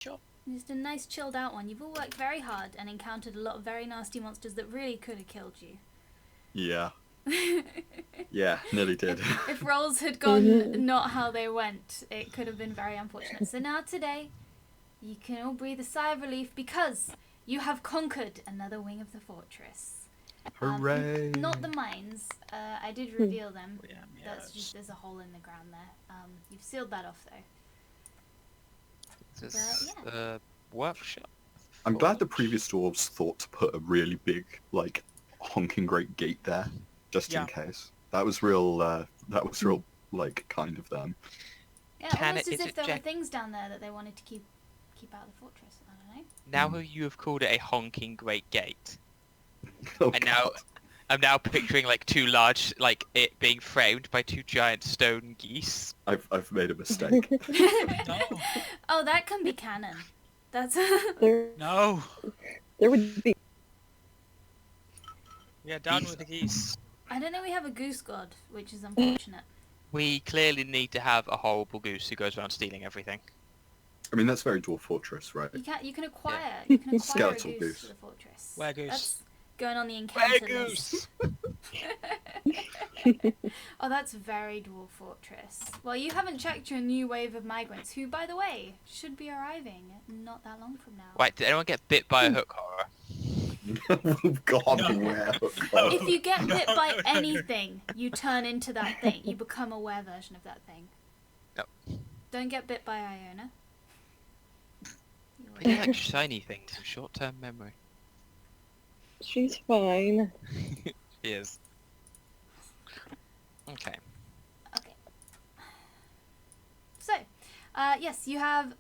Sure. Just a nice chilled out one. You've all worked very hard and encountered a lot of very nasty monsters that really could have killed you. Yeah. Yeah, nearly did. If rolls had gone not how they went, it could have been very unfortunate. So now today, you can all breathe a sigh of relief because you have conquered another wing of the fortress. Hooray! Not the mines. I did reveal them. Yeah, That's just, there's a hole in the ground there. You've sealed that off though. This yeah. workshop. I'm glad the previous dwarves thought to put a really big, like, honking great gate there, just in case. That was real, like, kind of them. Yeah, almost as if there were things down there that they wanted to keep out of the fortress. I don't know. Now you have called it a honking great gate. Oh, And God. I'm now picturing like two large, like it being framed by two giant stone geese. I've made a mistake. No. Oh, that can be canon. That's No. There would be. Yeah, down with the geese. I don't know. We have a goose god, which is unfortunate. We clearly need to have a horrible goose who goes around stealing everything. I mean, that's very Dwarf Fortress, right? You can acquire a Skeletal goose for the fortress. Where goose? That's going on the encounter Where list. Oh, that's very Dwarf Fortress. Well, you haven't checked your new wave of migrants, who, by the way, should be arriving not that long from now. Right, did anyone get bit by a hook horror? God, where? If you get bit by anything, you turn into that thing. You become a were version of that thing. Yep. Don't get bit by Iona. But you like shiny things and short-term memory. She's fine. She is. Okay. Okay. So, yes, you have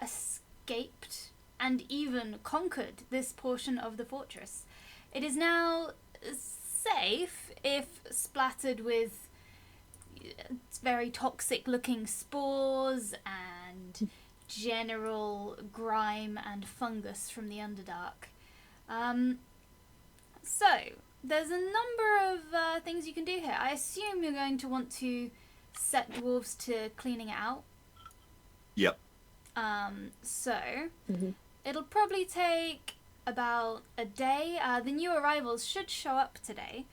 escaped and even conquered this portion of the fortress. It is now safe if splattered with very toxic looking spores and general grime and fungus from the Underdark. So, there's a number of things you can do here. I assume you're going to want to set dwarves to cleaning it out. Yep. So, it'll probably take about a day. The new arrivals should show up today.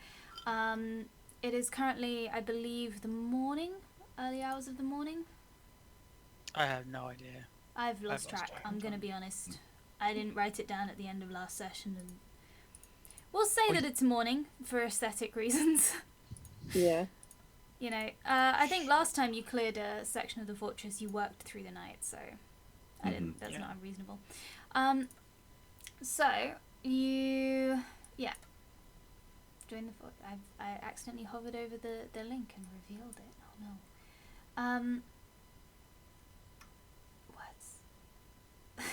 It is currently, I believe, the morning, early hours of the morning. I have no idea. I've lost track. I'm going to be honest. I didn't write it down at the end of last session, and we'll say that it's morning for aesthetic reasons. Yeah. You know, I think last time you cleared a section of the fortress, you worked through the night, so that's not unreasonable. So you, join the fort. I accidentally hovered over the link and revealed it. Oh no. What?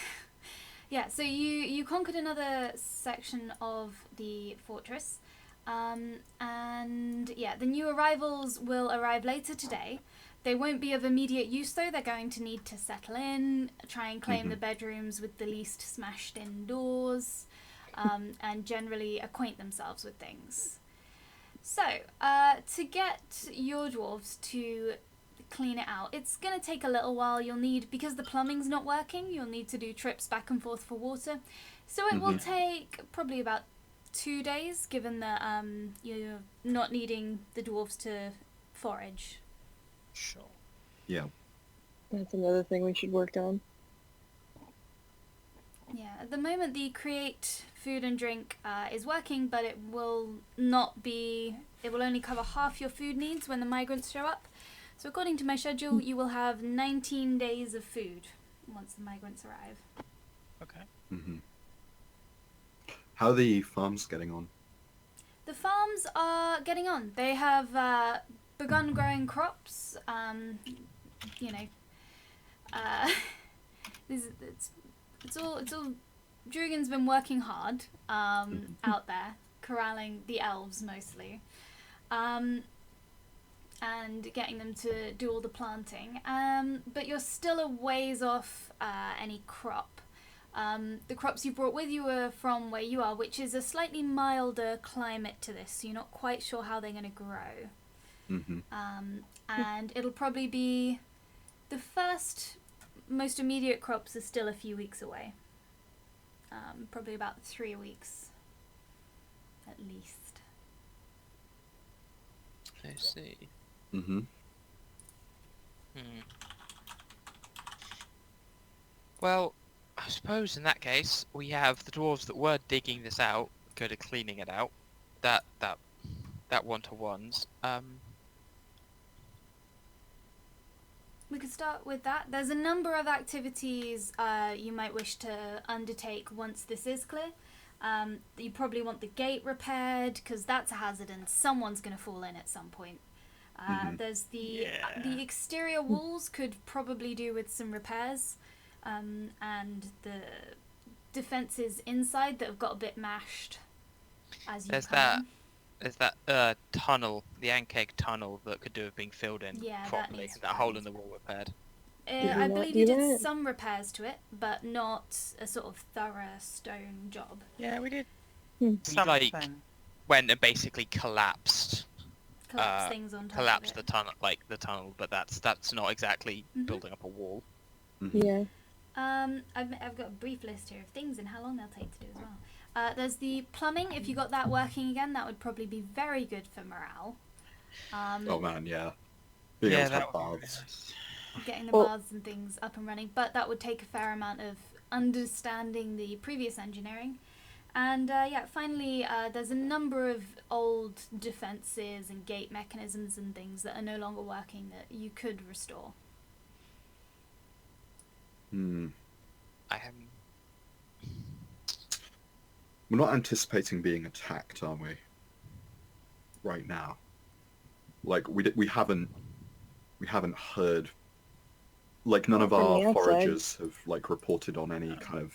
Yeah. So you conquered another section of the fortress. And yeah, the new arrivals will arrive later today. They won't be of immediate use though. They're going to need to settle in, try and claim the bedrooms with the least smashed in doors, and generally acquaint themselves with things. So, to get your dwarves to clean it out, it's going to take a little while. You'll need, because the plumbing's not working, you'll need to do trips back and forth for water. So it will take probably about 2 days, given that you're not needing the dwarves to forage. Sure. Yeah. That's another thing we should work on. Yeah, at the moment the create food and drink is working, but it will not be, it will only cover half your food needs when the migrants show up. So according to my schedule, you will have 19 days of food once the migrants arrive. Okay. How are the farms getting on? The farms are getting on. They have begun growing crops. You know, it's all. Drugan's been working hard out there, corralling the elves mostly, and getting them to do all the planting. But you're still a ways off any crop. The crops you brought with you are from where you are, which is a slightly milder climate to this, so you're not quite sure how they're going to grow. And it'll probably be the first most immediate crops are still a few weeks away. Probably about 3 weeks, at least. I see. Mm-hmm. Hmm. Well, I suppose in that case we have the dwarves that were digging this out, good at cleaning it out. That 1-to-ones. We could start with that. There's a number of activities you might wish to undertake once this is clear. You probably want the gate repaired, because that's a hazard and someone's going to fall in at some point. There's the exterior walls could probably do with some repairs, and the defences inside that have got a bit mashed as you There's that tunnel, the Ankeg tunnel that could do with being filled in Yeah, that properly. needs That hole repaired. in the wall repaired. I not believe do you did that? some repairs to it, but not a sort of thorough stone job. Yeah, we did Hmm. something. Went and basically collapsed Collapse things on top collapsed of the it. tunnel, but that's not exactly Mhm. building up a wall. Mm-hmm. Yeah. I've got a brief list here of things and how long they'll take to do as well. There's the plumbing. If you got that working again, that would probably be very good for morale. Oh man, yeah. Being Yeah, able to that have would be baths. nice. Getting the Well- baths and things up and running, but that would take a fair amount of understanding the previous engineering. And finally, there's a number of old defences and gate mechanisms and things that are no longer working that you could restore. Hmm. I We're not anticipating being attacked, are we? Right now. Like we haven't heard. Like none of Not from our the outside. foragers have like reported on any kind of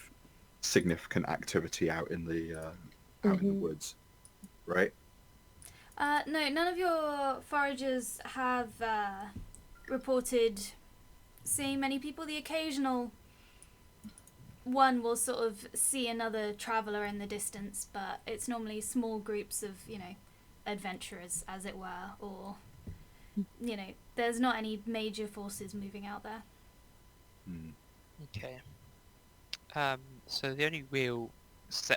significant activity out in the Mhm. woods, right? No, none of your foragers have reported seeing many people. The occasional one will sort of see another traveller in the distance, but it's normally small groups of, adventurers, as it were, or, there's not any major forces moving out there. Hmm. Okay. So the only real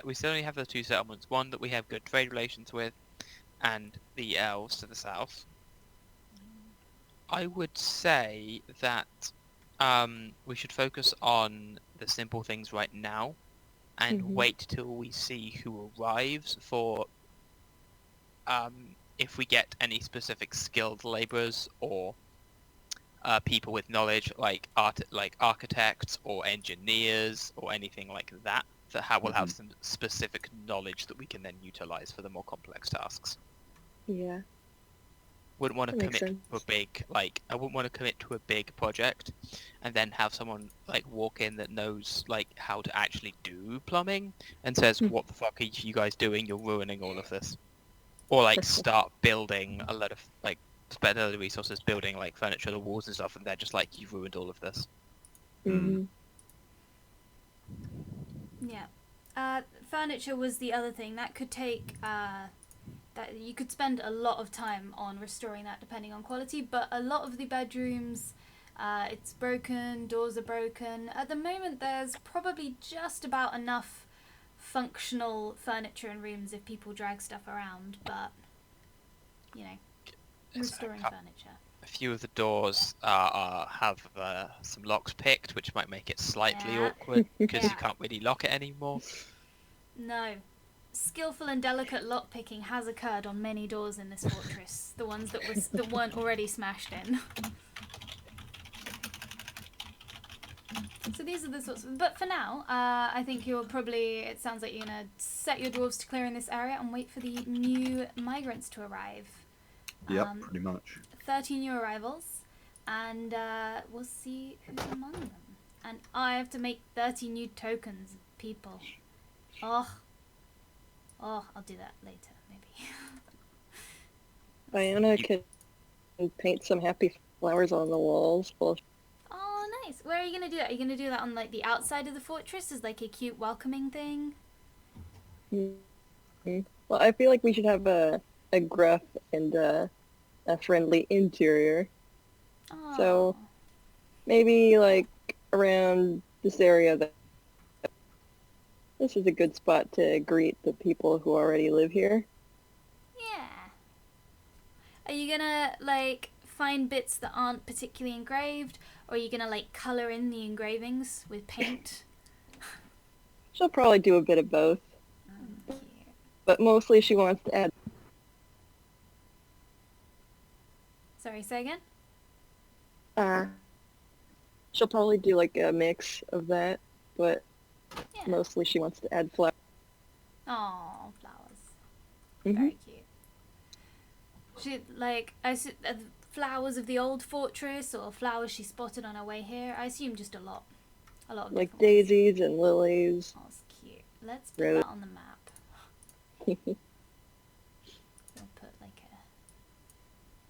we still only have the two settlements. One that we have good trade relations with, and the elves to the south. I would say that we should focus on the simple things right now, and Mhm. wait till we see who arrives for if we get any specific skilled labourers or people with knowledge like architects or engineers or anything like that will have Mhm. some specific knowledge that we can then utilize for the more complex tasks. Yeah. Wouldn't want to That makes commit to a big I wouldn't want to commit to a big project and then have someone walk in that knows how to actually do plumbing and says, "What the fuck are you guys doing? You're ruining all of this." Or start building a lot of spend other resources building furniture, the walls and stuff, and they're just "You've ruined all of this." Mhm. Yeah. Furniture was the other thing. That could take... that you could spend a lot of time on restoring that depending on quality, but a lot of the bedrooms, it's broken, doors are broken. At the moment there's probably just about enough functional furniture in rooms if people drag stuff around, but, restoring furniture. A few of the doors have some locks picked, which might make it slightly Yeah. awkward because Yeah. you can't really lock it anymore. No. Skillful and delicate lockpicking has occurred on many doors in this fortress. The ones that weren't already smashed in. So these are the sorts of... But for now, I think it sounds like you're going to set your dwarves to clearing this area and wait for the new migrants to arrive. Yep, pretty much. 13 new arrivals, and we'll see who's among them. And I have to make 30 new tokens of people. Oh, I'll do that later, maybe. Diana could paint some happy flowers on the walls. Well, Oh, nice. Where are you going to do that? Are you going to do that on, the outside of the fortress as, a cute welcoming thing? well, I feel like we should have a gruff and a friendly interior. Oh. So, maybe, around this area that this is a good spot to greet the people who already live here. Yeah. Are you gonna, like, find bits that aren't particularly engraved? Or are you gonna, like, colour in the engravings with paint? She'll probably do a bit of both, Cute. but mostly she wants to add. Sorry, say again? She'll probably do like a mix of that, but Yeah. mostly she wants to add flowers. Oh, flowers. Mhm. Very cute. She, like, flowers of the old fortress, or flowers she spotted on her way here. I assume just a lot. A lot of Like different ones. daisies and lilies. Oh, it's cute. Let's put Rose. that on the map. We'll put like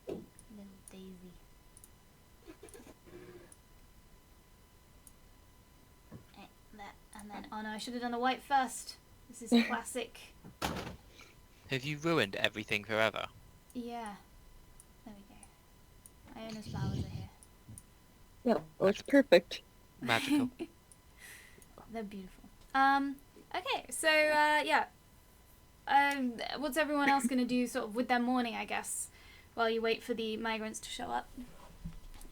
a little daisy. That, and then, oh no, I should have done the white first. This is classic. Have you ruined everything forever? Yeah. There we go. Iona's flowers are here. Yeah, looks perfect. Magical. They're beautiful. Okay, so, yeah. What's everyone else gonna do sort of with their morning, I guess, while you wait for the migrants to show up?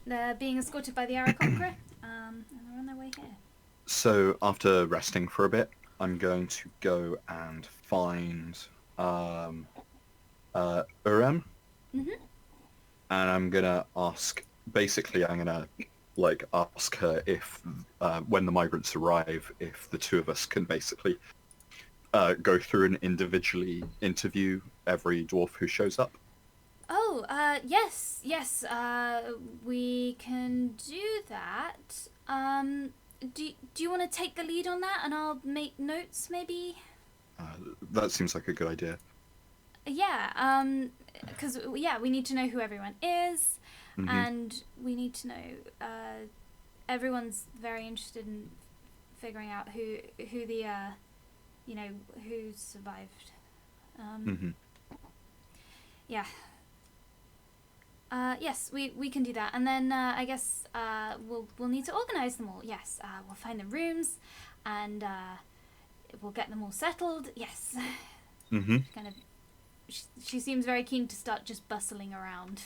They're being escorted by the Aarakocra, and they're on their way here. So after resting for a bit, I'm going to go and find Urem, Mhm. and I'm gonna ask. Basically, I'm gonna like ask her if when the migrants arrive, if the two of us can basically go through and individually interview every dwarf who shows up. Oh, yes, we can do that. Do you want to take the lead on that, and I'll make notes, maybe? That seems like a good idea. Yeah, because, yeah, we need to know who everyone is, Mhm. and we need to know, everyone's very interested in figuring out who the, you know, who survived. Mhm. Yeah. Yes, we can do that, and then I guess we'll need to organize them all. Yes, we'll find the rooms, and we'll get them all settled. Yes, Mhm. kind of. She seems very keen to start just bustling around.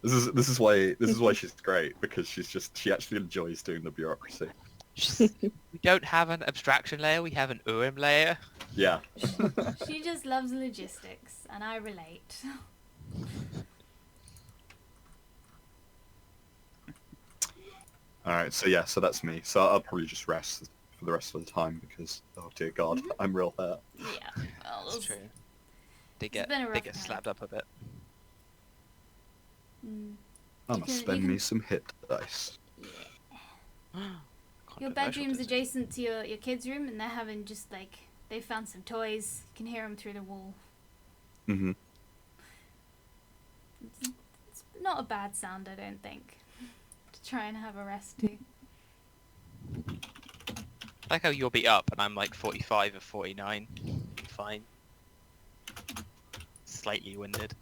This is why she's great, because she actually enjoys doing the bureaucracy. We don't have an abstraction layer, we have an Urim layer. Yeah. She just loves logistics, and I relate. All right. So yeah. So that's me. So I'll probably just rest for the rest of the time because oh dear God, I'm real hurt. Yeah, well, That's true. They It's get been a rough night. slapped up a bit. I'm You gonna can- spend you me can- some hit dice. Your bedroom's adjacent to your kids' room, and they're having just like they found some toys. You can hear them through the wall. Mm-hmm. It's not a bad sound, I don't think. To try and have a rest too. I like how you'll be up and I'm like 45 or 49. Fine. Slightly winded.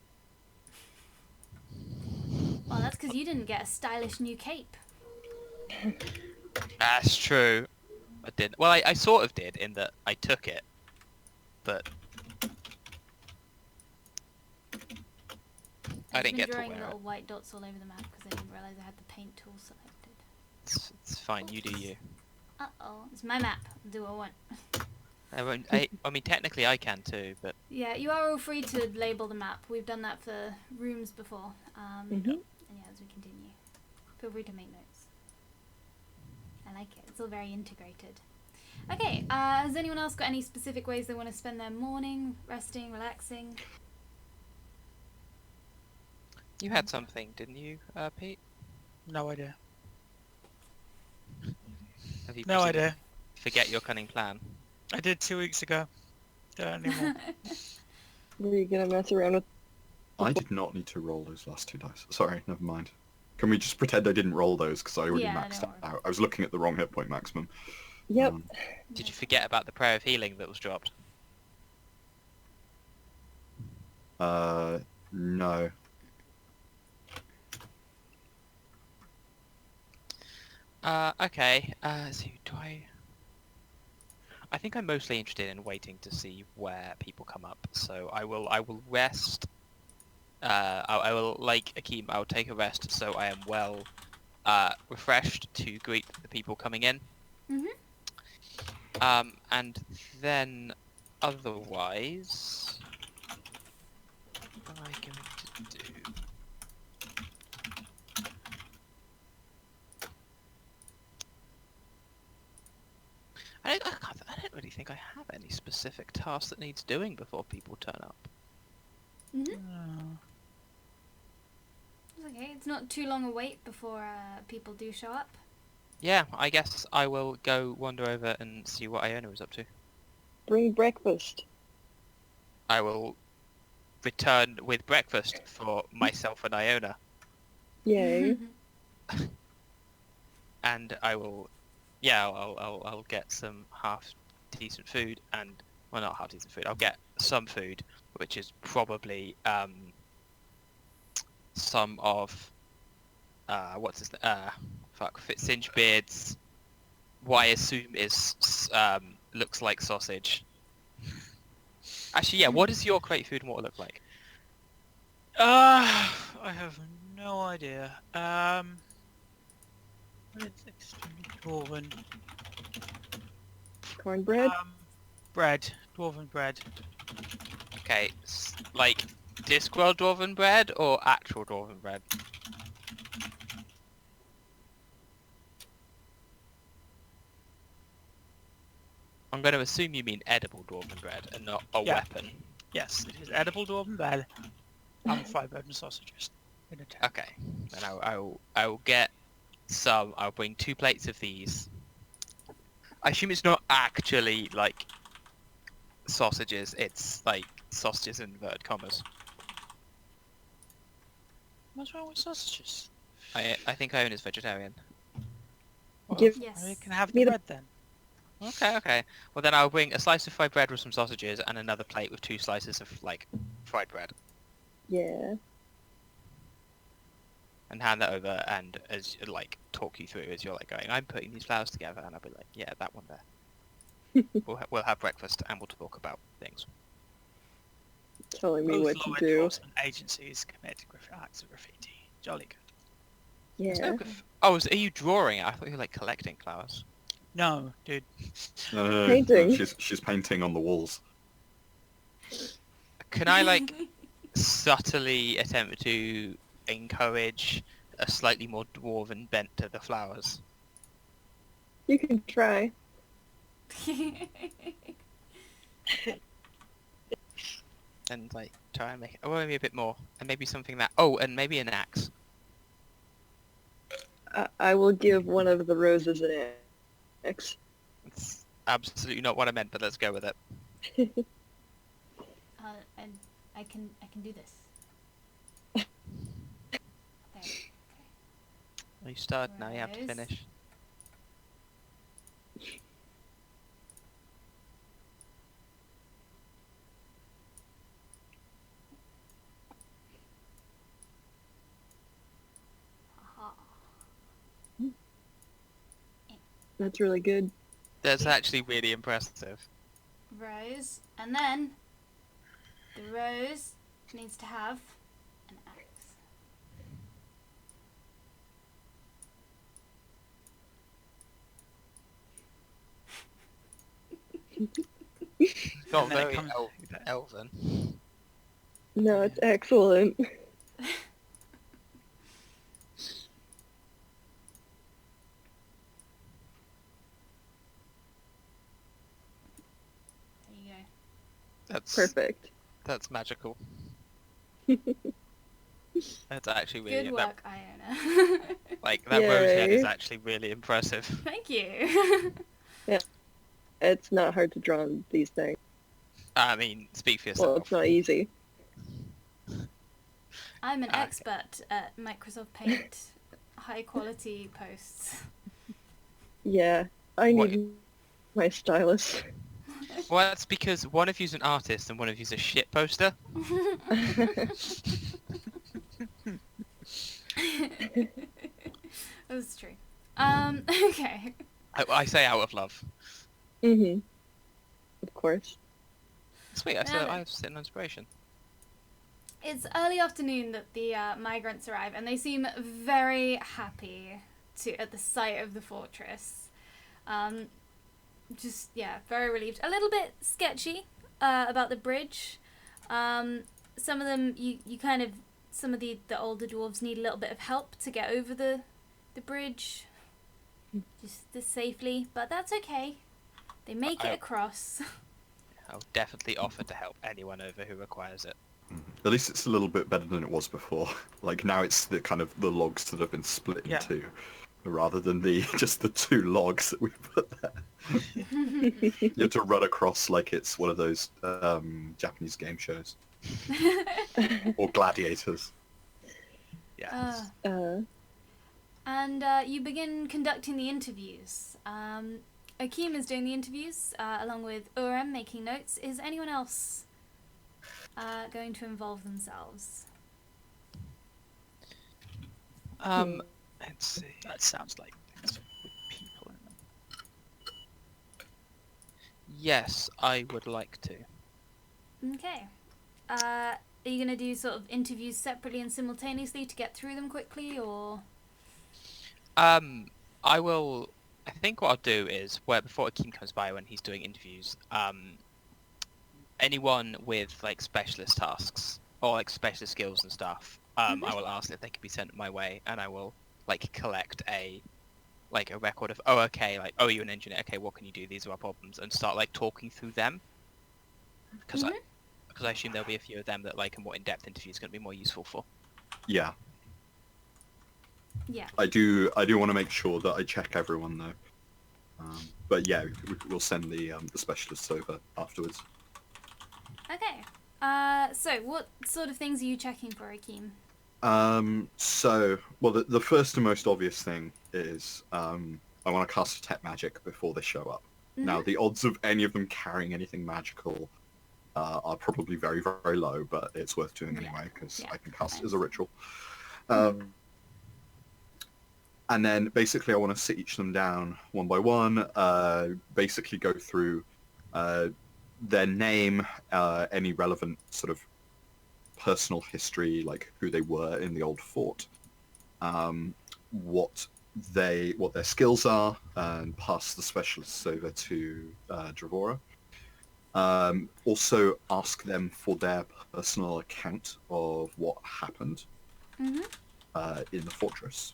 Well, that's because you didn't get a stylish new cape. That's true. I did. Well, I sort of did in that I took it, but I didn't get to drawing wear little it. white dots all over the map because I didn't realize I had the paint tool selected. It's fine. You do you. Uh-oh, it's my map. I'll do what I want. I mean, technically I can too, but Yeah, you are all free to label the map. We've done that for rooms before. And yeah, as we continue, feel free to make notes. I like it. It's all very integrated. Okay, has anyone else got any specific ways they want to spend their morning? Resting, relaxing? you had something, didn't you, Pete? No idea. Have you No proceeded idea. to forget your cunning plan? I did 2 weeks ago. Don't anymore. Were you gonna mess around with? I did not need to roll those last 2 dice. Sorry, never mind. Can we just pretend I didn't roll those because I already Yeah, maxed don't out? I was looking at the wrong hit point maximum. Yep. Did you forget about the prayer of healing that was dropped? No. Okay. So do I? I think I'm mostly interested in waiting to see where people come up. So I will rest. I will, like Akeem, I will take a rest so I am well refreshed to greet the people coming in. Mhm. And then otherwise, what am I going to do? I don't really think I have any specific task that needs doing before people turn up. Mhm. Oh. It's okay. It's not too long a wait before people do show up. Yeah, I guess I will go wander over and see what Iona is up to. Bring breakfast. I will return with breakfast for myself and Iona, Yay. and I will, yeah, I'll get some half decent food, and well, not half decent food. I'll get some food, which is probably some of what's his Singebeard's, what I assume is looks like sausage. Actually, yeah. What does your crate food and water look like? I have no idea. It's extremely dwarven. Cornbread? Bread, dwarven bread. Okay, like Discworld dwarven bread or actual dwarven bread? I'm going to assume you mean edible dwarven bread and not a Yeah. weapon. Yes, it is edible dwarven bread. And fried bread and sausages. In a tent. Okay, then I will get some. I'll bring 2 plates of these. I assume it's not actually like sausages. It's like sausages in inverted commas. What's wrong with sausages? I think Iona's vegetarian. Well, Give Yes. I can have me the the- bread then. Okay. Well, then I'll bring a slice of fried bread with some sausages and another plate with 2 slices of like fried bread, Yeah. and hand that over. And as like talk you through as you're like going, I'm putting these flowers together, and I'll be like, yeah, that one there. We'll have breakfast and we'll talk about things. Telling me Both what law to do. enforcement agencies commit acts of graffiti. Jolly good. There's Yeah. no oh, are you drawing it? I thought you were like collecting flowers. No, dude. No, Painting. she's painting on the walls. Can I like subtly attempt to encourage a slightly more dwarven bent to the flowers? You can try. And like try and make it, or maybe a bit more, and maybe something that, oh, and maybe an axe. I will give one of the roses an X. It's absolutely not what I meant, but let's go with it. And I can do this. There. Well, you start, now you have to Rose. finish. Aha. That's really good. That's actually really impressive. Rose, and then the rose needs to have an axe. Not And then it very comes- elven. No, it's excellent. There you go. That's Perfect. That's magical. That's actually really Good that, work, Iona. like that rose head is Yay. actually really impressive. Thank you. It's not hard to draw on these things. I mean, speak for Well, yourself. it's not easy. I'm an Okay. expert at Microsoft Paint high quality posts. Yeah, I What- need my stylus. Well, that's because one of you's an artist and one of you's a shit poster. That's true. Okay. I say out of love. Mm-hmm. Of course. Sweet, I Now said then. I have sitting on inspiration. It's early afternoon that the migrants arrive, and they seem very happy at the sight of the fortress. Just, yeah, very relieved. A little bit sketchy about the bridge. Some of them, some of the older dwarves need a little bit of help to get over the bridge. Just this safely, but that's okay. They make it across. I'll definitely offer to help anyone over who requires it. At least it's a little bit better than it was before. Like now it's the kind of the logs that have been split Yeah. in two, rather than just the 2 logs that we put there. You have to run across like it's one of those Japanese game shows or gladiators. Yeah. And you begin conducting the interviews. Akeem is doing the interviews, along with Urem making notes. Is anyone else going to involve themselves? Let's see. That sounds like things with people in them. Yes, I would like to. Okay. Are you going to do sort of interviews separately and simultaneously to get through them quickly, or...? I will. I think what I'll do is, before Akeem comes by when he's doing interviews, anyone with like specialist tasks or like specialist skills and stuff, I will ask if they could be sent my way, and I will like collect a record of you're an engineer, okay, what can you do? These are our problems, and start like talking through them, because I assume there'll be a few of them that like a more in-depth interview is going to be more useful for. Yeah. Yeah. I do want to make sure that I check everyone though. But yeah, we'll send the specialists over afterwards. Okay. So what sort of things are you checking for, Akeem? The first and most obvious thing is I want to cast Detect Magic before they show up. Now, the odds of any of them carrying anything magical are probably very, very low, but it's worth doing anyway, because I can cast it as a ritual. And then basically I want to sit each of them down one by one, basically go through their name, any relevant sort of personal history, like who they were in the old fort, what their skills are, and pass the specialists over to Dravora. Also ask them for their personal account of what happened in the fortress.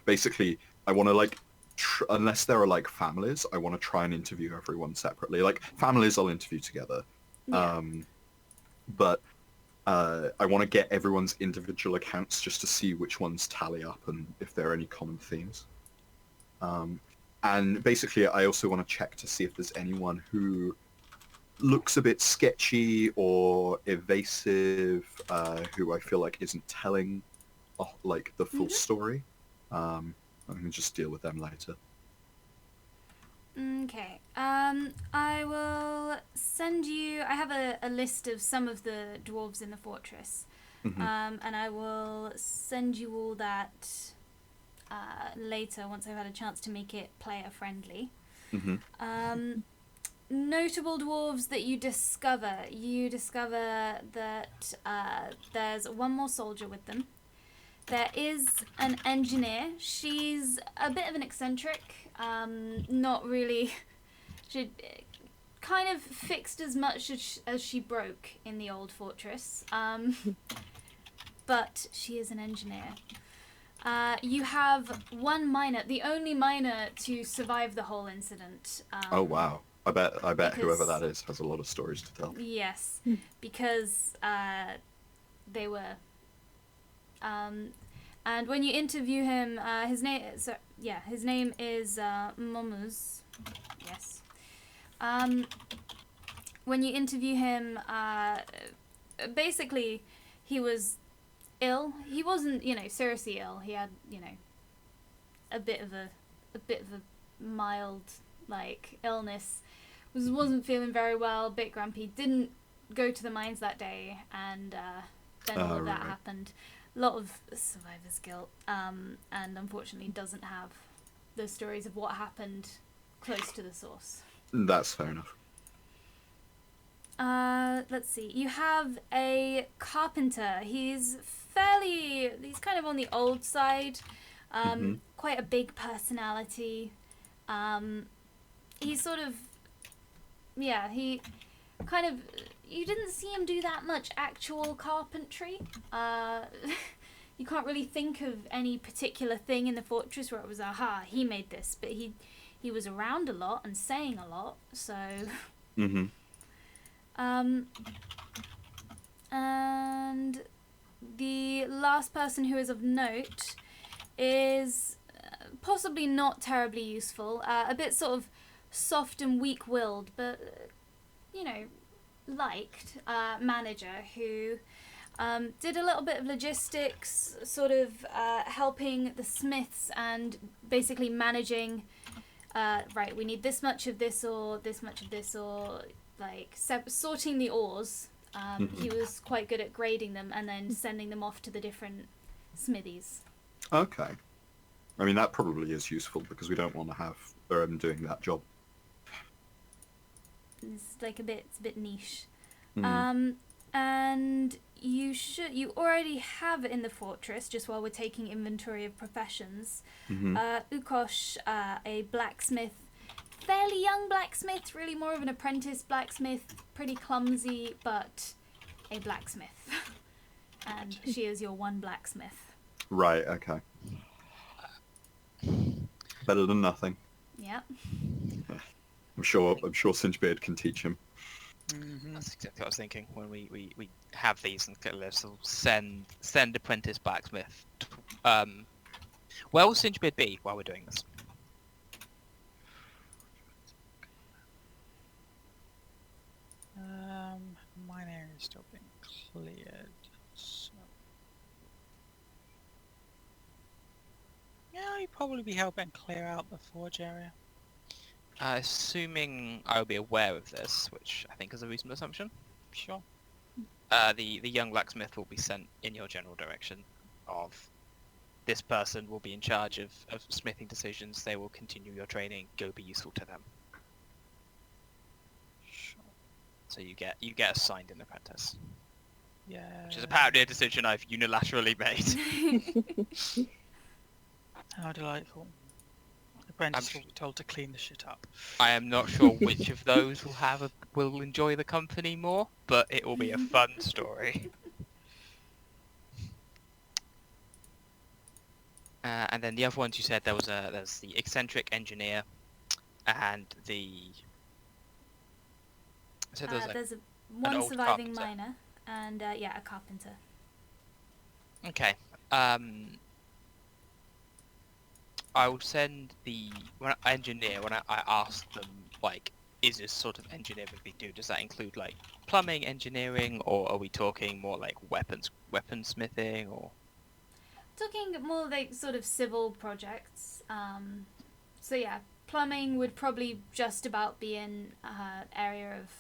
Basically, I want to like, unless there are like families, I want to try and interview everyone separately. Like families, I'll interview together, but I want to get everyone's individual accounts just to see which ones tally up and if there are any common themes. And basically, I also want to check to see if there's anyone who looks a bit sketchy or evasive, who I feel like isn't telling like the full story. I can just deal with them later. Okay. I will send you... I have a list of some of the dwarves in the fortress. And I will send you all that later once I've had a chance to make it player-friendly. Notable dwarves that you discover that there's one more soldier with them. There is an engineer. She's a bit of an eccentric. Not really... She kind of fixed as much as she broke in the old fortress. But she is an engineer. You have one miner, the only miner to survive the whole incident. Oh wow. I bet whoever that is has a lot of stories to tell. Yes, because they were... and when you interview him, his name is Momuz. Yes. When you interview him, basically, he was ill. He wasn't, seriously ill. He had, a bit of a mild, illness. Wasn't feeling very well. A bit grumpy. Didn't go to the mines that day, and then all of that happened. A lot of survivor's guilt, and unfortunately doesn't have the stories of what happened close to the source. That's fair enough. Let's see. You have a carpenter. He's kind of on the old side. Quite a big personality. He's sort of, he kind of, you didn't see him do that much actual carpentry. You can't really think of any particular thing in the fortress where it was, aha, he made this, but he was around a lot and saying a lot, so... And the last person who is of note is possibly not terribly useful, a bit sort of soft and weak-willed, but, liked manager who did a little bit of logistics, sort of helping the smiths and basically managing, right, we need this much of this or this much of this, or like sorting the ores. He was quite good at grading them and then sending them off to the different smithies. Okay. I mean, that probably is useful because we don't want to have them doing that job. It's like it's a bit niche. And you already have in the fortress, just while we're taking inventory of professions, Ukosh, a blacksmith, fairly young blacksmith, really more of an apprentice blacksmith, pretty clumsy, but a blacksmith. And she is your one blacksmith. Right, okay. Better than nothing. Yeah. I'm sure Singebeard can teach him. That's exactly what I was thinking when we have these and lists. So send apprentice blacksmith. Where will Singebeard be while we're doing this? Mine area is still being cleared. So... yeah, you'd probably be helping clear out the forge area. Assuming I will be aware of this, which I think is a reasonable assumption. Sure. The young blacksmith will be sent in your general direction of this person will be in charge of smithing decisions. They will continue your training. Go be useful to them. Sure. So you get assigned an apprentice. Yeah. Which is apparently a decision I've unilaterally made. How delightful. Apprentice will be told to clean the shit up. I am not sure which of those will enjoy the company more, but it will be a fun story. And then the other ones you said there's the eccentric engineer, and the there's one old surviving carpenter. miner and a carpenter. Okay. I will send the engineer when I ask them, like, is this sort of engineering we do? Does that include like plumbing engineering, or are we talking more like weaponsmithing, or? Talking more like sort of civil projects. So yeah, plumbing would probably just about be in her area of,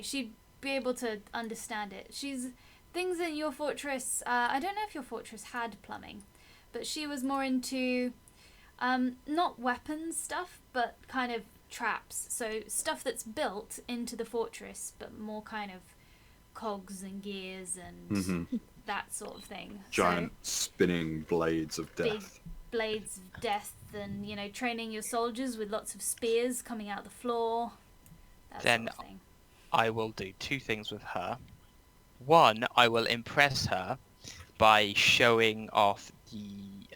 she'd be able to understand it. Things in your fortress, I don't know if your fortress had plumbing, but she was more into, not weapons stuff, but kind of traps. So stuff that's built into the fortress, but more kind of cogs and gears and that sort of thing. Giant spinning blades of Big death. blades of death and, training your soldiers with lots of spears coming out the floor. That Then sort of thing. I will do two things with her. One, I will impress her by showing off the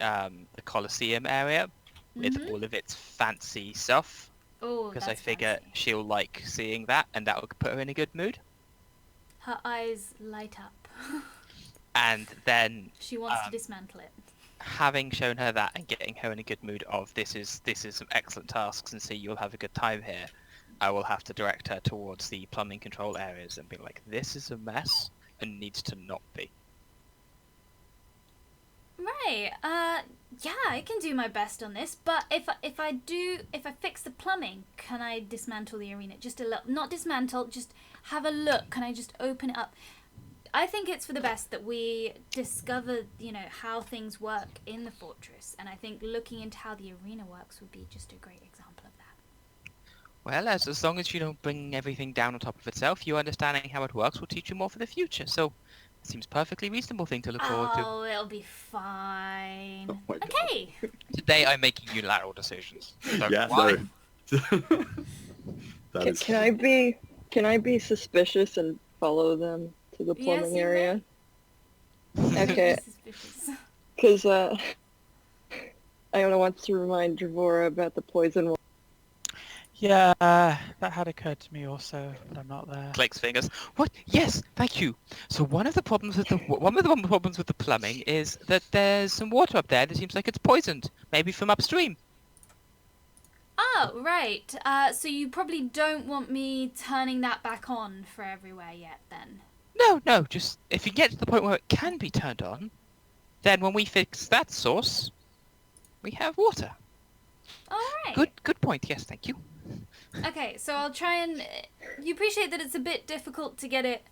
Colosseum area with all of its fancy stuff, Oh, because I that's figure fancy. she'll like seeing that, and that will put her in a good mood. Her eyes light up. And then She wants to dismantle it. having shown her that and getting her in a good mood of this is some excellent tasks, and see you'll have a good time here, I will have to direct her towards the plumbing control areas and be like, this is a mess and needs to not be. Right. Yeah, I can do my best on this, but if I fix the plumbing, can I dismantle the arena just a little? Not dismantle, just have a look. Can I just open it up? I think it's for the best that we discover, how things work in the fortress, and I think looking into how the arena works would be just a great example of that. Well, as long as you don't bring everything down on top of itself, you understanding how it works will teach you more for the future. So, it seems perfectly reasonable thing to look forward to. Oh, it'll be fine. Oh my God. Okay. Today, I'm making unilateral decisions. So Yeah, why? no. That Can, is- can I be suspicious and follow them to the plumbing you area? may. Okay. Suspicious. Because I want to remind Dravora about the poison. Yeah, that had occurred to me also, but I'm not there. Clicks fingers. What? Yes, thank you. So one of the problems with the plumbing is that there's some water up there that seems like it's poisoned. Maybe from upstream. Oh, right. So you probably don't want me turning that back on for everywhere yet, then? No. Just if you get to the point where it can be turned on, then when we fix that source, we have water. All right. Good point. Yes, thank you. Okay, so I'll try and... You appreciate that it's a bit difficult to get it...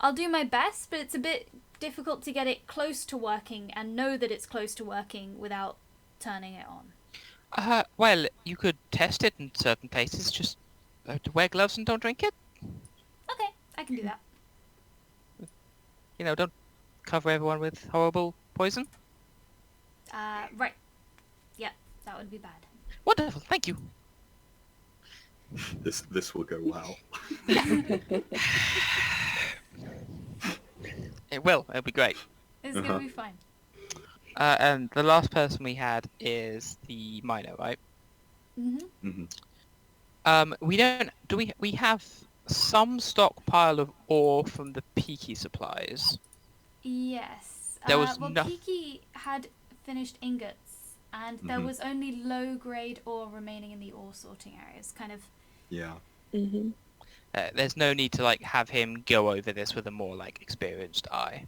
I'll do my best, but it's a bit difficult to get it close to working and know that it's close to working without turning it on. Well, you could test it in certain places. Just wear gloves and don't drink it. Okay, I can do that. Don't cover everyone with horrible poison. Right. Yep, that would be bad. Wonderful, thank you. This will go well. It will. It'll be great. It's gonna be fine. And the last person we had is the miner, right? Mm-hmm. Mhm. We don't. Do we have some stockpile of ore from the Peaky supplies? Yes. There was well, no- Peaky had finished ingots, and there Mhm. was only low-grade ore remaining in the ore sorting areas. Kind of. Yeah. Mm-hmm. There's no need to have him go over this with a more experienced eye.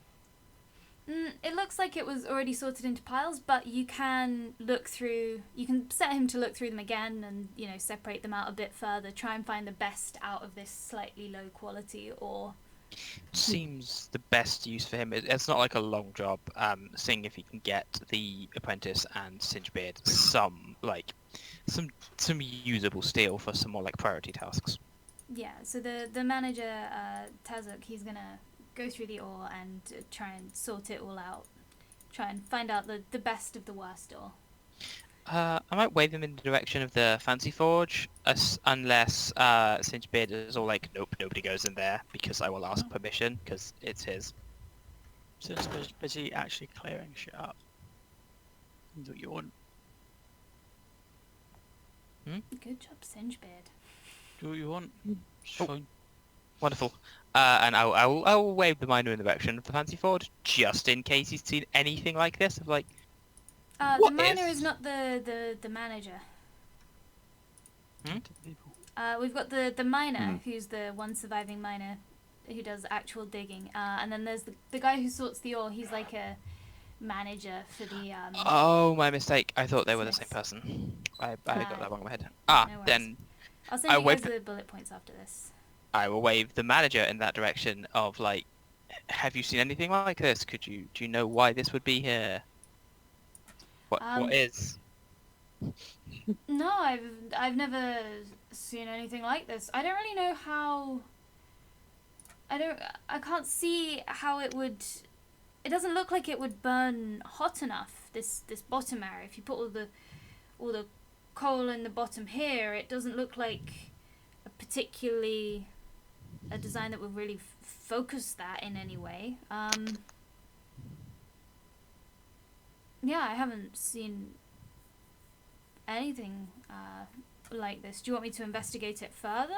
It looks like it was already sorted into piles, but you can look through. You can set him to look through them again, and separate them out a bit further. Try and find the best out of this slightly low quality ore. Seems the best use for him. It's not like a long job. Seeing if he can get the apprentice and Singebeard some usable steel for some more priority tasks. Yeah. So the manager, Tazuk, he's gonna go through the ore and try and sort it all out. Try and find out the best of the worst ore. I might wave him in the direction of the fancy forge, unless Singebeard is all nope, nobody goes in there because I will ask permission because it's his. So it's busy actually clearing shit up. Do what you want. Good job, Singebeard. Do what you want. It's Oh. fine. Wonderful. And I will wave the miner in the direction of the fancy forge just in case he's seen anything like this. Of The What miner is- is not the manager. To people. We've got the miner, Mhm. who's the one surviving miner who does actual digging. And then there's the guy who sorts the ore. He's like a manager for the... Oh, my mistake. I thought they were the same Smiths. person. I got that wrong in my head. no worries. Then I'll send I you guys waved- the bullet points after this. I will wave the manager in that direction of have you seen anything like this? Do you know why this would be here? What is? No, I've never seen anything like this. I don't really know how... I can't see how it would... It doesn't look like it would burn hot enough, this bottom area. If you put all the coal in the bottom here, it doesn't look like a design that would really focus that in any way. Yeah, I haven't seen anything like this. Do you want me to investigate it further?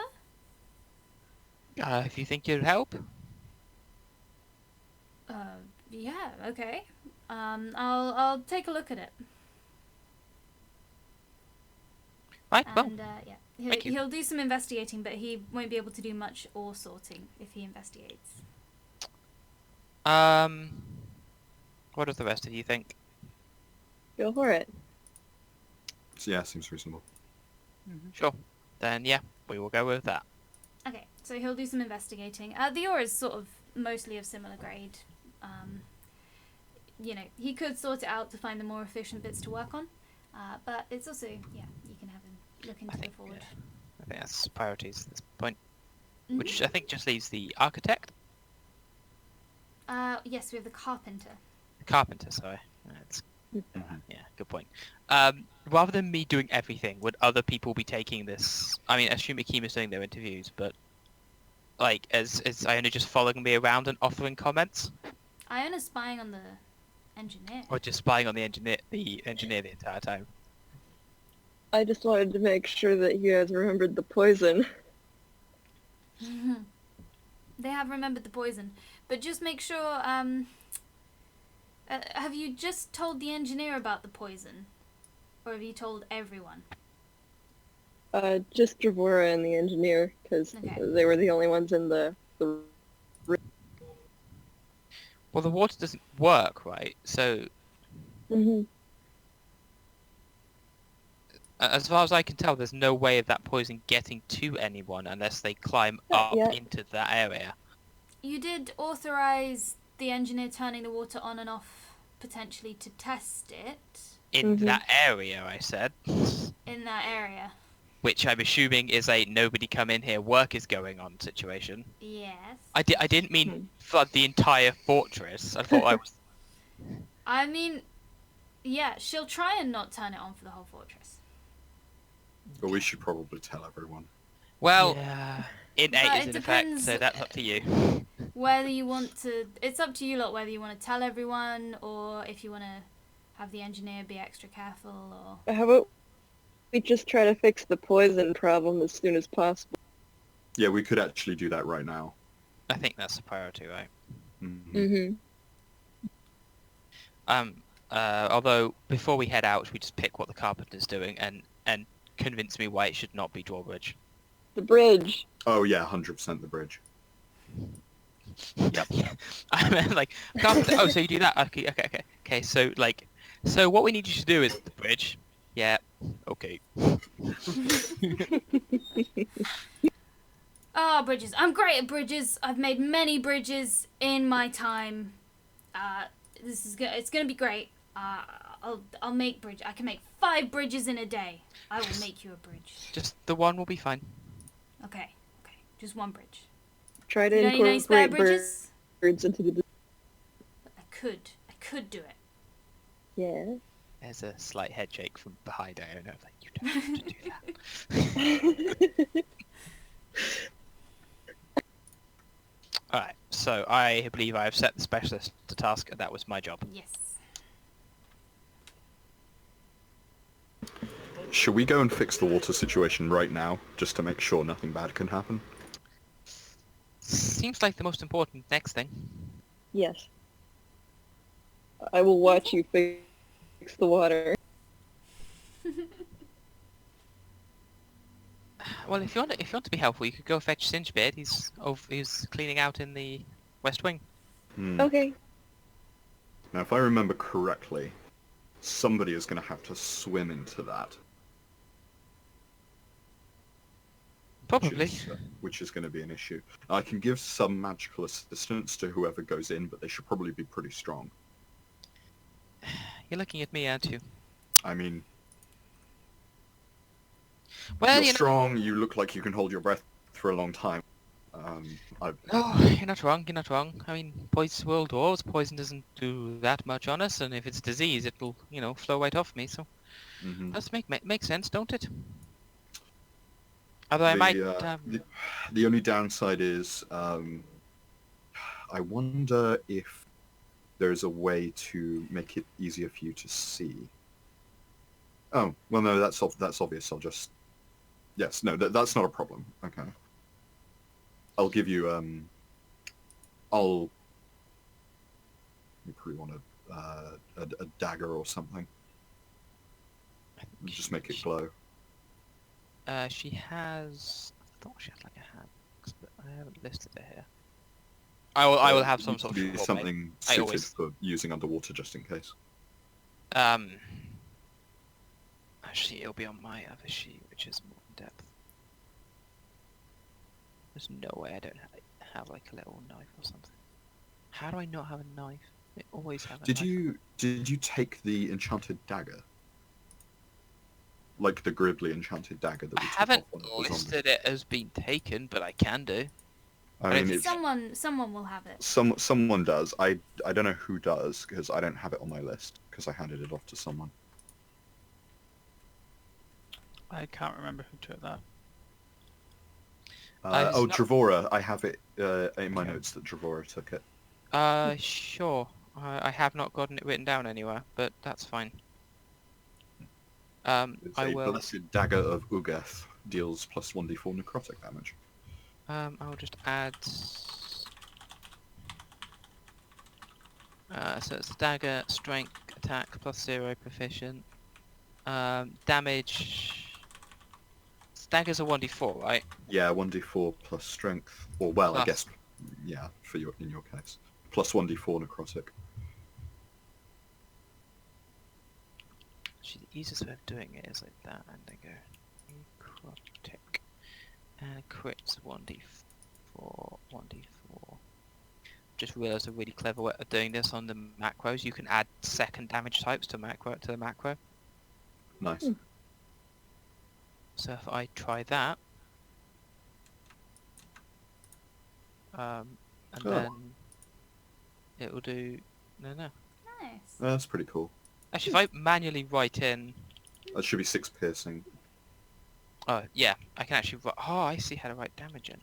If you think you'd help. Yeah, okay. I'll take a look at it. Right. Well, And yeah, thank you. he'll do some investigating, but he won't be able to do much ore sorting if he investigates. what does the rest of you think? Go for it. So, yeah, seems reasonable. Sure. Then yeah, we will go with that. Okay, so he'll do some investigating. The ore is sort of mostly of similar grade. You know, he could sort it out to find the more efficient bits to work on, but it's also, yeah, you can have him look into the forge. I think that's priorities at this point. Mhm. Which I think just leaves the architect? Yes, we have the carpenter. The carpenter, sorry. That's, Mhm. yeah, good point. Rather than me doing everything, would other people be taking this? I mean, assume Akima's doing their interviews, but like, is Iona just following me around and offering comments? Iona's spying on the engineer. Or just spying on the engineer the entire time? I just wanted to make sure that you guys remembered the poison. They have remembered the poison, but just make sure. Have you just told the engineer about the poison, or have you told everyone? Just Dravora and the engineer, because Okay. they were the only ones in the Well, the water doesn't work, right? So, Mhm. as far as I can tell, there's no way of that poison getting to anyone unless they climb Not up yet. into that area. You did authorize the engineer turning the water on and off potentially to test it In Mhm. that area, I said. in that area. Which I'm assuming is a nobody come in here, work is going on situation. Yes. I didn't mean flood the entire fortress. I thought I was... I mean, yeah, she'll try and not turn it on for the whole fortress. But we should probably tell everyone. Well, Yeah. in But 8 is it in effect, depends- so that's up to you. Whether you want to, it's up to you lot whether you want to tell everyone or if you want to have the engineer be extra careful or. How about we just try to fix the poison problem as soon as possible? Yeah, we could actually do that right now. I think that's the priority, right? Mhm. Mm-hmm. Although, before we head out, should we just pick what the carpenter's doing and convince me why it should not be drawbridge? The bridge. Oh yeah, 100% the bridge. Yep. I meant like, carpenter, oh, so you do that? Okay, so what we need you to do is the bridge. Yeah, okay. Ah, bridges. I'm great at bridges. I've made many bridges in my time. It's gonna be great. I'll make bridge. I can make 5 bridges in a day. I will make you a bridge. Just the one will be fine. Okay. Just one bridge. Try to You got any spare incorporate bridges? birds into the... I could do it. Yeah. There's a slight head shake from behind Iona. Like, you don't have to do that. Alright, so I believe I have set the specialist to task, and that was my job. Yes. Should we go and fix the water situation right now, just to make sure nothing bad can happen? Seems like the most important next thing. Yes. I will watch you fix the water. Well, if you want to be helpful, you could go fetch Singebeard. He's cleaning out in the West Wing. Okay. Now, if I remember correctly, somebody is going to have to swim into that. Probably. Which is going to be an issue. I can give some magical assistance to whoever goes in, but they should probably be pretty strong. You're looking at me, aren't you? I mean, Well, you're you know... strong, you look like you can hold your breath for a long time. Oh, you're not wrong, you're not wrong. I mean, World Dwarves, poison doesn't do that much on us, and if it's disease, it'll, flow right off me, so... Mhm. Does make sense, don't it? Although I might... The only downside is, I wonder if there's a way to make it easier for you to see. Oh, well, no, that's obvious. I'll just... Yes, no, that's not a problem. Okay. I'll give you, You probably want a dagger or something. Just make it glow. She has... I thought she had like a hand, but I haven't listed it here. I will have some sort of... Be something I suited always- for using underwater, just in case. Actually, it'll be on my other sheet, which is more in depth. There's no way I don't have like a little knife or something. How do I not have a knife? I always have a Did knife. you take the enchanted dagger? Like the Gribbly enchanted dagger that I we took haven't off one of the zombies? listed it as being taken, but I can do. I don't mean, think it's Someone will have it. someone does. I don't know who does because I don't have it on my list because I handed it off to someone. I can't remember who took that. It's not- Dravora. I have it in my notes that Dravora took it. Sure. I have not gotten it written down anywhere, but that's fine. It's I a will. blessed dagger of Ugeth. Deals plus 1d4 necrotic damage. I'll just add. So it's dagger, strength, attack +0, proficient. Damage. Daggers are 1d4, right? Yeah, 1d4 plus strength. Or well, I Plus- guess, yeah, in your case, plus 1d4 necrotic. Actually, the easiest way of doing it is like that, and I go necrotic, and crits 1d4, 1d4. Just realised a really clever way of doing this on the macros. You can add second damage types to the macro. Nice. So if I try that, and Oh. then it will do no. Nice. That's pretty cool. Actually, if I manually write in, That should be 6 piercing. oh yeah, I can actually. Oh, I see how to write damage in.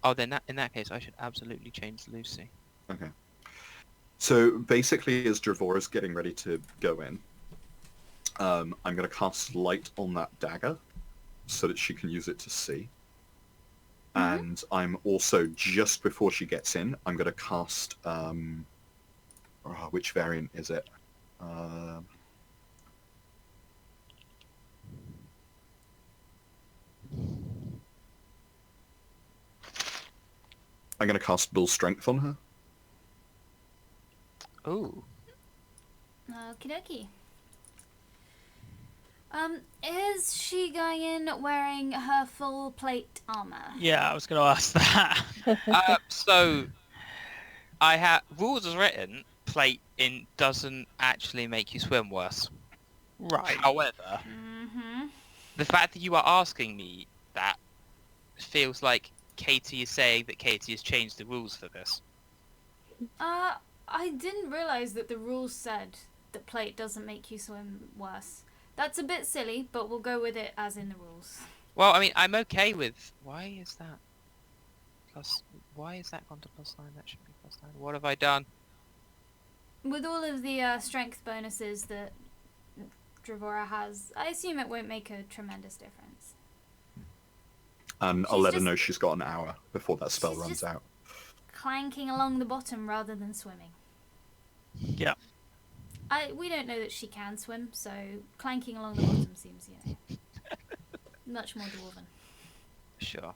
Oh, then in that case, I should absolutely change Lucy. Okay. So basically, as Dravora's getting ready to go in, I'm going to cast light on that dagger so that she can use it to see. And I'm also, just before she gets in, I'm going to cast... which variant is it? I'm going to cast Bull Strength on her. Ooh. Okie dokie. Is she going in wearing her full plate armor? Yeah, I was going to ask that. So I have rules as written. Plate in doesn't actually make you swim worse. Right. However, Mm-hmm. the fact that you are asking me that feels like Katie is saying that Katie has changed the rules for this. I didn't realize that the rules said that plate doesn't make you swim worse. That's a bit silly, but we'll go with it as in the rules. Well, I mean, I'm okay with. Why is that gone to +9? That should be +9. What have I done? With all of the strength bonuses that Dravora has, I assume it won't make a tremendous difference. And I'll She's let her just- know she's got an hour before that spell she's runs just- out. Clanking along the bottom rather than swimming. Yeah. We don't know that she can swim, so clanking along the bottom seems, much more dwarven. Sure.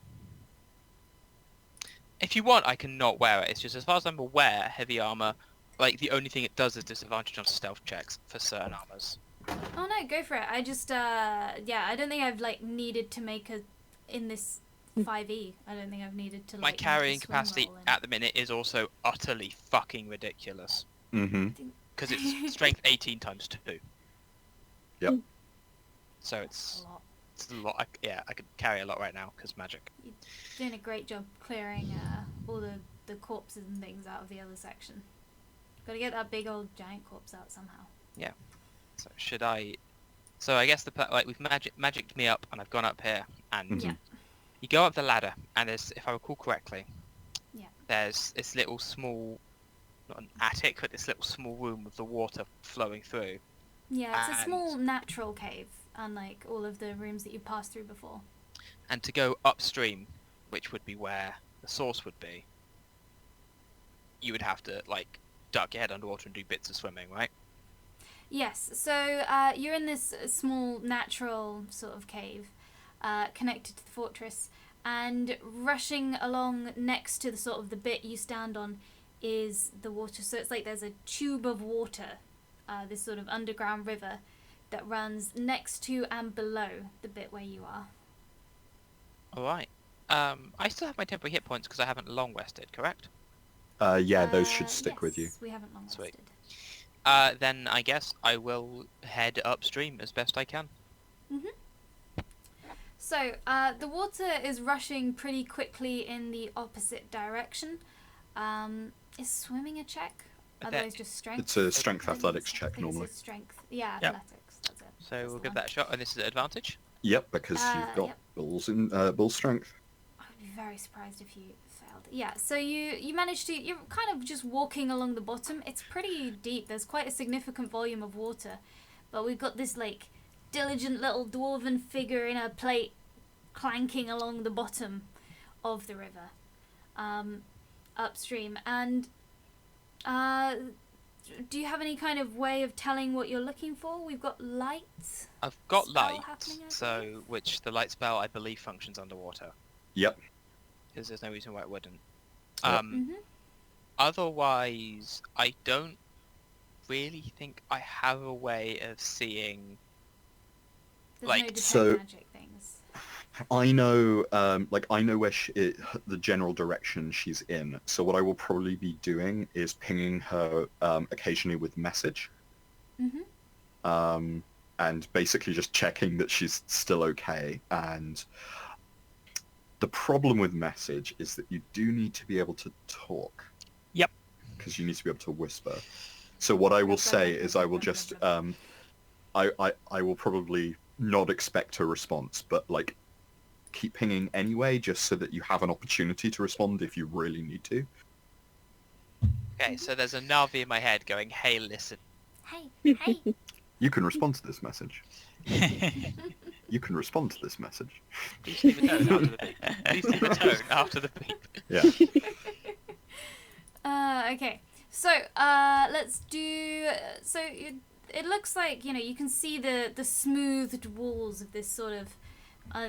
If you want, I can not wear it. It's just, as far as I'm aware, heavy armor, like, the only thing it does is disadvantage on stealth checks for certain armors. Oh no, go for it. I just, I don't think I've, needed to make in this 5e, I don't think I've needed to, My make a carrying swim capacity roll in. at the minute is also utterly fucking ridiculous. Mm-hmm. Because it's strength 18 times 2. Yep. So That's a lot. it's a lot. I could carry a lot right now because magic. Doing a great job clearing all the corpses and things out of the other section. Gotta get that big old giant corpse out somehow. So should I? So I guess we've magicked me up, and I've gone up here, and Yeah. you go up the ladder, and there's, if I recall correctly, Yeah. there's this little small, not an attic, but this little small room with the water flowing through. Yeah, it's a And- small natural cave, unlike all of the rooms that you passed through before. And to go upstream, which would be where the source would be, you would have to duck your head underwater and do bits of swimming, right? Yes, so you're in this small natural sort of cave connected to the fortress, and rushing along next to the sort of the bit you stand on is the water. So it's like there's a tube of water, this sort of underground river that runs next to and below the bit where you are. All right. I still have my temporary hit points because I haven't long rested, correct? Yeah, those should stick with you. Yes, we haven't long Sweet. rested. Then I guess I will head upstream as best I can. So, the water is rushing pretty quickly in the opposite direction. Is swimming a check? I Are bet those just strength? It's a strength I think athletics it's- check I think normally. it's strength. Yeah, Yep. athletics. That's it. So That's we'll the give one. that a shot, and this is at advantage. Yep, because you've got Yep. bull strength. I would be very surprised if you failed. Yeah, so you managed to, you're kind of just walking along the bottom. It's pretty deep. There's quite a significant volume of water. But we've got this, like, diligent little dwarven figure in a plate clanking along the bottom of the river, upstream. And do you have any kind of way of telling what you're looking for? We've got light. I've got Spell light, happening, I so believe? which the light spell I believe functions underwater, Yep. because there's no reason why it wouldn't. Yep. Otherwise, I don't really think I have a way of seeing. There's Like, no detect so- magic things. I know, I know where the general direction she's in. So what I will probably be doing is pinging her occasionally with message, and basically just checking that she's still okay. And the problem with message is that you do need to be able to talk. Yep. Because you need to be able to whisper. So what I will say is I will just, I will probably not expect a response, but like keep pinging anyway, just so that you have an opportunity to respond if you really need to. Okay, so there's a Navi in my head going, "Hey, listen." Hey, hey. You can respond to this message. You can respond to this message. Please leave a tone after the beep. Please leave a tone after the beep. Yeah. Okay. So, let's do. So it looks like, you know, you can see the smoothed walls of this sort of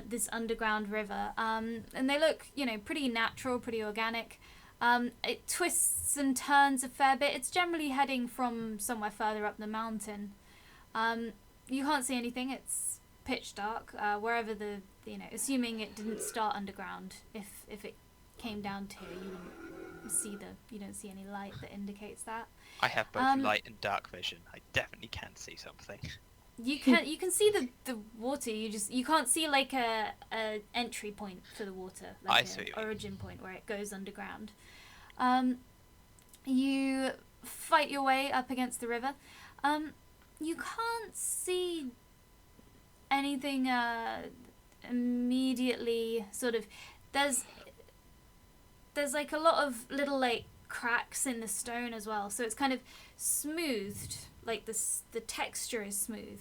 this underground river, and they look, you know, pretty natural, pretty organic. It twists and turns a fair bit. It's generally heading from somewhere further up the mountain. You can't see anything. It's pitch dark. Wherever assuming it didn't start underground, if it came down to here, you don't see any light that indicates that. I have both light and dark vision. I definitely can see something. You can see the water. You can't see like a entry point for the water, I like see what an you mean. origin point where it goes underground. You fight your way up against the river. You can't see anything immediately. Sort of, there's like a lot of little like cracks in the stone as well, so it's kind of smoothed. Like the texture is smooth,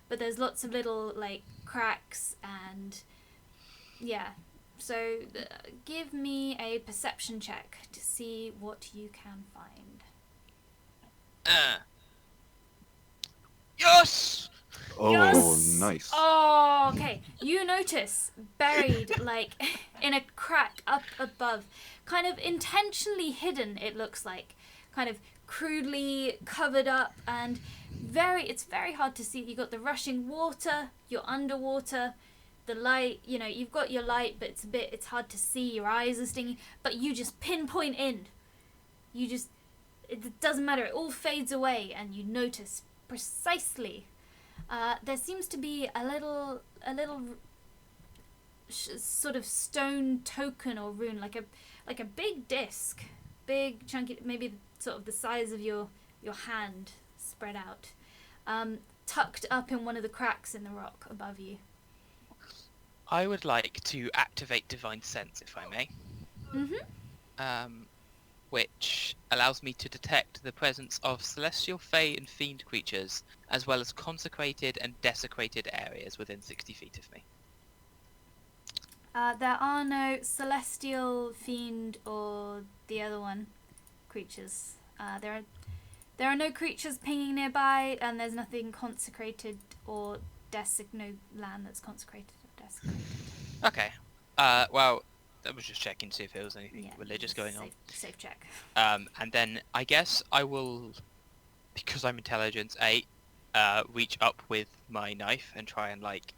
but there's lots of little like cracks and yeah. So give me a perception check to see what you can find. Yes! Oh, Yes! nice. Oh, okay. You notice buried like in a crack up above, kind of intentionally hidden, it looks like, kind of crudely covered up, and it's very hard to see. You got the rushing water, you're underwater, the light, you know, you've got your light, but it's hard to see, your eyes are stinging, but you just pinpoint in. It doesn't matter, it all fades away, and you notice precisely. There seems to be a little sort of stone token or rune, like a big disc, big chunky, maybe sort of the size of your hand spread out, tucked up in one of the cracks in the rock above you. I would like to activate Divine Sense, if I may. Which allows me to detect the presence of celestial, fey, and fiend creatures, as well as consecrated and desecrated areas within 60 feet of me. There are no celestial, fiend, or the other one creatures. There are no creatures pinging nearby, and there's nothing consecrated or no land that's consecrated or desecrated. Okay. Well, I was just checking to see if there was anything religious going on. Safe check. And then I guess I will, because I'm intelligence 8, reach up with my knife and try and like,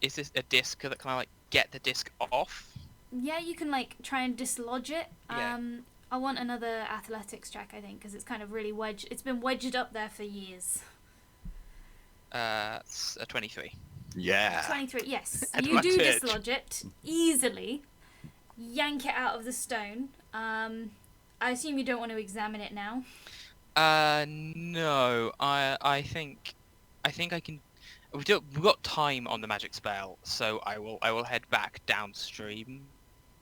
is this a disc that can I like get the disc off? Yeah, you can like try and dislodge it. Yeah. I want another athletics check, I think, because it's kind of really wedged. It's been wedged up there for years. It's a 23. Yeah. 23, yes. You do Advantage. dislodge it easily, yank it out of the stone. I assume you don't want to examine it now. No. I think I can. We've got time on the magic spell, so I will head back downstream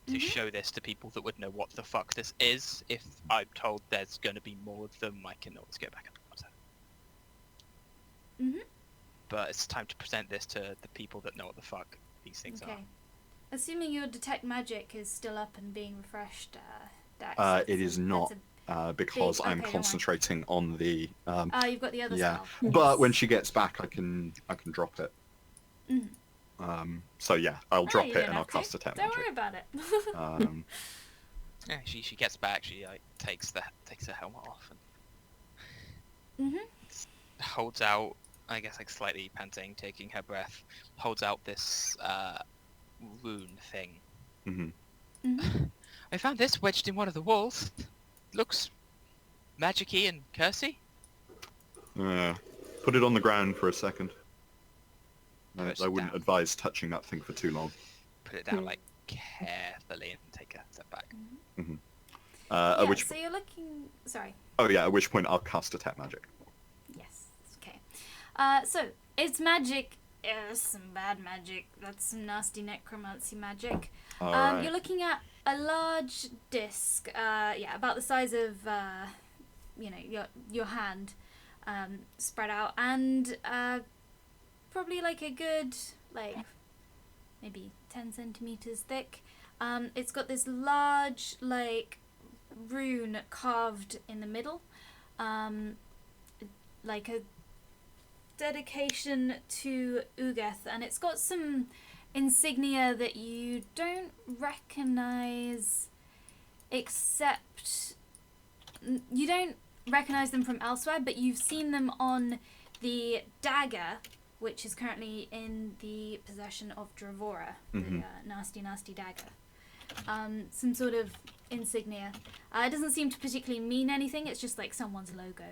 to show this to people that would know what the fuck this is. If I'm told there's going to be more of them, I can always go back and But it's time to present this to the people that know what the fuck these things are. Assuming your detect magic is still up and being refreshed, Dax. It is not, because big- I'm okay, don't concentrating on the. Oh, you've got the other Yeah, spell. but when she gets back, I can drop it. Mhm. So yeah, I'll drop you it don't and I'll have to. cast Detect Don't Magic. worry about it. Yeah, she gets back. She takes her helmet off and holds out. I guess like slightly panting, taking her breath. Holds out this rune thing. I found this wedged in one of the walls. Looks magic-y and cursey. Put it on the ground for a second. Push I it wouldn't down. advise touching that thing for too long. Put it down like carefully and take a step back. At which So you're looking... Sorry. at which point I'll cast Detect Magic. Yes. Okay. So it's magic. Some bad magic. That's some nasty necromancy magic. Alright. You're looking at a large disc. About the size of your hand, spread out, and probably like a good maybe 10 centimeters thick. It's got this large rune carved in the middle, like a dedication to Ugeth, and it's got some insignia that you don't recognize, except you don't recognize them from elsewhere, but you've seen them on the dagger, which is currently in the possession of Dravora, the nasty dagger. Some sort of insignia. It doesn't seem to particularly mean anything, it's just like someone's logo.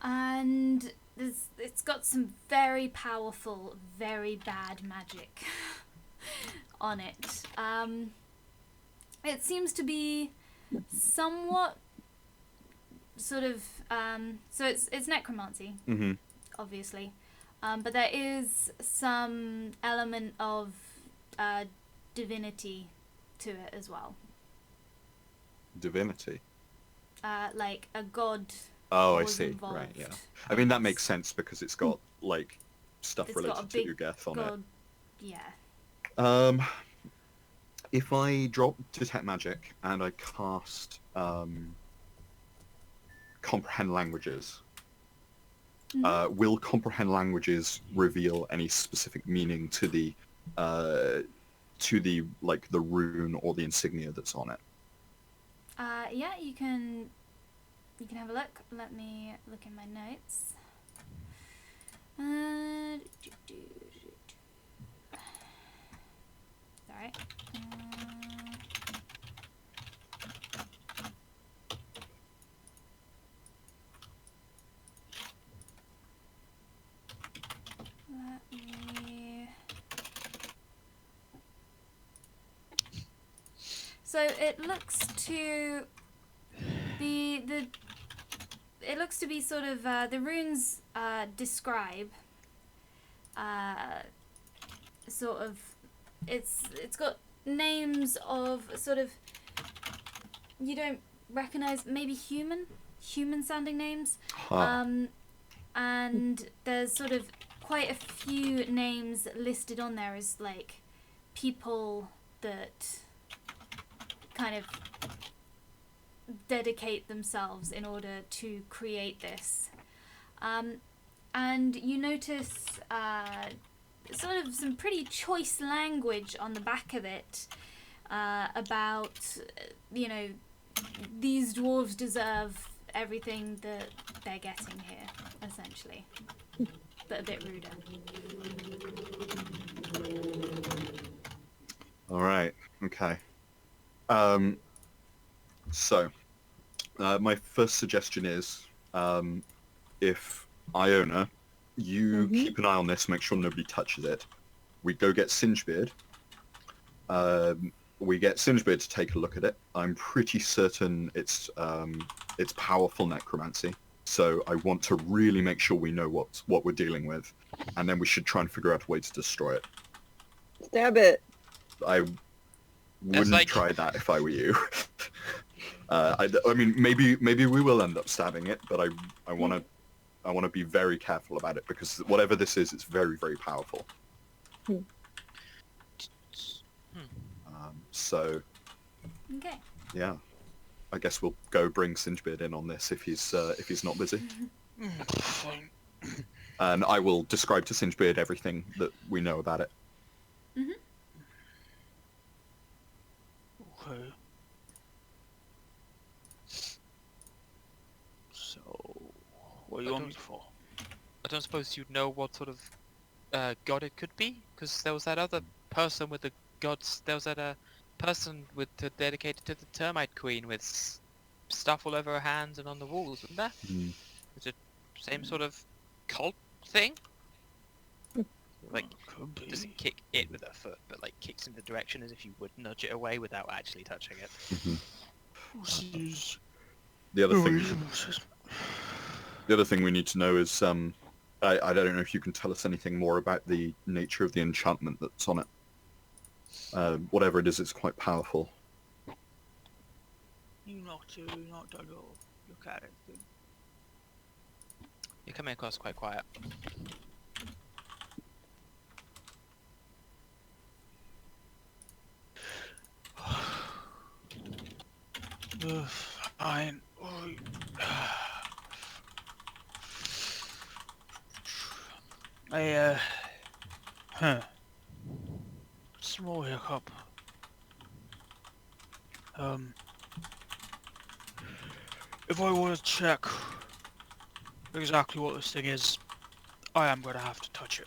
And it's got some very powerful, very bad magic on it. It seems to be somewhat sort of so it's necromancy, obviously, but there is some element of divinity to it as well. Divinity. Like a god. Oh, I was see. involved. Right, yeah. I mean that makes sense because it's got stuff It's got related a to big Ugeth on god. Yeah. it. If I drop Detect Magic and I cast Comprehend Languages, will Comprehend Languages reveal any specific meaning to the the rune or the insignia that's on it? Yeah, you can have a look. Let me look in my notes. Sorry. Let me... So it looks to be it looks to be sort of the runes describe sort of it's got names of sort of you don't recognize, maybe human sounding names. And there's sort of quite a few names listed on there as like people that kind of dedicate themselves in order to create this. And you notice sort of some pretty choice language on the back of it about, these dwarves deserve everything that they're getting here, essentially. But a bit ruder. Alright, okay. So, my first suggestion is, if Iona, you keep an eye on this, make sure nobody touches it. We go get Singebeard. We get Singebeard to take a look at it. I'm pretty certain it's powerful necromancy. So I want to really make sure we know what we're dealing with, and then we should try and figure out a way to destroy it. Stab it. I wouldn't try that if I were you. I mean, maybe we will end up stabbing it, but I want to be very careful about it because whatever this is, it's very, very powerful. So, Okay. yeah, I guess we'll go bring Singebeard in on this if he's not busy. Fine. And I will describe to Singebeard everything that we know about it. Okay. So, what do you want me for? I don't suppose you'd know what sort of god it could be, because there was that other person with the gods. There was that person dedicated to the termite queen with stuff all over her hands and on the walls, wasn't there? Is it same sort of cult thing? Like, Could be. doesn't kick it with her foot, but like kicks in the direction as if you would nudge it away without actually touching it. This is The other thing, reasonable. the other thing we need to know is, I don't know if you can tell us anything more about the nature of the enchantment that's on it. Whatever it is, it's quite powerful. You not to look at it. You're coming across quite quiet. Fine. Small hiccup. If I want to check exactly what this thing is, I am going to have to touch it.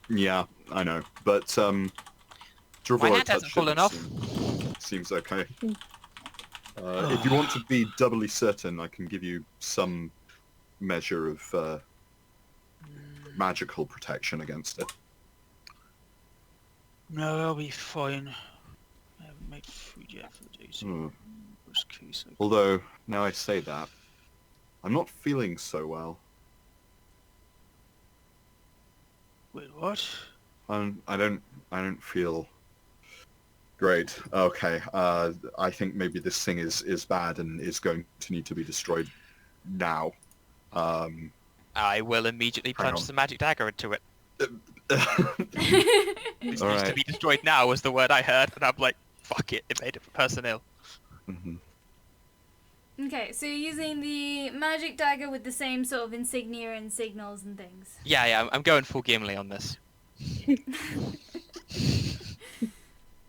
Yeah, I know, but My Dravora hand hasn't fallen off. Seems okay. If you want to be doubly certain, I can give you some measure of magical protection against it. No, I'll be fine. I haven't made food yet for the day, so worst case, Although, now I say that, I'm not feeling so well. Wait, what? I don't feel great. Okay, I think maybe this thing is bad and is going to need to be destroyed now. I will immediately Hang plunge on. the magic dagger into it. This All needs to right. be destroyed now was the word I heard, and I'm like, fuck it, it made it for personnel. Okay, so you're using the magic dagger with the same sort of insignia and signals and things. Yeah, I'm going full Gimli on this.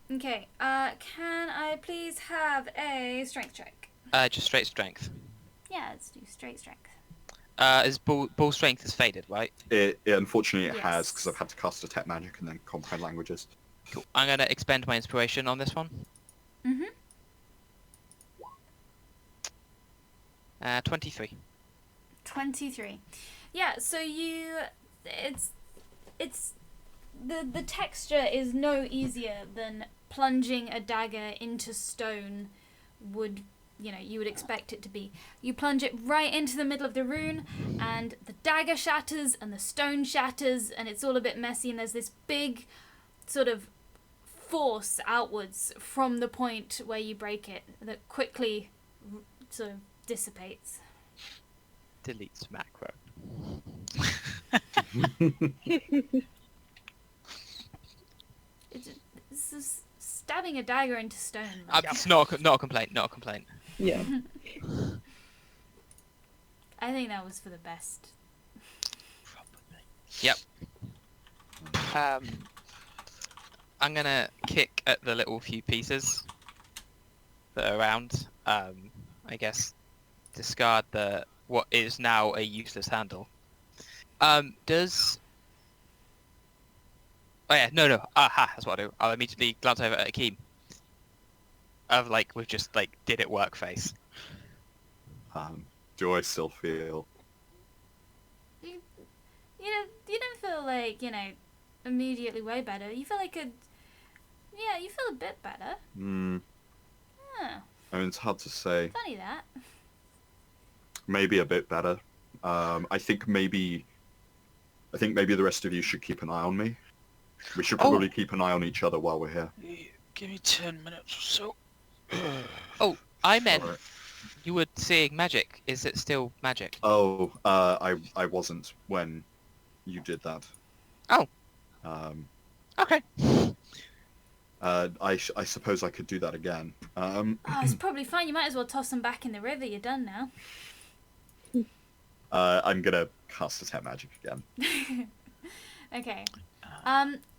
Okay, can I please have a strength check? Just straight strength. Yeah, let's do straight strength. Is ball strength is faded, right? It unfortunately it has Yes. because I've had to cast detect magic and then comprehend languages. Cool. I'm gonna expend my inspiration on this one. 23. 23. Yeah, so it's the texture is no easier than plunging a dagger into stone would, you would expect it to be. You plunge it right into the middle of the rune and the dagger shatters and the stone shatters and it's all a bit messy and there's this big sort of force outwards from the point where you break it that quickly sort of dissipates. Deletes macro. It's just stabbing a dagger into stone. It's not a complaint. Not a complaint. Yeah. I think that was for the best. Yep. I'm gonna kick at the little few pieces that are around. I guess discard what is now a useless handle. Does... Oh yeah, no. Aha, that's what I do. I'll immediately glance over at Akeem. of like we've just like did it work face. Do I still feel? You don't feel like, immediately way better. You feel like you feel a bit better. Huh. I mean, it's hard to say. Funny that. Maybe a bit better. I think maybe the rest of you should keep an eye on me. We should probably keep an eye on each other while we're here. Give me 10 minutes or so. Oh, I meant Alright. you were seeing magic. Is it still magic? Oh, I wasn't when you did that. Oh. Okay. I suppose I could do that again. Oh, it's probably fine. You might as well toss them back in the river. You're done now. I'm gonna cast Detect Magic again. Okay.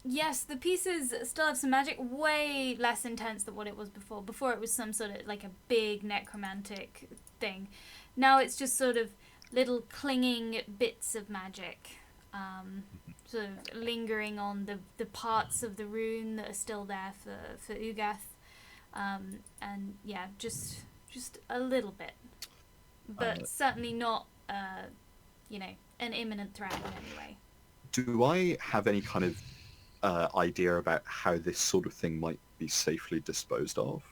Yes, the pieces still have some magic, way less intense than what it was before. Before it was some sort of like a big necromantic thing. Now it's just sort of little clinging bits of magic, sort of lingering on the parts of the rune that are still there for Ugath, and yeah, just a little bit, but certainly not an imminent threat in any way. Do I have any kind of idea about how this sort of thing might be safely disposed of?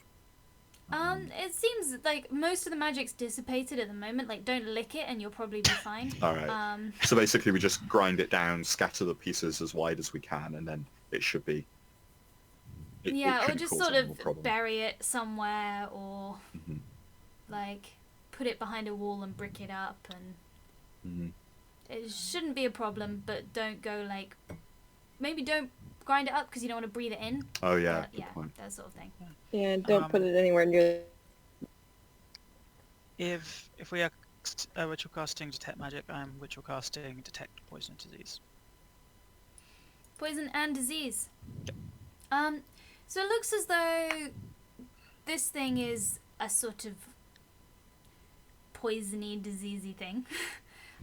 It seems like most of the magic's dissipated at the moment. Like, don't lick it and you'll probably be fine. Alright. So basically we just grind it down, scatter the pieces as wide as we can, and then it should be... It or shouldn't just cause sort any of more problem. bury it somewhere, or Mhm. like put it behind a wall and brick it up, and Mhm. it shouldn't be a problem. But don't go like, maybe don't grind it up because you don't want to breathe it in. Oh yeah, But, good point. that sort of thing. Yeah, don't put it anywhere near. If we are ritual casting Detect Magic, I'm ritual casting Detect Poison and Disease. Poison and disease. So it looks as though this thing is a sort of poisony, diseasey thing.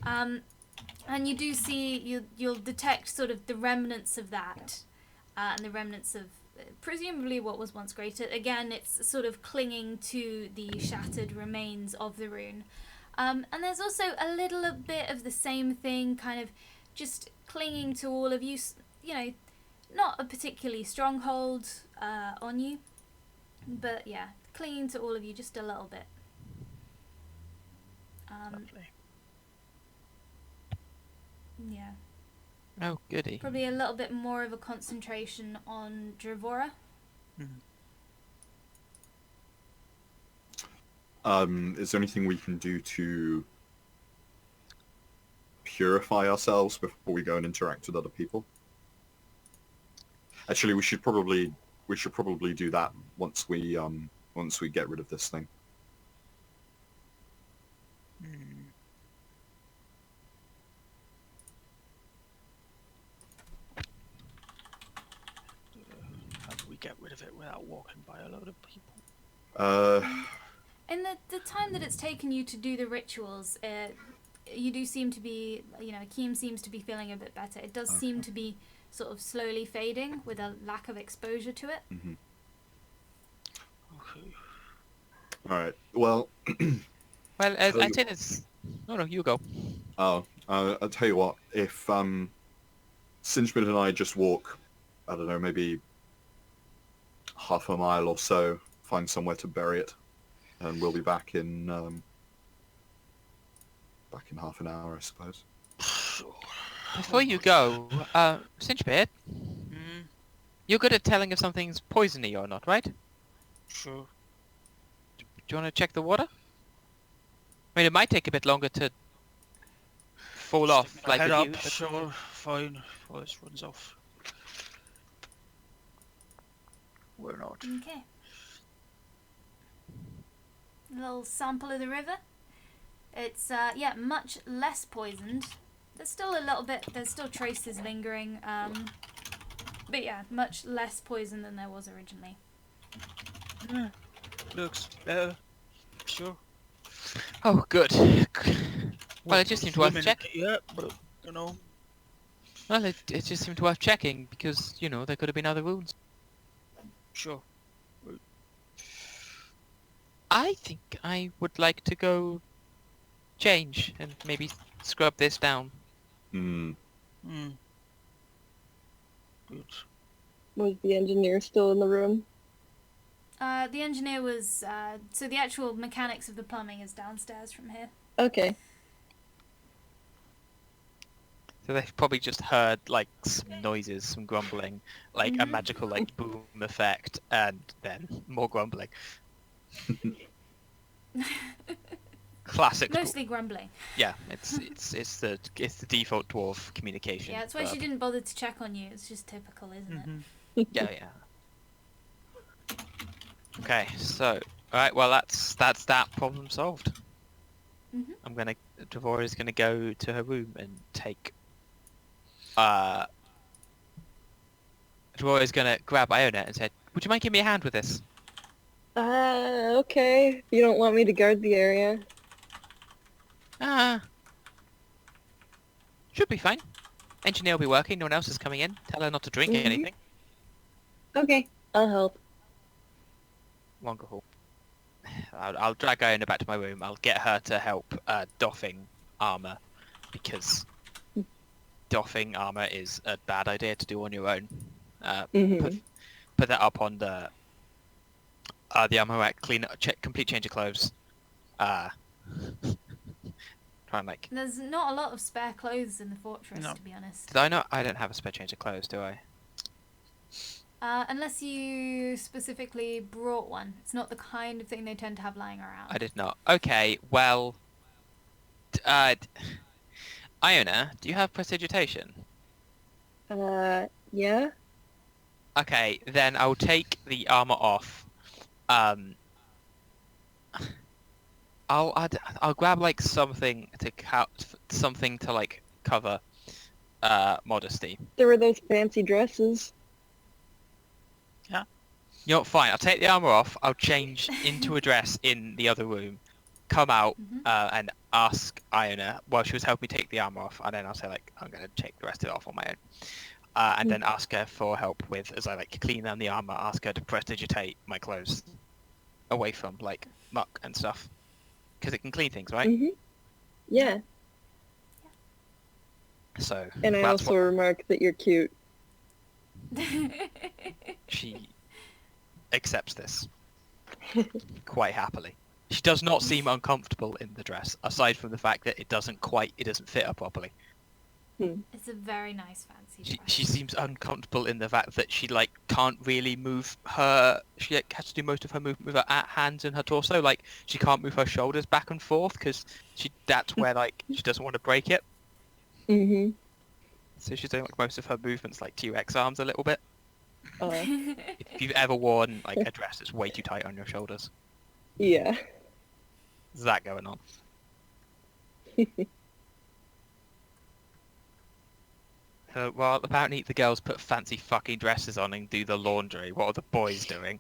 And you do see, you'll detect sort of the remnants of that, and the remnants of presumably what was once greater. Again, it's sort of clinging to the shattered remains of the rune. And there's also a little bit of the same thing, kind of just clinging to all of you, not a particularly strong hold on you, but yeah, clinging to all of you just a little bit. Lovely. Yeah. Oh, goody. Probably a little bit more of a concentration on Dravora. Is there anything we can do to purify ourselves before we go and interact with other people? Actually, we should probably do that once we get rid of this thing. How do we get rid of it without walking by a load of people? In the time that it's taken you to do the rituals, you do seem to be, Akeem seems to be feeling a bit better. It does seem to be sort of slowly fading with a lack of exposure to it. Mm-hmm. Okay. All right. Well. Well, I said it's... No, you go. Oh, I'll tell you what. If Sinchman and I just walk, I don't know, maybe half a mile or so, find somewhere to bury it, and we'll be back in half an hour, I suppose. Before you go, Cinchbeard, you're good at telling if something's poisony or not, right? Sure. Do you want to check the water? I mean, it might take a bit longer to fall off, Stick my like head with up, you. But... sure, fine. Before this runs off. We're not. Okay. A little sample of the river. It's, much less poisoned. There's still a little bit, there's still traces lingering, but yeah, much less poison than there was originally. Yeah. Looks better. Sure. Oh, good. Well, it just seemed worth checking. Yeah, but, Well, it just seemed worth checking because, there could have been other wounds. Sure. I think I would like to go change and maybe scrub this down. Hmm. Hmm. Good. Was the engineer still in the room? The engineer was, so the actual mechanics of the plumbing is downstairs from here. Okay. So they've probably just heard like some noises, some grumbling, like a Mhm. magical like boom effect, and then more grumbling. Classic. Mostly grumbling. Yeah, it's the default dwarf communication. Yeah, that's why she verb. didn't bother to check on you. It's just typical, isn't Mhm. Yeah, yeah. Okay, so all right, well that's that problem solved. Mhm. Devora's gonna go to her room and take. Devora's gonna grab Iona and said, "Would you mind giving me a hand with this?" Okay. You don't want me to guard the area? Should be fine. Engineer will be working. No one else is coming in. Tell her not to drink Mhm. anything. Okay. I'll help. Wonderful. I'll drag Iona back to my room. I'll get her to help doffing armor, because doffing armor is a bad idea to do on your own. Mhm. Put that up on the armor rack. Complete change of clothes. Try and like. There's not a lot of spare clothes in the fortress, No. to be honest. Did I not? I don't have a spare change of clothes, do I? Unless you specifically brought one. It's not the kind of thing they tend to have lying around. I did not. Okay, well, Iona, do you have prestidigitation? Yeah? Okay, then I'll take the armor off. I'll grab like something to like cover modesty. There were those fancy dresses. You know what, fine, I'll take the armor off, I'll change into a dress in the other room, come out Mhm. and ask Iona while she was helping me take the armor off, and then I'll say like, I'm gonna take the rest of it off on my own. And then ask her for help with, as I like clean down the armor, ask her to prestidigitate my clothes away from like muck and stuff. Because it can clean things, right? Mhm. Yeah. So And I that's also what remarked that you're cute. she accepts this quite happily. She does not seem uncomfortable in the dress, aside from the fact that it doesn't fit her properly. It's a very nice fancy dress. She seems uncomfortable in the fact that she like can't really move her. She like, has to do most of her movement with her hands and her torso. Like she can't move her shoulders back and forth because that's where like she doesn't want to break it. Mhm. So she's doing like most of her movements like T-Rex arms a little bit. Uh, If you've ever worn like a dress that's way too tight on your shoulders, yeah. there's that going on. Well, apparently the girls put fancy fucking dresses on and do the laundry. What are the boys doing?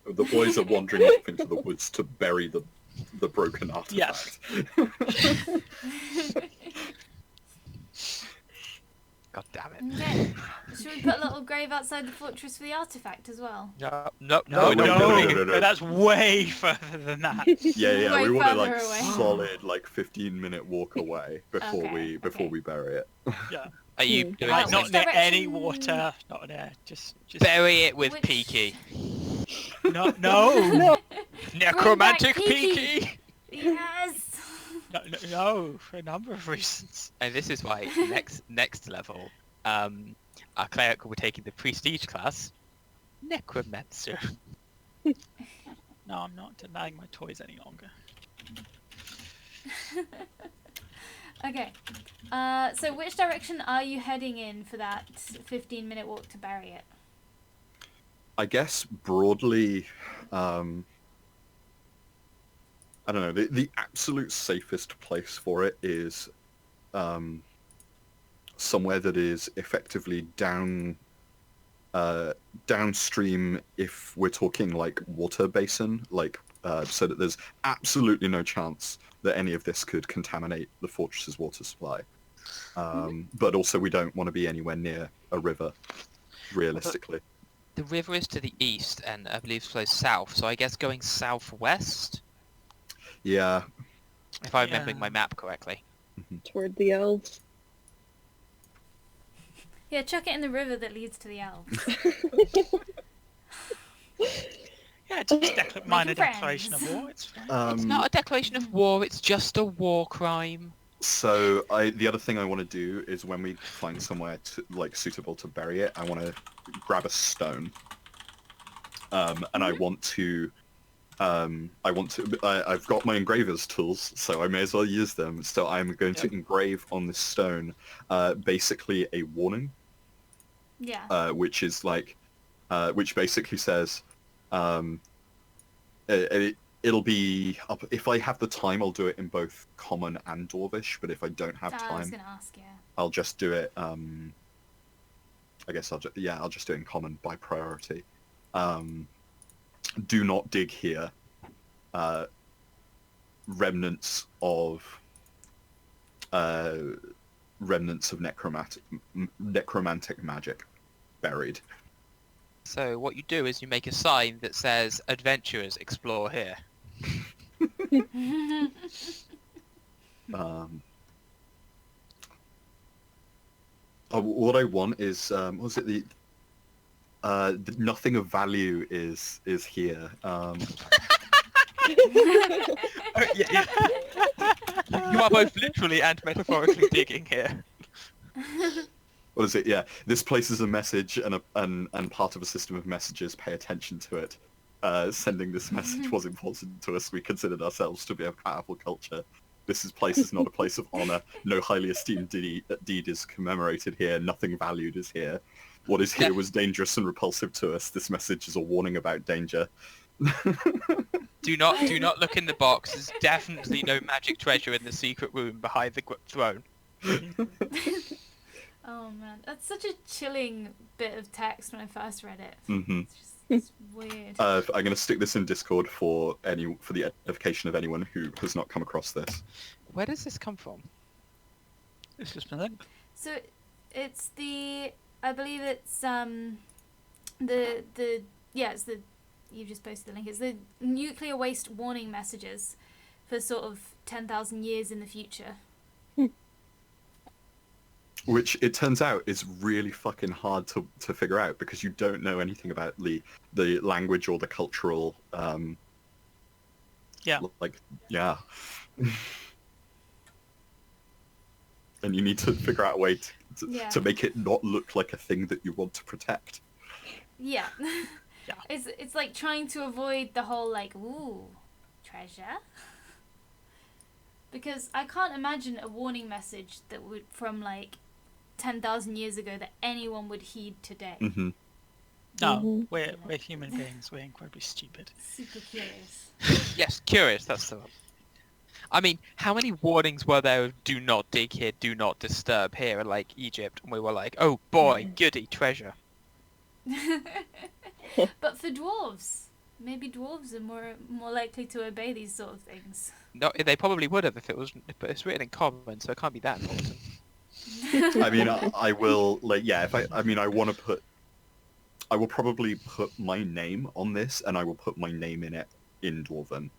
The boys are wandering off into the woods to bury the broken artifact. God damn it. Okay. Should we put a little grave outside the fortress for the artifact as well? No. No. That's way further than that. Yeah, Way we want to further like away. solid like 15-minute walk away before Okay, before okay. we bury it. Yeah. Are you Hmm. doing Like, Which not near any direction- water. Not near. Just bury it with Which- Peaky? no. No. Necromantic Bring back Peaky. Peaky! Yes! No, for a number of reasons. And this is why next level, our cleric will be taking the prestige class, Necromancer. No, I'm not denying my toys any longer. Okay. So which direction are you heading in for that 15-minute walk to bury it? I guess broadly, I don't know. The absolute safest place for it is somewhere that is effectively downstream. If we're talking like water basin, like so that there's absolutely no chance that any of this could contaminate the fortress's water supply. But also we don't want to be anywhere near a river, realistically. The river is to the east, and I believe flows south. So I guess going southwest, Yeah. if I'm remembering my Yeah. map correctly. Toward the elves. Yeah, chuck it in the river that leads to the elves. Yeah, it's just a minor Making declaration friends. of war. It's fine. It's not a declaration of war. It's just a war crime. So the other thing I want to do is when we find somewhere suitable to bury it, I want to grab a stone. And I want to I've got my engraver's tools, so I may as well use them. So I'm going to engrave on this stone, basically a warning, Yeah. which is which basically says, it'll be up if I have the time. I'll do it in both common and dwarvish, but if I don't have I was time, gonna ask, yeah. I'll just do it. I guess I'll just do it in common by priority. Do not dig here. Remnants of necromantic magic buried. So what you do is you make a sign that says "Adventurers explore here." What I want is was it the nothing of value is here. Yeah. You are both literally and metaphorically digging here. What is it? Yeah, this place is a message and part of a system of messages. Pay attention to it. Sending this message was important to us. We considered ourselves to be a powerful culture. This place is not a place of honor. No highly esteemed deed is commemorated here. Nothing valued is here. What is here was dangerous and repulsive to us. This message is a warning about danger. Do not look in the box. There's definitely no magic treasure in the secret room behind the throne. Oh man, that's such a chilling bit of text when I first read it. Mm-hmm. It's weird. I'm going to stick this in Discord for the edification of anyone who has not come across this. Where does this come from? It's just a thing. So it's I believe it's it's the you've just posted the link. It's the nuclear waste warning messages for sort of 10,000 years in the future. Which it turns out is really fucking hard to figure out because you don't know anything about the language or the cultural Yeah. And you need to figure out a way to Yeah. make it not look like a thing that you want to protect. Yeah. Yeah. It's like trying to avoid the whole ooh, treasure. Because I can't imagine a warning message that would from 10,000 years ago that anyone would heed today. Mm-hmm. No, we're human beings. We're incredibly stupid. Super curious. Yes, curious. That's the one. I mean, how many warnings were there of "Do not dig here, do not disturb here" in Egypt, and we were like, "Oh boy, goody treasure." But for dwarves, maybe dwarves are more likely to obey these sort of things. No, they probably would have if it was, but it's written in common, so it can't be that important. I mean, I will I will probably put my name on this, and I will put my name in it in Dwarven,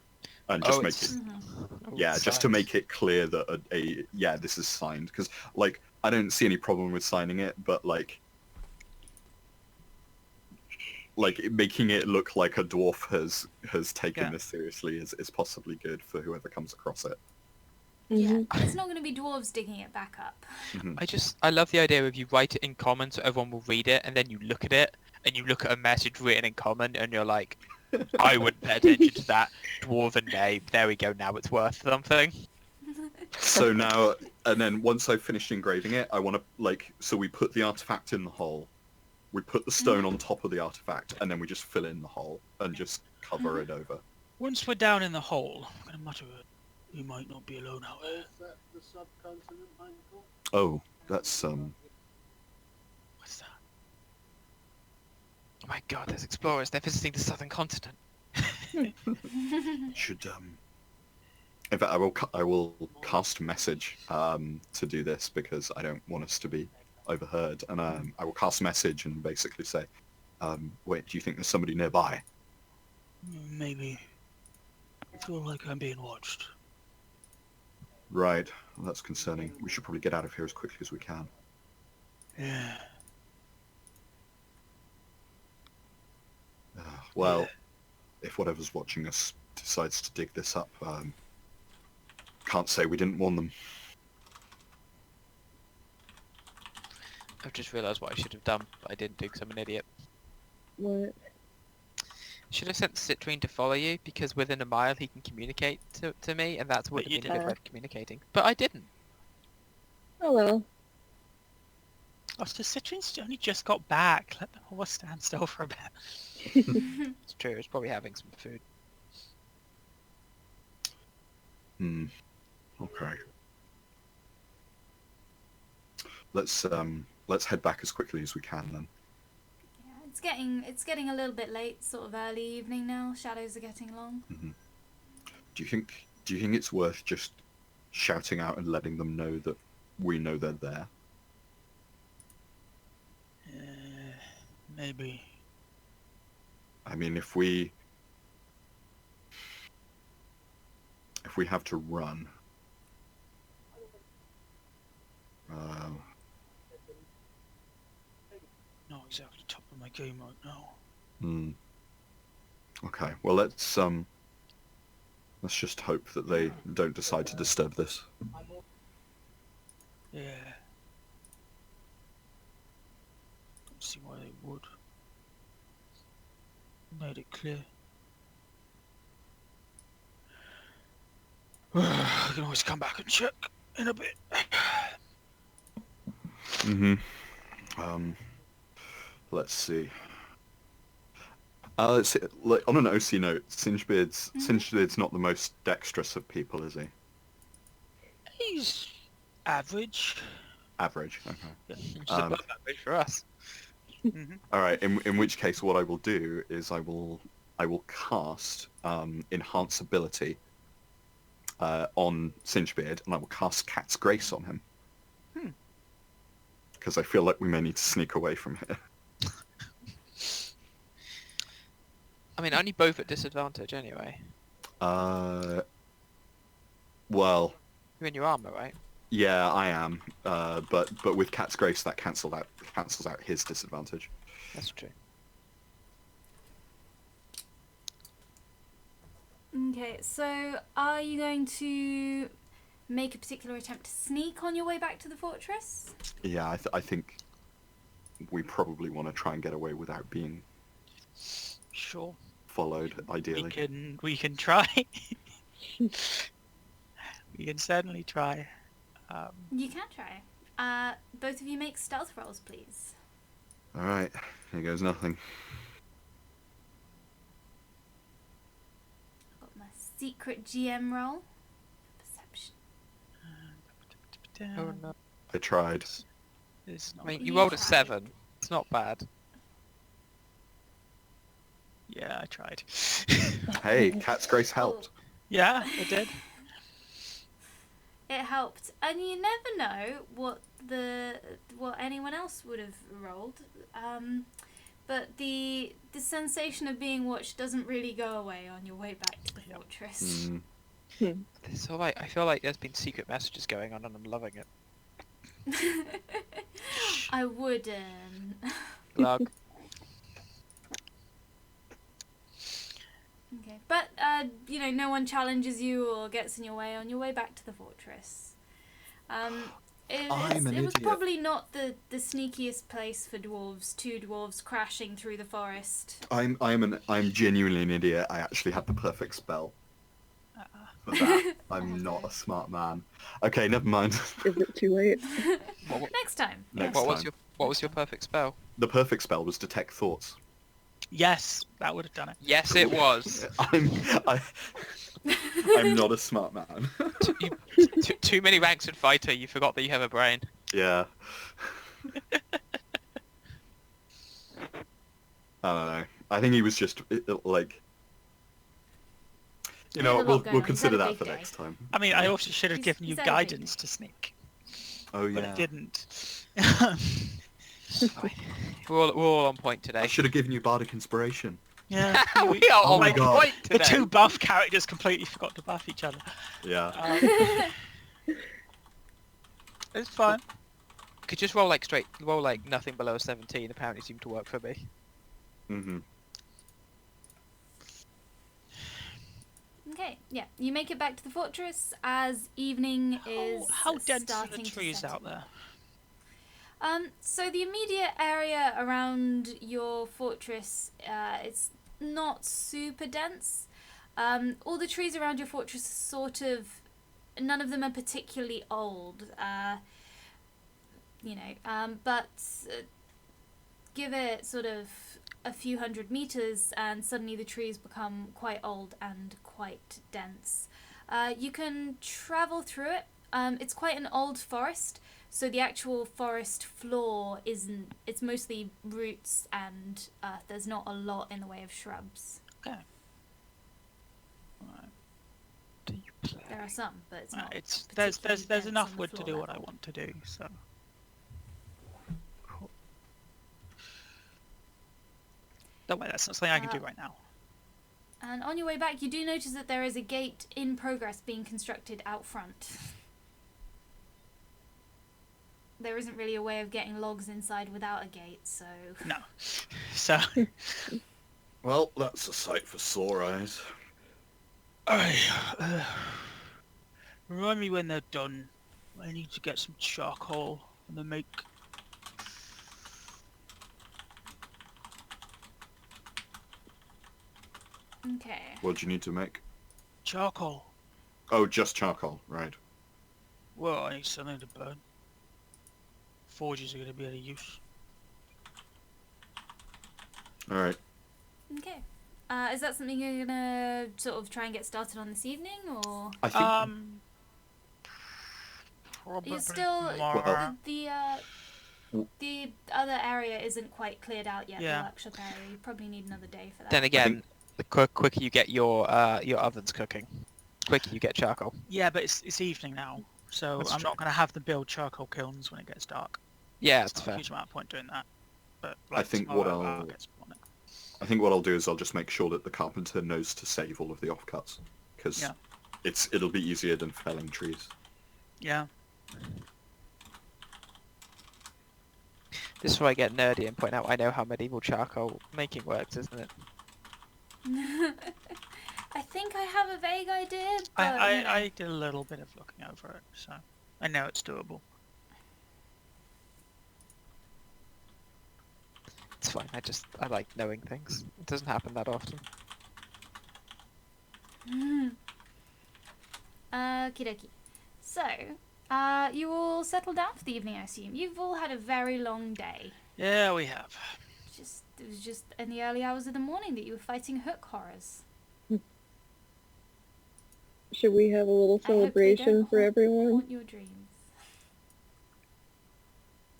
and just make it just to make it clear that this is signed, because I don't see any problem with signing it, but making it look like a dwarf has taken this seriously is possibly good for whoever comes across it. Yeah, it's not going to be dwarves digging it back up. I love the idea of you write it in common so everyone will read it, and then you look at it, and you look at a message written in common, and you're like, I wouldn't pay attention to that dwarven name. There we go, now it's worth something. So now, and then once I've finished engraving it, I want to, so we put the artifact in the hole, we put the stone on top of the artifact, and then we just fill in the hole and just cover it over. Once we're down in the hole, I'm going to mutter it. We might not be alone out there. Is that the subcontinent, Michael? Oh, that's What's that? Oh my god, there's explorers. They're visiting the southern continent. should in fact I will cast message to do this because I don't want us to be overheard, and I will cast message and basically say Wait, do you think there's somebody nearby? Maybe. I feel like I'm being watched. Right, well, that's concerning. We should probably get out of here as quickly as we can. Yeah. Well, Yeah. if whatever's watching us decides to dig this up, can't say we didn't warn them. I've just realised what I should have done, but I didn't do because I'm an idiot. What? Should have sent Citrine to follow you, because within a mile he can communicate to me, and that's what But would you have been a good didn't. way of communicating. But I didn't. Oh well. Oh, so Citrine's only just got back. Let the horse stand still for a bit. It's true, it's probably having some food. Okay. Let's head back as quickly as we can then. Yeah, it's getting a little bit late, sort of early evening now. Shadows are getting long. Do you think it's worth just shouting out and letting them know that we know they're there? Maybe. I mean, if we have to run, Not exactly top of my game right now. Okay, well let's just hope that they don't decide to disturb this. Yeah. Don't see why they would. Made it clear. I can always come back and check in a bit. Let's see. Let's see. Like, on an OC note, Singebeard's not the most dexterous of people, is he? He's average. Average. Okay. Which is above average for us. All right. In which case, what I will do is I will cast enhance ability on Singebeard, and I will cast Cat's Grace on him. Because I feel like we may need to sneak away from here. I mean, aren't you both at disadvantage anyway? Well, You're in your armor, right? yeah, I am. But with Cat's Grace, that cancels out his disadvantage. That's true. Okay, so are you going to make a particular attempt to sneak on your way back to the fortress? Yeah, I think we probably want to try and get away without being Sure. followed, ideally. We can try. We can certainly try. You can try. Both of you make stealth rolls, please. All right, here goes nothing. I've got my secret GM roll. Perception. Oh no. I tried. It's I not. mean, you You rolled a tried. 7. It's not bad. Yeah, I tried. Hey, Cat's Grace helped. Yeah, it did. It helped, and you never know what anyone else would have rolled. But the sensation of being watched doesn't really go away on your way back to the fortress. It's alright. I feel like there's been secret messages going on and I'm loving it. I wouldn't. Glug. Okay, but no one challenges you or gets in your way on your way back to the fortress. It I'm an was idiot. probably not the sneakiest place for dwarves. 2 dwarves crashing through the forest. I'm genuinely an idiot. I actually had the perfect spell for that. I'm not a smart man. Okay, never mind. Is it too late? Next time. Next What time. was your perfect spell? The perfect spell was detect thoughts. Yes, that would have done it. Yes, it was. I'm not a smart man. Too many ranks in fighter. You forgot that you have a brain. Yeah. I don't know. I think he was just like. You know, He had a lot we'll going on. consider He's had a that for big day. next time. I mean, I also should have He's- given you he's had a big guidance to sneak, Oh but yeah. I didn't. It's fine. We're all on point today. I should have given you bardic inspiration. Yeah. We are Oh on my God. point The today. two buff characters completely forgot to buff each other. Yeah. It's fine. Could just roll like nothing below 17. Apparently seemed to work for me. Mm-hmm. Okay, yeah. You make it back to the fortress as evening is How dense are starting the to trees set out in. there? So the immediate area around your fortress, it's not super dense. All the trees around your fortress are sort of, none of them are particularly old, but give it sort of a few hundred meters and suddenly the trees become quite old and quite dense. You can travel through it. It's quite an old forest. So the actual forest floor isn't, it's mostly roots and earth. There's not a lot in the way of shrubs. Okay. Alright. Do you play? There are some, but it's not. It's particularly there's dense enough on the wood to floor do what I level. want to do, so. Cool. Don't worry, that's not something I can do right now. And on your way back, you do notice that there is a gate in progress being constructed out front. There isn't really a way of getting logs inside without a gate, so... No. So. Well, that's a sight for sore eyes. Alright. Remind me when they're done. I need to get some charcoal and then make. Okay. What do you need to make? Charcoal. Oh, just charcoal, right. Well, I need something to burn. Forges are going to be of use. Alright. Okay. Is that something you're gonna sort of try and get started on this evening, or I think Probably you're still tomorrow. the other area isn't quite cleared out yet? Yeah. The workshop area. You probably need another day for that. Then again, think- the quicker you get your ovens cooking, quicker you get charcoal. Yeah, but it's evening now, so That's I'm true. not going to have them build charcoal kilns when it gets dark. Yeah, There's that's not a fair. huge amount of point doing that. But I think what tomorrow I'll- get some on it. I think what I'll do is I'll just make sure that the carpenter knows to save all of the offcuts, because Yeah. it'll be easier than felling trees. Yeah. This is where I get nerdy and point out I know how medieval charcoal making works, isn't it? I think I have a vague idea, but I did a little bit of looking over it, so I know it's doable. It's fine. I like knowing things. It doesn't happen that often. Okie dokie. So, you all settle down for the evening, I assume. You've all had a very long day. Yeah, we have. It was just in the early hours of the morning that you were fighting hook horrors. Should we have a little I hope they celebration don't for everyone? haunt your dreams.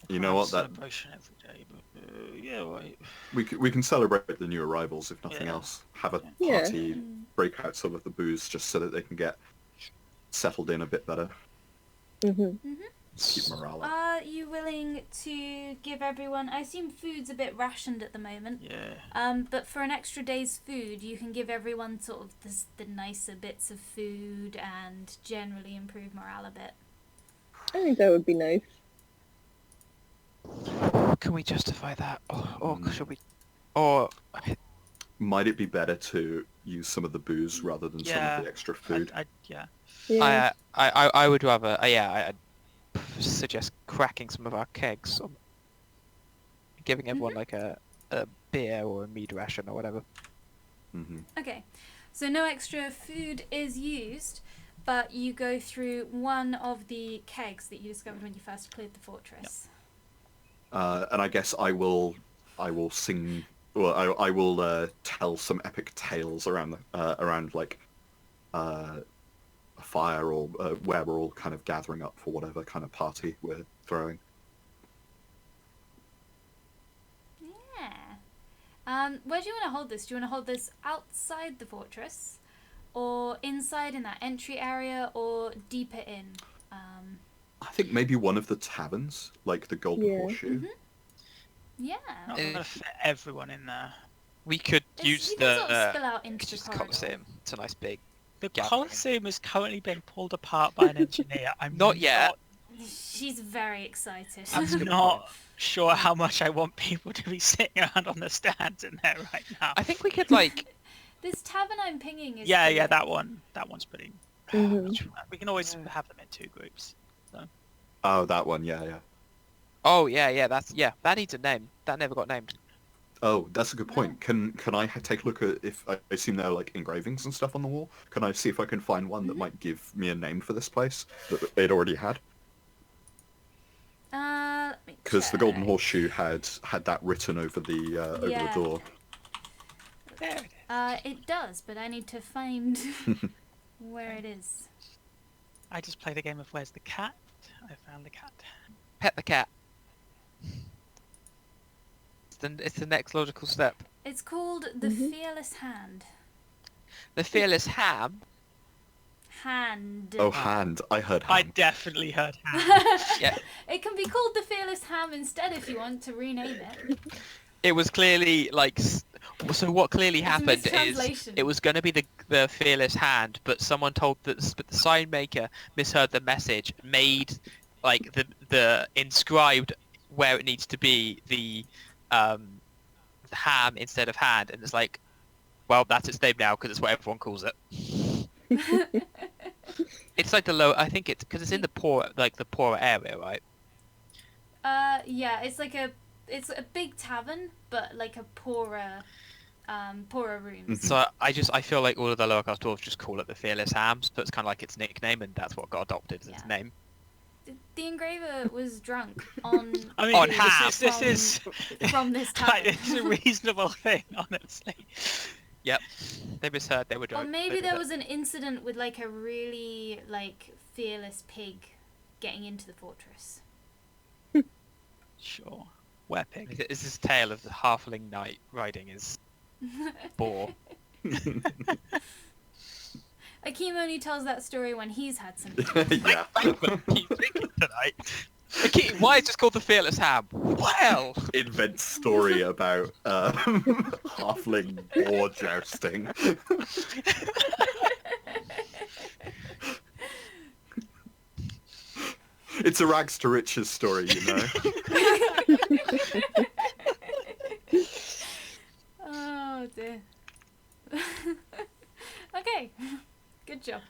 You know Have a what, that- celebration every day, but yeah, right. We can celebrate the new arrivals if nothing Yeah. else. Have a Yeah. party, Mm. break out some of the booze just so that they can get settled in a bit better. Mm-hmm. Keep morale up. Are you willing to give everyone... I assume food's a bit rationed at the moment. Yeah. But for an extra day's food, you can give everyone sort of the nicer bits of food and generally improve morale a bit. I think that would be nice. Can we justify that, or Mm. should we? Or Might it be better to use some of the booze rather than some Yeah. of the extra food? Yeah. Yeah. I would rather. I'd suggest cracking some of our kegs, or giving everyone like a beer or a mead ration or whatever. Mm-hmm. Okay, so no extra food is used, but you go through one of the kegs that you discovered when you first cleared the fortress. And I guess I will sing. Well, I will tell some epic tales around like a fire or where we're all kind of gathering up for whatever kind of party we're throwing. Yeah. Where do you want to hold this? Do you want to hold this outside the fortress, or inside in that entry area, or deeper in? I think maybe one of the taverns, like the Golden Yeah. Horseshoe. Yeah. Not Eh, gonna fit everyone in there. We could It's- use you can sort of the spill out into the use the corridor. Colosseum. It's a nice big. The Gathering. Colosseum is currently being pulled apart by an engineer. I'm Not yet. She's very excited. That's a good not sure how much I want people to be sitting around on the stands in there right now. I think we could like. This tavern I'm pinging is. Yeah, pretty yeah, good. that one. That one's pretty. Mhm. We can always have them in 2 groups. Oh, that one. Yeah. Oh yeah. That needs a name. That never got named. Oh, that's a good point. Can I take a look at if I assume there are like engravings and stuff on the wall? Can I see if I can find one that might give me a name for this place that it already had? Let me Because the Golden check. Horseshoe had that written over the Yeah. door. There it is. It does, but I need to find where it is. I just played a game of Where's the Cat? I found the cat. Pet the cat. It's the next logical step. It's called the Fearless Hand. The fearless ham. Hand. Oh, hand. I heard I ham. definitely heard ham. Yeah. It can be called the Fearless Ham instead if you want to rename it. It was clearly like. So what clearly It's a happened is mistranslation. it was going to be the fearless hand, but someone told but the sign maker misheard the message, made like the inscribed where it needs to be the ham instead of hand, and it's like, well, that's its name now because it's what everyone calls it. It's like the low. I think it's because it's in the poorer area, right? Yeah, it's a big tavern, but like a poorer rooms. So I feel like all of the lower class dwarves just call it the fearless hams, so it's kind of like its nickname, and that's what got adopted as its Yeah. name. The engraver was drunk on I mean, On this ham. is from this quite tavern. it's a reasonable thing, honestly. Yep, they misheard. They were Or drunk. maybe They did there it. was an incident with like a really like fearless pig getting into the fortress. Sure. Where pig? This is a tale of the halfling knight riding his boar. Akeem only tells that story when he's had some. Yeah. Keep drinking tonight. Okay, why is this called the fearless ham? Well, Invent story about halfling war jousting. It's a rags to riches story, you know. Oh dear. Okay, good job.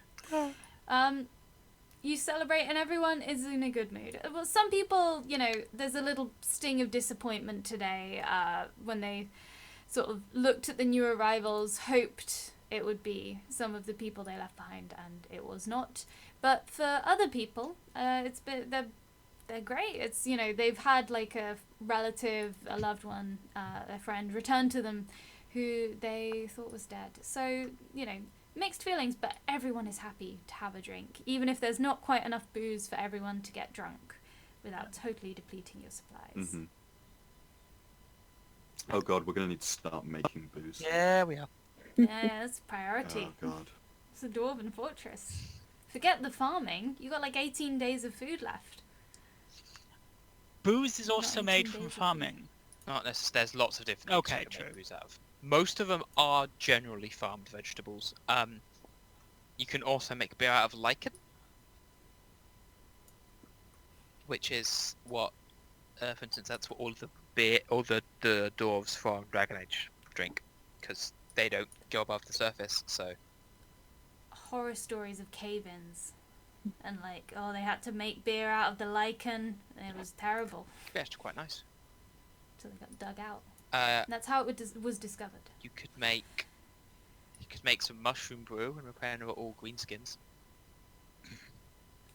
You celebrate and everyone is in a good mood. Well, some people, you know, there's a little sting of disappointment today when they sort of looked at the new arrivals, hoped it would be some of the people they left behind, and it was not. But for other people, they're great. It's, you know, they've had like a relative, a loved one, a friend return to them who they thought was dead. So, you know, mixed feelings, but everyone is happy to have a drink, even if there's not quite enough booze for everyone to get drunk without totally depleting your supplies. Mhm. Oh god, we're gonna need to start making booze. Yeah, we are. Yeah, that's a priority. Oh god. It's a dwarven fortress. Forget the farming. You got like 18 days of food left. Booze is also Not made 18 from days of farming. not necessarily. There's lots of different things Okay, you can make true. booze out of. Most of them are generally farmed vegetables. You can also make beer out of lichen, which is what, for instance, that's what all the dwarves from Dragon Age drink, because they don't go above the surface. So Horror stories of cave-ins. And like, oh, they had to make beer out of the lichen. And it was terrible. beer's actually quite nice. So they got dug out. Uh, And that's how it was discovered. you could make some mushroom brew and repair all greenskins.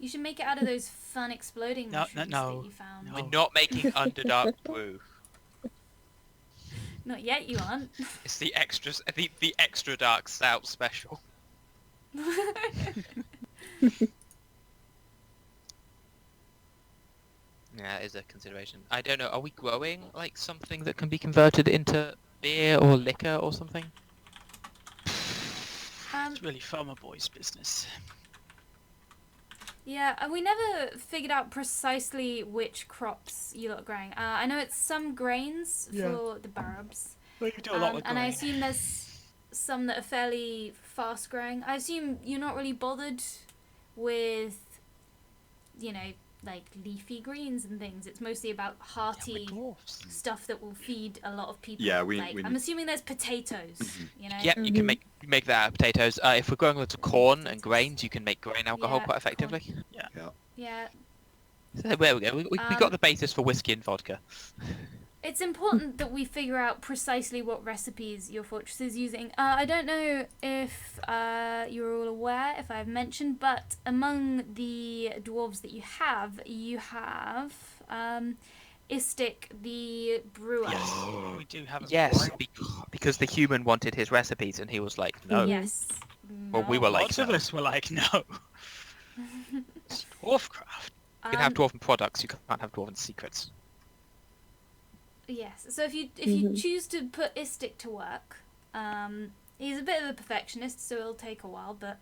You should make it out of those fun exploding No, mushrooms no, that you found. no. We're not making Underdark brew. Not yet, you aren't. It's the extra dark stout special. Yeah, it is a consideration. I don't know. Are we growing like something that can be converted into beer or liquor or something? It's really farmer boy's business. Yeah, and we never figured out precisely which crops you lot are growing. I know it's some grains for the barbs. Well, you do a lot with And I grain. assume there's some that are fairly fast growing. I assume you're not really bothered with, like leafy greens and things. It's mostly about hearty Dwarfs. stuff that will feed a lot of people. Yeah, we I'm assuming there's potatoes, Yep, you can make that out of potatoes. If we're growing lots of corn and grains, you can make grain alcohol Yeah, quite effectively. Yeah. So there we go. We got the basis for whiskey and vodka. It's important that we figure out precisely what recipes your fortress is using. I don't know if you're all aware, if I've mentioned, but among the dwarves that you have Istik the brewer. Yes, we do have. Yes, because the human wanted his recipes and he was like, no. Yes. Well, we were like, Lots of no. us were like, no. It's dwarfcraft. You can have dwarven products, you can't have dwarven secrets. Yes. So if you choose to put Istik to work, he's a bit of a perfectionist, so it'll take a while, but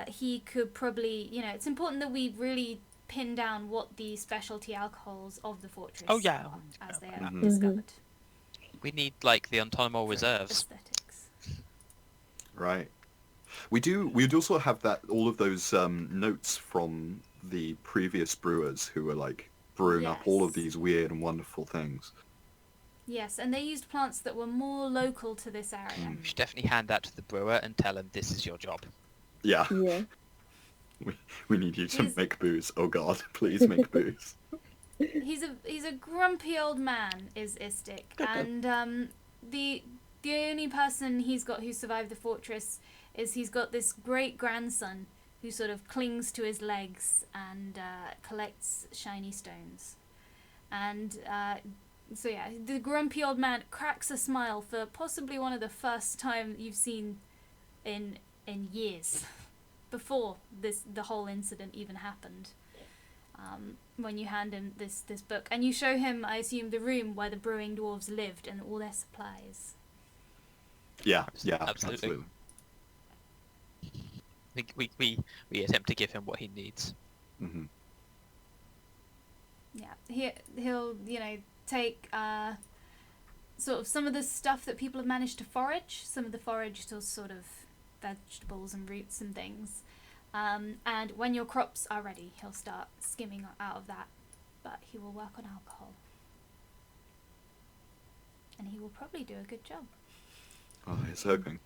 he could probably, it's important that we really pin down what the specialty alcohols of the fortress Oh, yeah. are, as they are Mhm. discovered. We need, like, the Autonomal Reserves. Aesthetics. Right. We'd also have all of those notes from the previous brewers who were like brewing up all of Yes. these weird and wonderful things. Yes, and they used plants that were more local to this area. We should definitely hand that to the brewer and tell him this is your job. Yeah, Yeah. we need you to He's- make booze. Oh God, please make booze. He's a grumpy old man, is Istik, and the only person he's got who survived the fortress is he's got this great grandson who sort of clings to his legs and collects shiny stones, and so yeah, the grumpy old man cracks a smile for possibly one of the first time you've seen in years before the whole incident even happened. When you hand him this book, and you show him, I assume, the room where the brewing dwarves lived and all their supplies. Yeah, Absolutely. We attempt to give him what he needs. Hmm. Yeah, he'll take sort of some of the stuff that people have managed to forage, some of the foraged sort of vegetables and roots and things. And when your crops are ready, he'll start skimming out of that. But he will work on alcohol. And he will probably do a good job. Oh, he's hoping.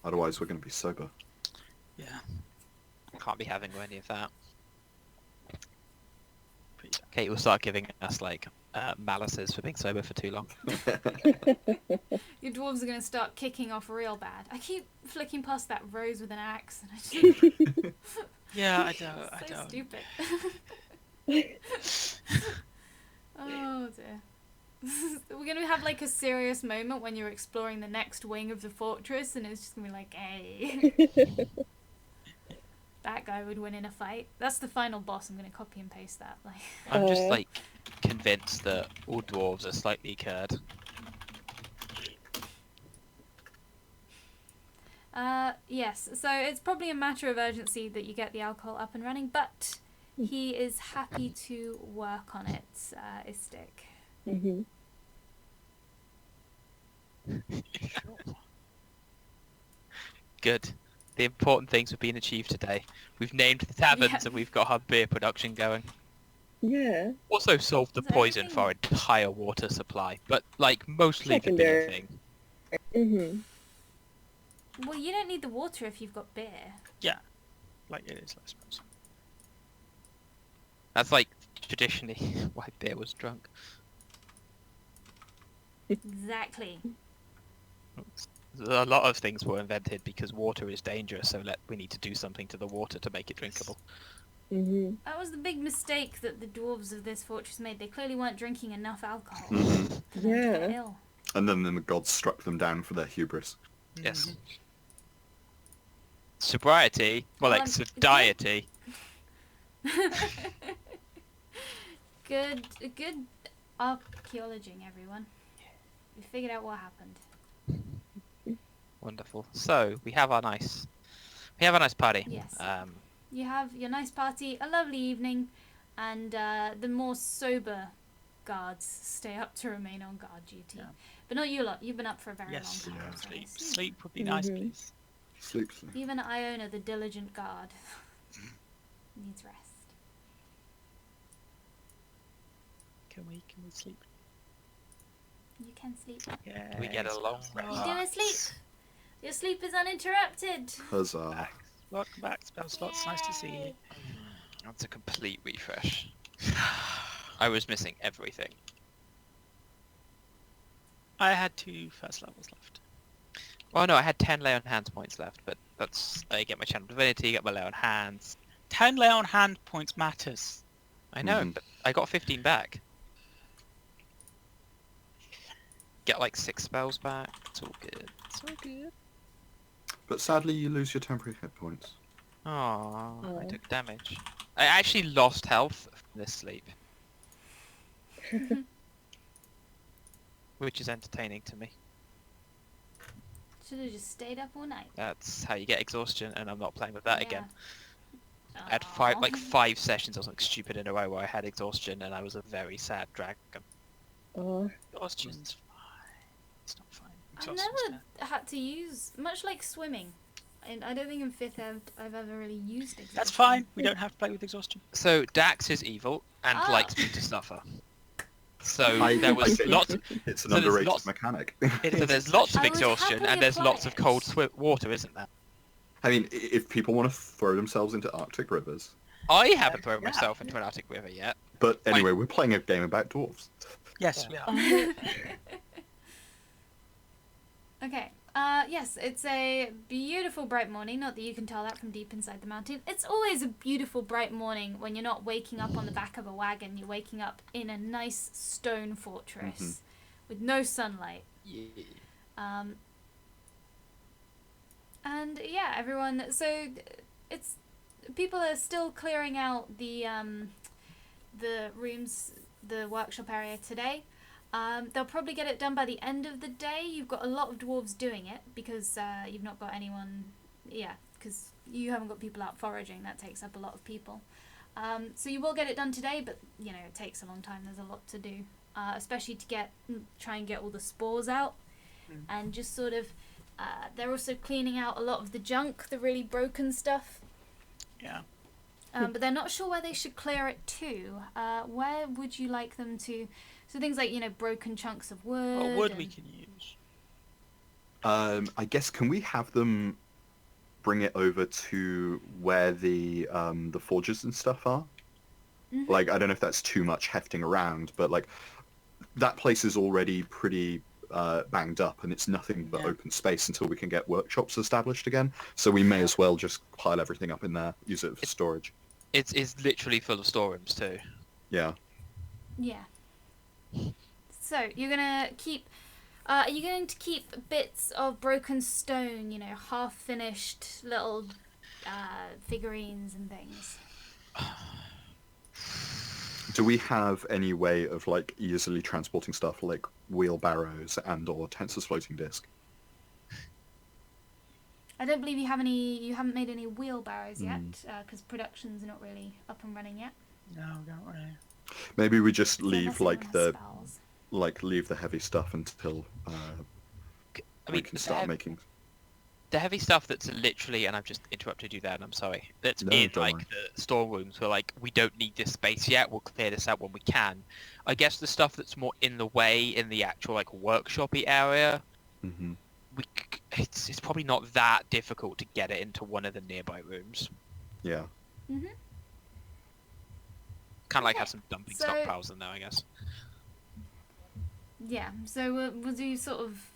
Otherwise, we're going to be sober. Yeah. Can't be having any of that. Kate will start giving us like malices for being sober for too long. Your dwarves are going to start kicking off real bad. I keep flicking past that rose with an axe, and I just... Yeah, I don't. I so don't. stupid. Oh dear. We're going to have like a serious moment when you're exploring the next wing of the fortress, and it's just going to be like, hey. That guy would win in a fight. That's the final boss. I'm going to copy and paste that. Like, I'm just like convinced that all dwarves are slightly curd. yes. So it's probably a matter of urgency that you get the alcohol up and running, but he is happy to work on it, Istik. Mm-hmm. Good. The important things have been achieved today. We've named the taverns Yeah. and we've got our beer production going. Yeah. Also solved the Is poison everything- for our entire water supply, but like mostly the beer Secondary. thing. Mm-hmm. Well, you don't need the water if you've got beer. Like it is, I suppose. That's like traditionally why beer was drunk. Exactly. A lot of things were invented because water is dangerous, so we need to do something to the water to make it drinkable. Mm-hmm. That was the big mistake that the dwarves of this fortress made. They clearly weren't drinking enough alcohol Mhm. for them to get Yeah. ill. And then the gods struck them down for their hubris. Yes. Sobriety? More like Um, satiety. Good archaeologing, everyone. We figured out what happened. Wonderful. So we have our nice party. Yes. You have your nice party, a lovely evening, and the more sober guards stay up to remain on guard duty. Yeah. But not you lot. You've been up for a very Yes. long time. Yeah. so I Sleep. assume Sleep would be nice, Mhm. please. Sleep. even Iona, the diligent guard, needs rest. Can we sleep? You can sleep. Yeah. We get a long You rest. do a sleep. Your sleep is uninterrupted. Huzzah. Welcome back, spell slots. Nice to see you. That's a complete refresh. I was missing everything. I had 2 first levels left. Well, no, I had 10 lay on hands points left, but that's I get my channel divinity, get my lay on hands. 10 lay on hand points matters. I know, Mhm. but I got 15 back. Get like 6 spells back. It's all good. It's all good. But sadly, you lose your temporary hit points. Aww, I Aw. took damage. I actually lost health from this sleep. Which is entertaining to me. Should have just stayed up all night. That's how you get exhaustion, and I'm not playing with that again. Yeah. I had Aw. 5 sessions or something stupid in a row where I had exhaustion, and I was a very sad dragon. Exhaustion's fine. It's not fine. I've Exhaustion's never had to use, much like swimming. And I don't think in 5th I've ever really used exhaustion. That's fine. We don't have to play with exhaustion. So Dax is evil and Oh. likes me to suffer. So I there was think lots. It's an so there's underrated lots- mechanic. So there's lots of I would exhaustion happily and there's lots apply of it. cold water, isn't there? I mean, if people want to throw themselves into Arctic rivers. I haven't thrown Yeah. myself into an Arctic river yet. But anyway, we're playing a game about dwarves. Yes, Yeah. we are. Okay. Yes, it's a beautiful bright morning. Not that you can tell that from deep inside the mountain. It's always a beautiful bright morning when you're not waking up on the back of a wagon. You're waking up in a nice stone fortress with no sunlight. Yeah. And yeah, everyone. So it's people are still clearing out the rooms, the workshop area today. They'll probably get it done by the end of the day. You've got a lot of dwarves doing it because you've not got anyone. Yeah, because you haven't got people out foraging. That takes up a lot of people. So you will get it done today, but you know it takes a long time. There's a lot to do, especially to try and get all the spores out, and just sort of. They're also cleaning out a lot of the junk, the really broken stuff. Yeah. But they're not sure where they should clear it to. Where would you like them to? So things like, you know, broken chunks of wood. What wood we and- can use. I guess can we have them bring it over to where the forges and stuff are? Mhm. Like, I don't know if that's too much hefting around, but like that place is already pretty banged up, and it's nothing but Yeah. open space until we can get workshops established again. So we may as well just pile everything up in there, use it for storage. It's literally full of storerooms too. Yeah. Yeah. So you're gonna keep. Are you going to keep bits of broken stone? You know, half-finished little figurines and things. Do we have any way of like easily transporting stuff like wheelbarrows and or Tensor's floating disc? I don't believe you have any. You haven't made any wheelbarrows yet, Mm. because production's not really up and running yet. No, we don't really. Maybe we just So leave unless like anyone the has spells. leave the heavy stuff until I we mean, can start making. the heavy stuff that's literally, and I've just interrupted you there, and I'm sorry. That's No, in don't like worry. the storerooms. We're like, we don't need this space yet. We'll clear this out when we can. I guess the stuff that's more in the way in the actual like workshopy area, Hmm. it's probably not that difficult to get it into one of the nearby rooms. Yeah. Mhm. Kind of like Okay, have some dumping so- stockpiles in there, I guess. Yeah. So we'll do sort of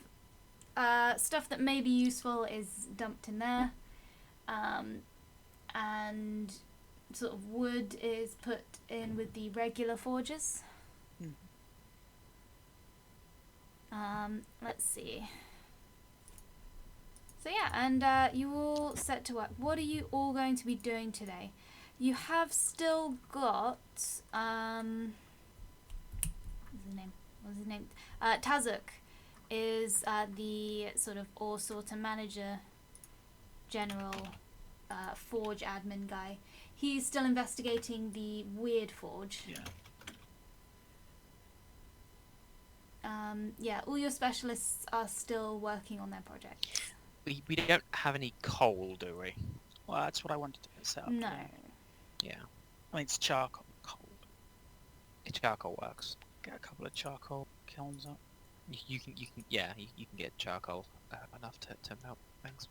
stuff that may be useful is dumped in there, and sort of wood is put in with the regular forges. Let's see. So yeah, and you all set to work. What are you all going to be doing today? You have still got what's his name? Tazuk is the sort of ore sorter manager general forge admin guy. He's still investigating the weird forge. Yeah. Yeah, all your specialists are still working on their projects. We don't have any coal, do we? Well, that's what I wanted to get set up. No. Yeah. I mean, it's charcoal. Coal. Charcoal works. Get a couple of charcoal kilns up. You can you can get charcoal enough to melt things.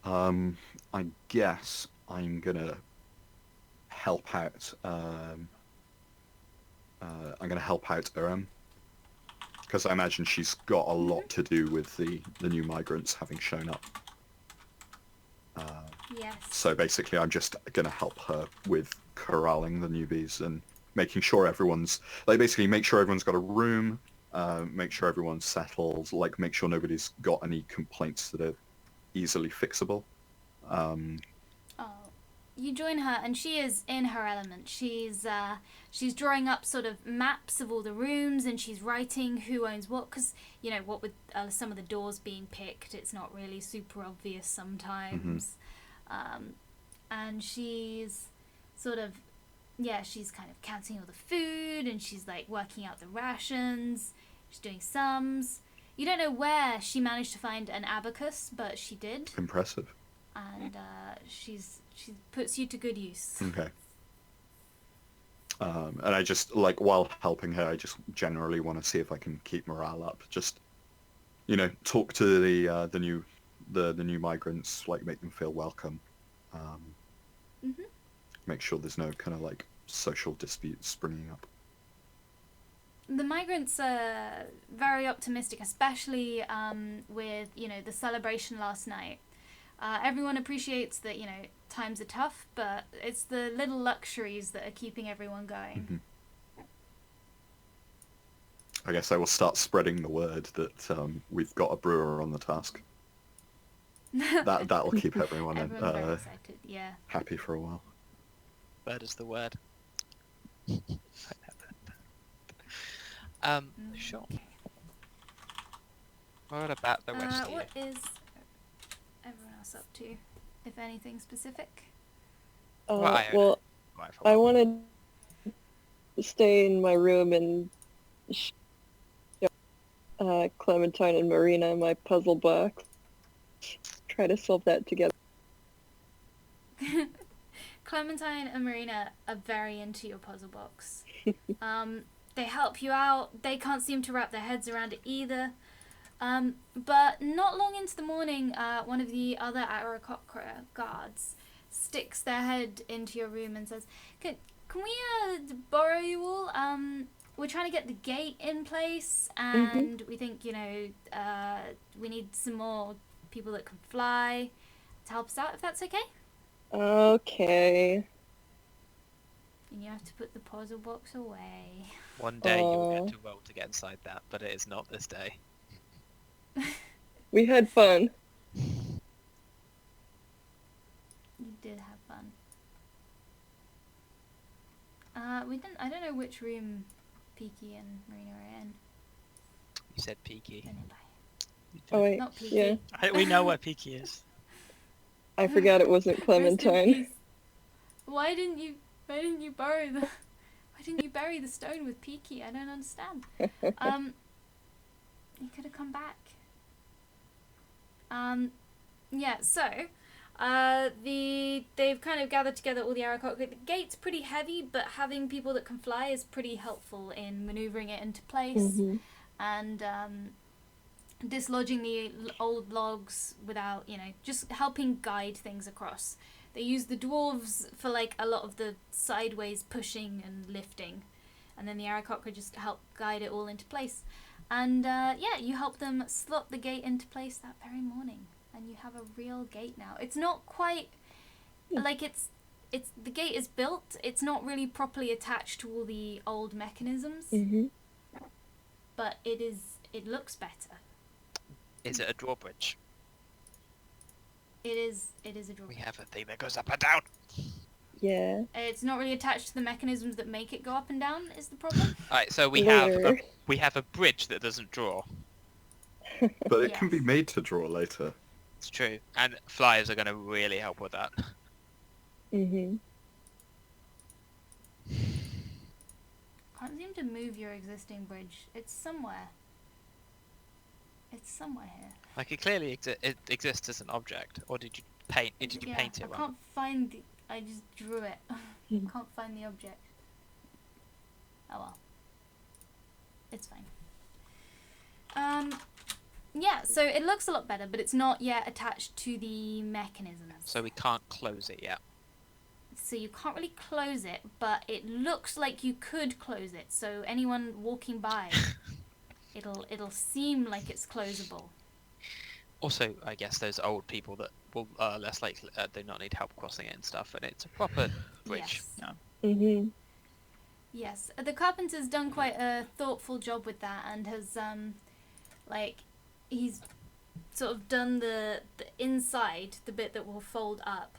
I guess I'm gonna help out. I'm gonna help out Urim because I imagine she's got a lot to do with the new migrants having shown up. Yes. So basically, I'm just gonna help her with corralling the newbies and making sure everyone's basically make sure everyone's got a room, make sure everyone's settled, like make sure nobody's got any complaints that are easily fixable. You join her, and she is in her element. She's drawing up sort of maps of all the rooms, and she's writing who owns what. Because what with some of the doors being picked, it's not really super obvious sometimes. And she's sort of, she's kind of counting all the food, and she's like working out the rations. She's doing sums. You don't know where she managed to find an abacus, but she did. Impressive. And she puts you to good use. Okay. And I just while helping her, I just generally want to see if I can keep morale up. Just talk to the new migrants, make them feel welcome. Make sure there's no kind of social disputes springing up. The migrants are very optimistic, especially with the celebration last night. Everyone appreciates that times are tough, but it's the little luxuries that are keeping everyone going. I guess I will start spreading the word that we've got a brewer on the task. That'll keep everyone Everyone's very excited. Yeah. happy for a while. Word is the word. Sure. Okay. What about the rest of you? What is everyone else up to, if anything specific? Well, I wanted to stay in my room and show Clementine and Marina my puzzle box. Try to solve that together. Clementine and Marina are very into your puzzle box. They help you out. They can't seem to wrap their heads around it either. But not long into the morning, one of the other Aarakocra guards sticks their head into your room and says, Can we borrow you all? We're trying to get the gate in place, and we think, we need some more people that can fly to help us out, if that's okay? Okay. And you have to put the puzzle box away. One day you'll get to roll to get inside that, but it is not this day. We had fun. You did have fun. I don't know which room Peaky and Marina are in. You said Peaky. Don't know by. Oh wait, Not Peaky. yeah. We know where Peaky is. I forgot it wasn't Rest in Clementine. peace. Why didn't you bury the Why didn't you bury the stone with Peaky? I don't understand. He could have come back. Yeah, so they've kind of gathered together all the Aarakocra. The gate's pretty heavy, but having people that can fly is pretty helpful in maneuvering it into place and dislodging the old logs without, just helping guide things across. They use the dwarves for a lot of the sideways pushing and lifting, and then the Aarakocra just help guide it all into place. And you help them slot the gate into place that very morning, and you have a real gate now. It's not quite it's the gate is built. It's not really properly attached to all the old mechanisms, but it looks better. Is it a drawbridge? It is a drawbridge. We have a thing that goes up and down. Yeah. It's not really attached to the mechanisms that make it go up and down. Is the problem? Alright, so we Later. have a bridge that doesn't draw. But it can be Yes. made to draw later. It's true. And flyers are going to really help with that. Mm-hmm. Can't seem to move your existing bridge. It's somewhere. It's somewhere here. Like, it clearly it exists as an object. Or did you paint it? Did you Yeah, paint it I wrong? can't find the... I just drew it. Can't find the object. Oh well. It's fine. Yeah, so it looks a lot better, but it's not yet attached to the mechanisms. So we can't close it yet. So you can't really close it, but it looks like you could close it. So anyone walking by, it'll seem like it's closable. Also, I guess those old people that will less likely do not need help crossing it and stuff, and it's a proper bridge. Yes. Yeah. Mm-hmm. Yes, the carpenter's done quite a thoughtful job with that, and has he's sort of done the inside, the bit that will fold up,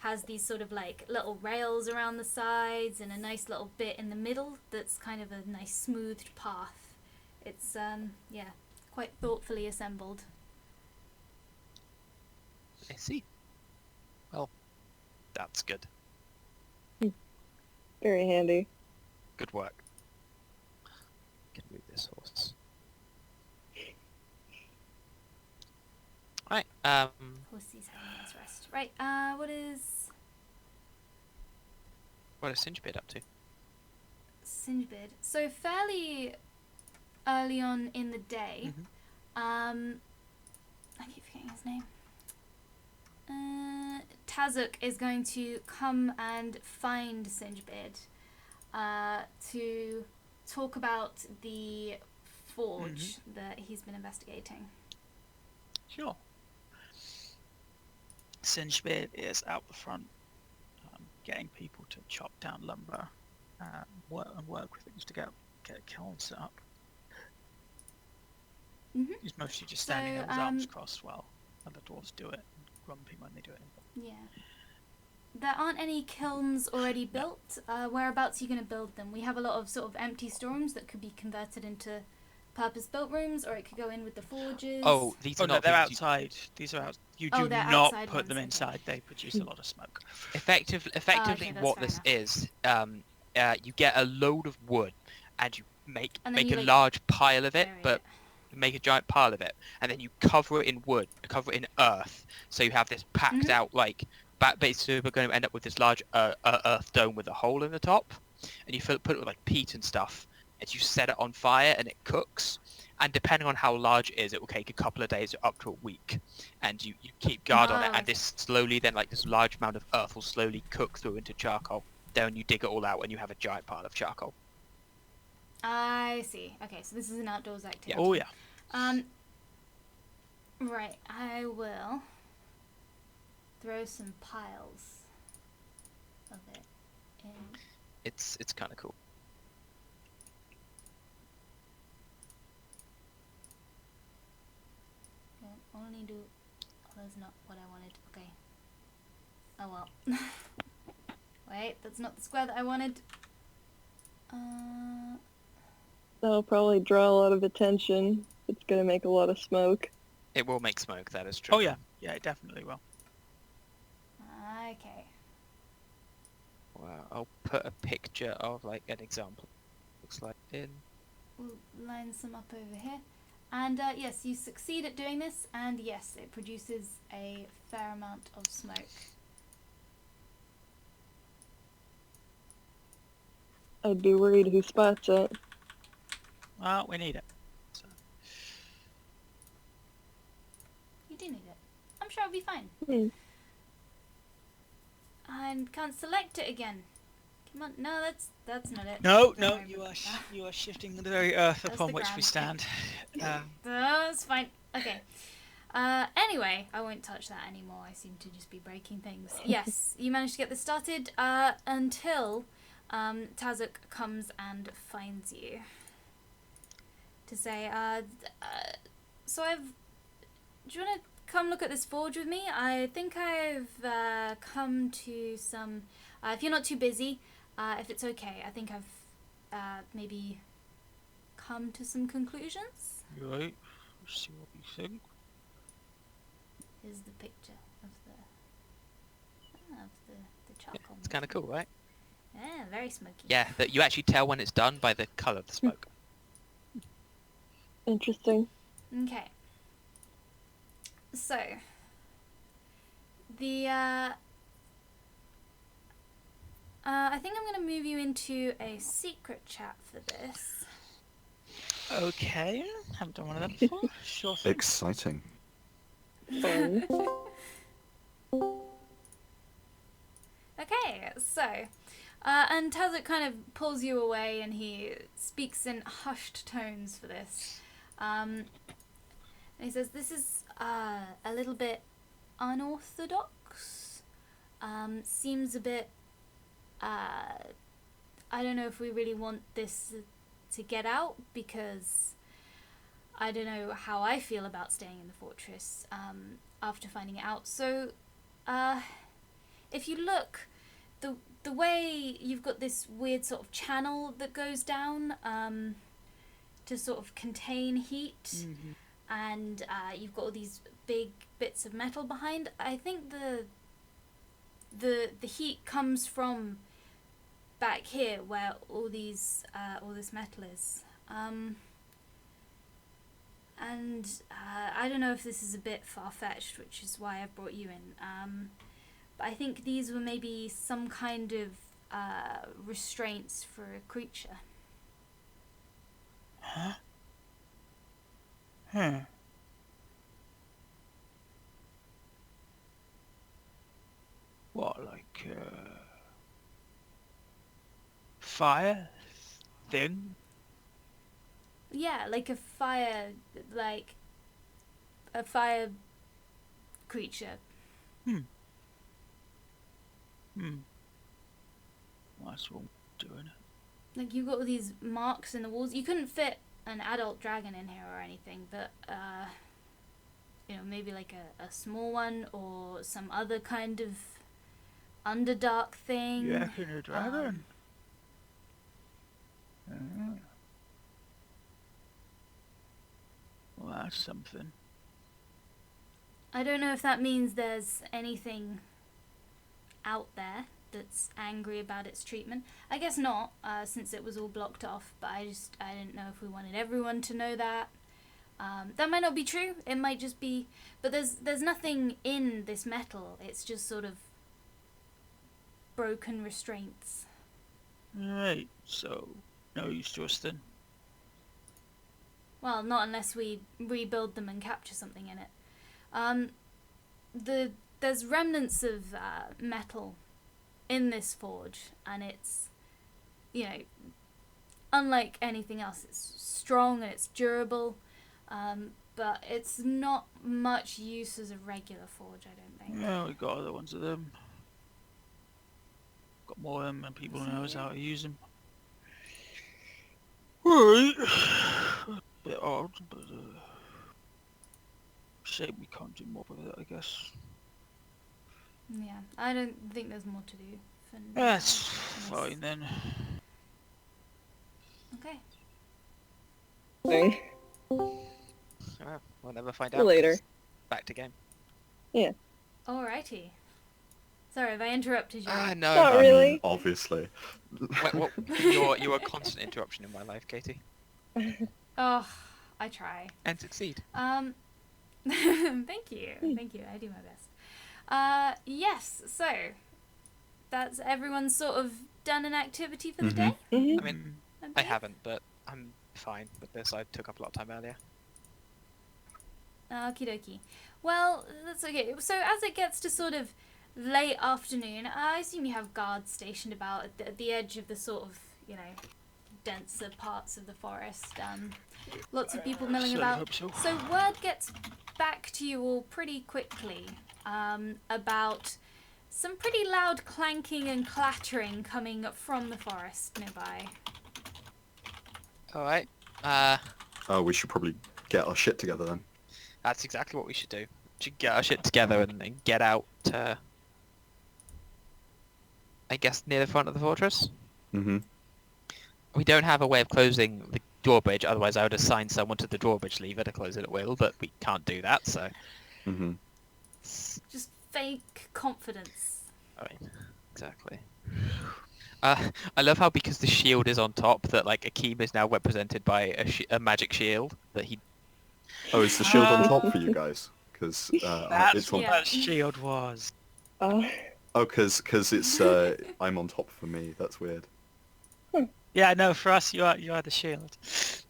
has these sort of like little rails around the sides and a nice little bit in the middle that's kind of a nice smoothed path. It's yeah, quite thoughtfully assembled. I see. Well, that's good. Very handy. Good work. Can move this horse. Right. Pussy's having a nice rest. Right. What is What is Singebid up to? Singebid? So fairly early on in the day, I keep forgetting his name. Tazuk is going to come and find Singebid to talk about the forge that he's been investigating. Sure. Singebid is out the front, getting people to chop down lumber, work with things to get a kiln set up. Mhm. He's mostly just standing So, there with arms crossed while other dwarves do it, and grumpy when they do it. Yeah. There aren't any kilns already built. Whereabouts are you going to build them? We have a lot of sort of empty storerooms that could be converted into purpose-built rooms, or it could go in with the forges. Oh, these Oh are no, not they're things outside. These are out. You Oh, do they're not outside put them ones, okay. inside. They produce a lot of smoke. Effectively, okay, that's what fair this enough. is, you get a load of wood, and you make And then make you, a like, large pile of it, bury but it. you make a giant pile of it, and then you cover it in wood, cover it in earth, so you have this packed out like. Basically, we're going to end up with this large earth dome with a hole in the top, and you put it with like peat and stuff, and you set it on fire, and it cooks. And depending on how large it is, it will take a couple of days or up to a week, and you keep guard on it, Oh, and this slowly then like this large amount of earth will slowly cook through into charcoal. Then you dig it all out, and you have a giant pile of charcoal. I see. Okay, so this is an outdoors activity. Oh yeah. Right, I will throw some piles of it in. It's kind of cool. Only do. Oh, that's not what I wanted. Okay. Oh well. Wait, that's not the square that I wanted. That'll probably draw a lot of attention. It's gonna make a lot of smoke. It will make smoke. That is true. Oh yeah. Yeah, it definitely will. Okay. Wow. I'll put a picture of like an example. Looks like in. We'll line some up over here. And yes, you succeed at doing this, and yes, it produces a fair amount of smoke. I'd be worried who spots it. Well, we need it. So, You do need it. I'm sure it'll be fine. Hmm. And can't select it again. Come on, no, that's not it. no, Don't no, worry you about are that. you are shifting the very earth That's upon the which we ground. stand. That's fine. Okay. Anyway, I won't touch that anymore. I seem to just be breaking things. Yes, you managed to get this started until Tazuk comes and finds you. To say, so do you want to come look at this forge with me? I think I've come to some, if you're not too busy, if it's okay, I think I've maybe come to some conclusions. Right. see what you think. Here's the picture of the charcoal. It's kind of cool, right? Yeah, very smoky. Yeah, that you actually tell when it's done by the colour of the smoke. Interesting. Okay. So, the I think I'm going to move you into a secret chat for this. Okay, haven't done one of them before. Sure thing. Exciting. Fun. Okay, so, and Tazit kind of pulls you away and he speaks in hushed tones for this. And he says, this is a little bit unorthodox. Seems a bit, I don't know if we really want this to get out, because I don't know how I feel about staying in the fortress after finding it out. So, if you look, the way you've got this weird sort of channel that goes down to sort of contain heat, Mm-hmm. and you've got all these big bits of metal behind. I think the heat comes from back here where all this metal is. And I don't know if this is a bit far-fetched, which is why I brought you in. But I think these were maybe some kind of restraints for a creature. Huh? Huh. What, like, fire thing? Yeah, like a fire creature. Hmm. That's what I'm doing. Like, you've got all these marks in the walls. You couldn't fit an adult dragon in here or anything, but maybe like a small one or some other kind of underdark thing. You reckon a dragon? Well, that's something. I don't know if that means there's anything out there that's angry about its treatment. I guess not, since it was all blocked off, but I didn't know if we wanted everyone to know that. That might not be true, it might just be, but there's nothing in this metal, it's just sort of broken restraints. Right, so no use to us then. Well, not unless we rebuild them and capture something in it. There's remnants of metal in this forge, and it's, unlike anything else, it's strong and it's durable, but it's not much use as a regular forge, I don't think. Yeah, we got other ones of them. Got more of them and people knows how to use them. Right. Bit odd, but shame we can't do more with it, I guess. Yeah, I don't think there's more to do for now. That's fine then. Okay. Sorry. Oh, we'll never find See you out. later. 'Cause back to game. Alrighty. Sorry if I interrupted you. No. Not really. Obviously. What, you're a constant interruption in my life, Katie. Oh, I try. And succeed. Thank you. I do my best. Yes, so that's everyone sort of done an activity for the day? Mhm. I mean, I believe? haven't, but I'm fine with this. I took up a lot of time earlier. Okie dokie. Well, that's okay. So as it gets to sort of late afternoon, I assume you have guards stationed about at the edge of the sort of, denser parts of the forest. Lots of people milling Certainly about. hope so. So word gets back to you all pretty quickly about some pretty loud clanking and clattering coming from the forest nearby. Alright. Oh, we should probably get our shit together then. That's exactly what we should do. We should get our shit together and get out to, I guess, near the front of the fortress. Mm-hmm. We don't have a way of closing the drawbridge. Otherwise, I would assign someone to the drawbridge lever to close it at will, but we can't do that. So, Mm-hmm. Just fake confidence. I mean, exactly. I love how because the shield is on top, that like Akeem is now represented by a magic shield that he. Oh, is the shield on top for you guys? Because That's it's what on. Yeah. that shield was. Uh, Oh, because it's I'm on top for me. That's weird. Yeah, no, for us, you are the shield.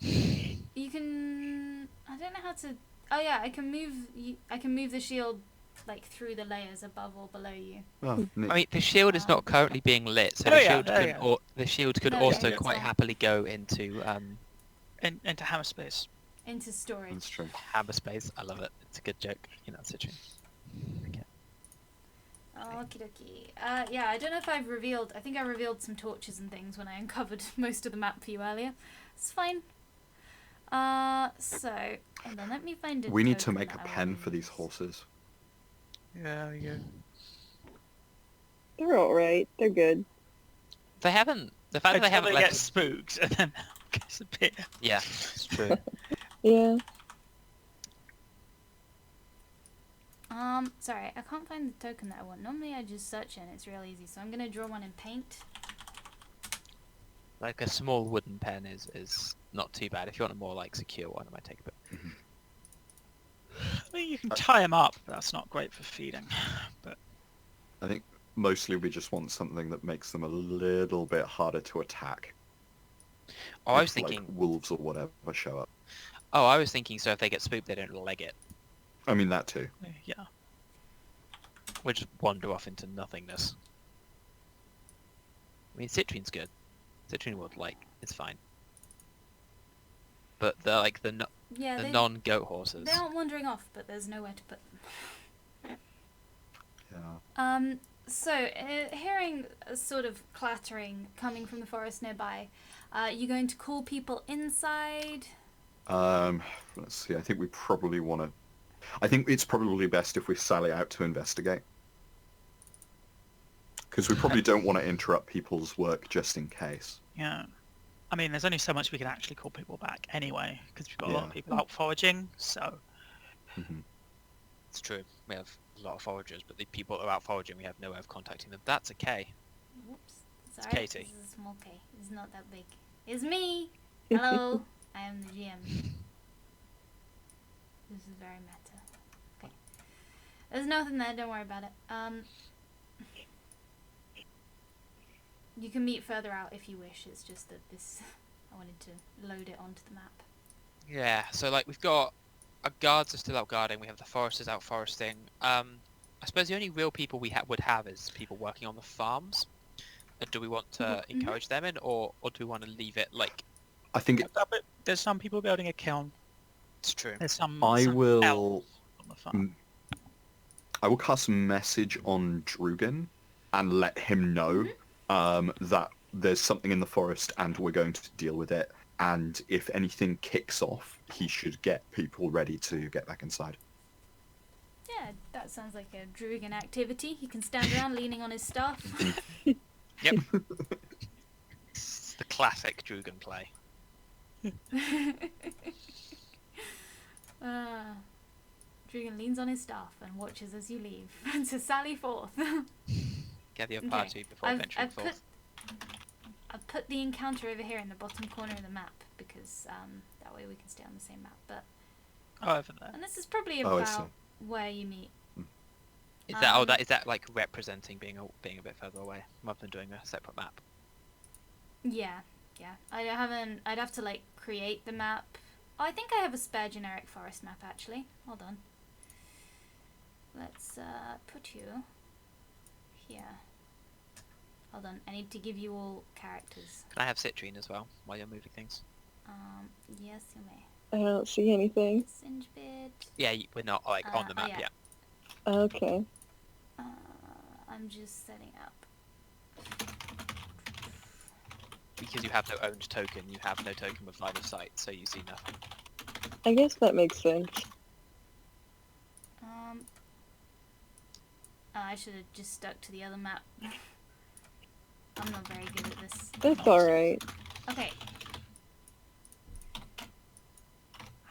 You can. I don't know how to. Oh yeah, I can move. I can move the shield like through the layers above or below you. Oh, neat. I mean, the shield is not currently being lit, so Oh, the yeah, shield oh, can yeah. the shield could No, also yeah, quite it's on. happily go into Into hammer space. Into storage. That's true. hammer space. I love it. It's a good joke. You know, it's a true. Okay. Okie dokie. Yeah, I don't know if I've revealed. I think I revealed some torches and things when I uncovered most of the map for you earlier. It's fine. So hold on, let me find it. We need to make a pen for these horses. Yeah, yeah. they're alright. They're good. They haven't. The fact that they haven't get left. spooked and then disappear. Yeah, it's true. Yeah. Sorry, I can't find the token that I want. Normally I just search it and it's real easy, so I'm gonna draw one in paint. Like a small wooden pen is not too bad. If you want a more like secure one, it might take a bit. I mean, you can tie them up, but that's not great for feeding. But I think mostly we just want something that makes them a little bit harder to attack. Oh, I was If, like, thinking. wolves or whatever show up. Oh, I was thinking. So if they get spooked, they don't leg it. I mean that too. yeah, We just wander off into nothingness. I mean, Citrine's good. Citrine would like it's fine. But the Yeah, they non-goat horses. they aren't wandering off, but there's nowhere to put them. Yeah. So, hearing a sort of clattering coming from the forest nearby, you going to call people inside? Let's see. I think we probably want to. I think it's probably best if we sally out to investigate. Because we probably don't want to interrupt people's work just in case. yeah. I mean, there's only so much we can actually call people back anyway, because we've got a lot of Yeah. people out foraging. So Mhm. It's true. We have a lot of foragers, but the people that are out foraging, we have no way of contacting them. That's a K. Whoops. It's Sorry, Katie. this is a small K. It's not that big. It's me! Hello! I am the GM. This is very meta. Okay. There's nothing there, don't worry about it. You can meet further out if you wish, it's just that this... I wanted to load it onto the map. Yeah. So like we've got our guards are still out guarding. We have the foresters out foresting. I suppose the only real people we would have is people working on the farms. Do we want to Mhm. encourage them in, or do we want to leave it like I think there's some people building a kiln. it's true? There's some. I some will. elves on the farm. I will cast a message on Drugan and let him know that there's something in the forest and we're going to deal with it. And if anything kicks off, he should get people ready to get back inside. Yeah, that sounds like a Druigan activity. He can stand around leaning on his staff. Yep. It's the classic Drugan play. Druigan leans on his staff and watches as you leave to sally forth. Gather your Okay. party before venturing forth. I've put the encounter over here in the bottom corner of the map because that way we can stay on the same map. But Oh, over there. and this is probably Oh, I see. about where you meet. Is that Um, is that like representing being a bit further away rather than doing a separate map? Yeah. I'd have to like create the map. Oh, I think I have a spare generic forest map actually. Hold on. Let's put you here. Hold on, I need to give you all characters. Can I have Citrine as well while you're moving things? Yes, you may. I don't see anything. Singebit. Yeah, we're not like on the oh, map yeah. yet. Okay. I'm just setting up. Because you have no owned token, you have no token with line of sight, so you see nothing. I guess that makes sense. I should have just stuck to the other map. I'm not very good at this. That's alright. Okay.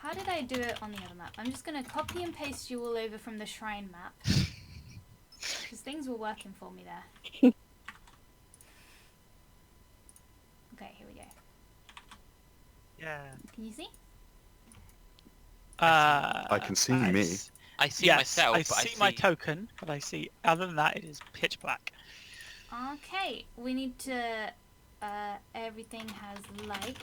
How did I do it on the other map? I'm just gonna copy and paste you all over from the shrine map. Because things were working for me there. Okay, here we go. Yeah. Can you see? I can see me. I see yes, myself, I but see my token, but I see. Other than that, it is pitch black. Okay, we need to. Everything has light.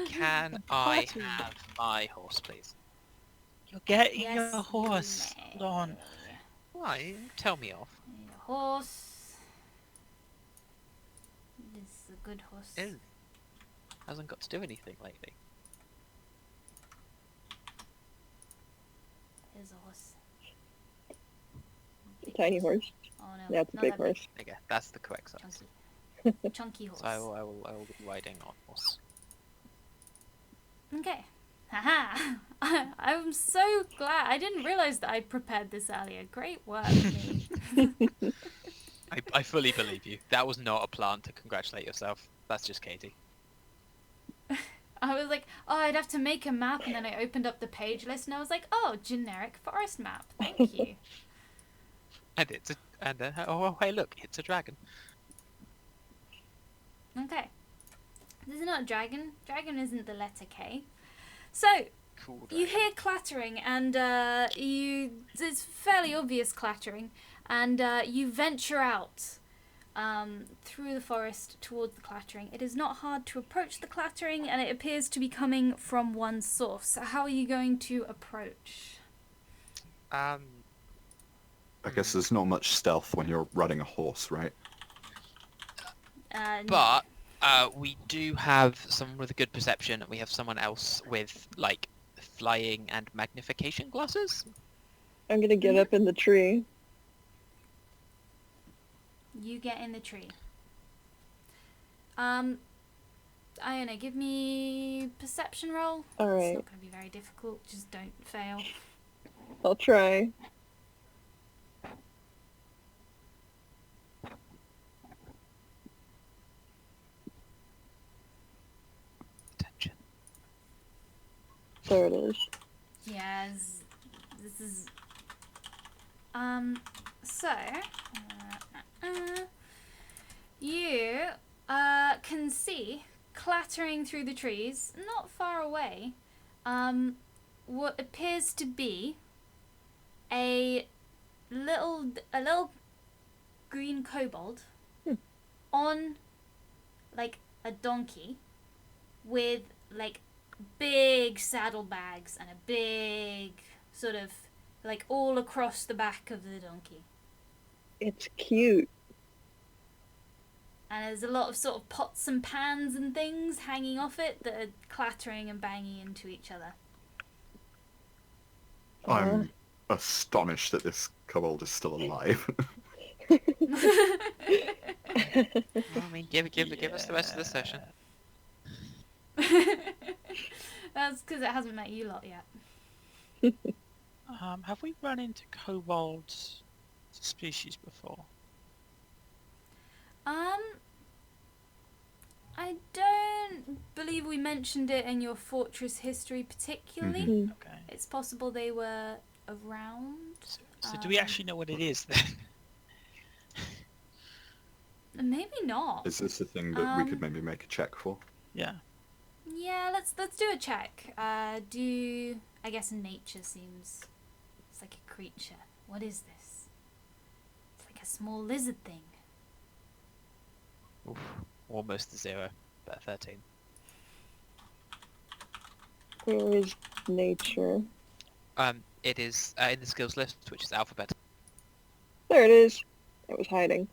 Can I have my horse, please? You're getting Yes, your you horse. may. Hold on. Why? Tell me off. Need a horse. This is a good horse. Ew. Hasn't got to do anything lately. Here's a horse. Tiny horse. Oh no. That's a not big that horse. Okay, that's the correct size. Chunky. Chunky horse. So I will be riding on horse. Okay. Haha. I'm so glad. I didn't realize that I'd prepared this earlier. Great work, me. I fully believe you. That was not a plan to congratulate yourself. That's just Katie. I was like, oh, I'd have to make a map, and then I opened up the page list, and I was like, oh, generic forest map. Thank you. And it's a oh hey look, it's a dragon. Okay. This is not a dragon. Dragon isn't the letter K. So, Cool you dragon. hear clattering, and it's fairly obvious clattering, and you venture out through the forest towards the clattering. It is not hard to approach the clattering, and it appears to be coming from one source. So how are you going to approach? I guess there's not much stealth when you're riding a horse, right? No. But we do have someone with a good perception, and we have someone else with like flying and magnification glasses. I'm gonna get up in the tree. You get in the tree. Iona, give me perception roll. It's Alright, not going to be very difficult. Just don't fail. I'll try. Attention. There it is. Yes. This is. So. You can see clattering through the trees, not far away, what appears to be a little green kobold on like a donkey with like big saddlebags and a big sort of like all across the back of the donkey. It's cute. And there's a lot of sort of pots and pans and things hanging off it that are clattering and banging into each other. I'm astonished that this kobold is still alive. Well, I mean, give us the rest of the session. That's because it hasn't met you lot yet. Have we run into kobolds species before? I don't believe we mentioned it in your fortress history particularly. Mhm. Okay. It's possible they were around. So do we actually know what it is then? Maybe not. Is this a thing that we could maybe make a check for? Yeah. Yeah, let's do a check. I guess nature seems. It's like a creature. What is this? It's like a small lizard thing. Oof, almost a 0, but a 13. Where is nature? It is in the skills list, which is alphabet. There it is. It was hiding.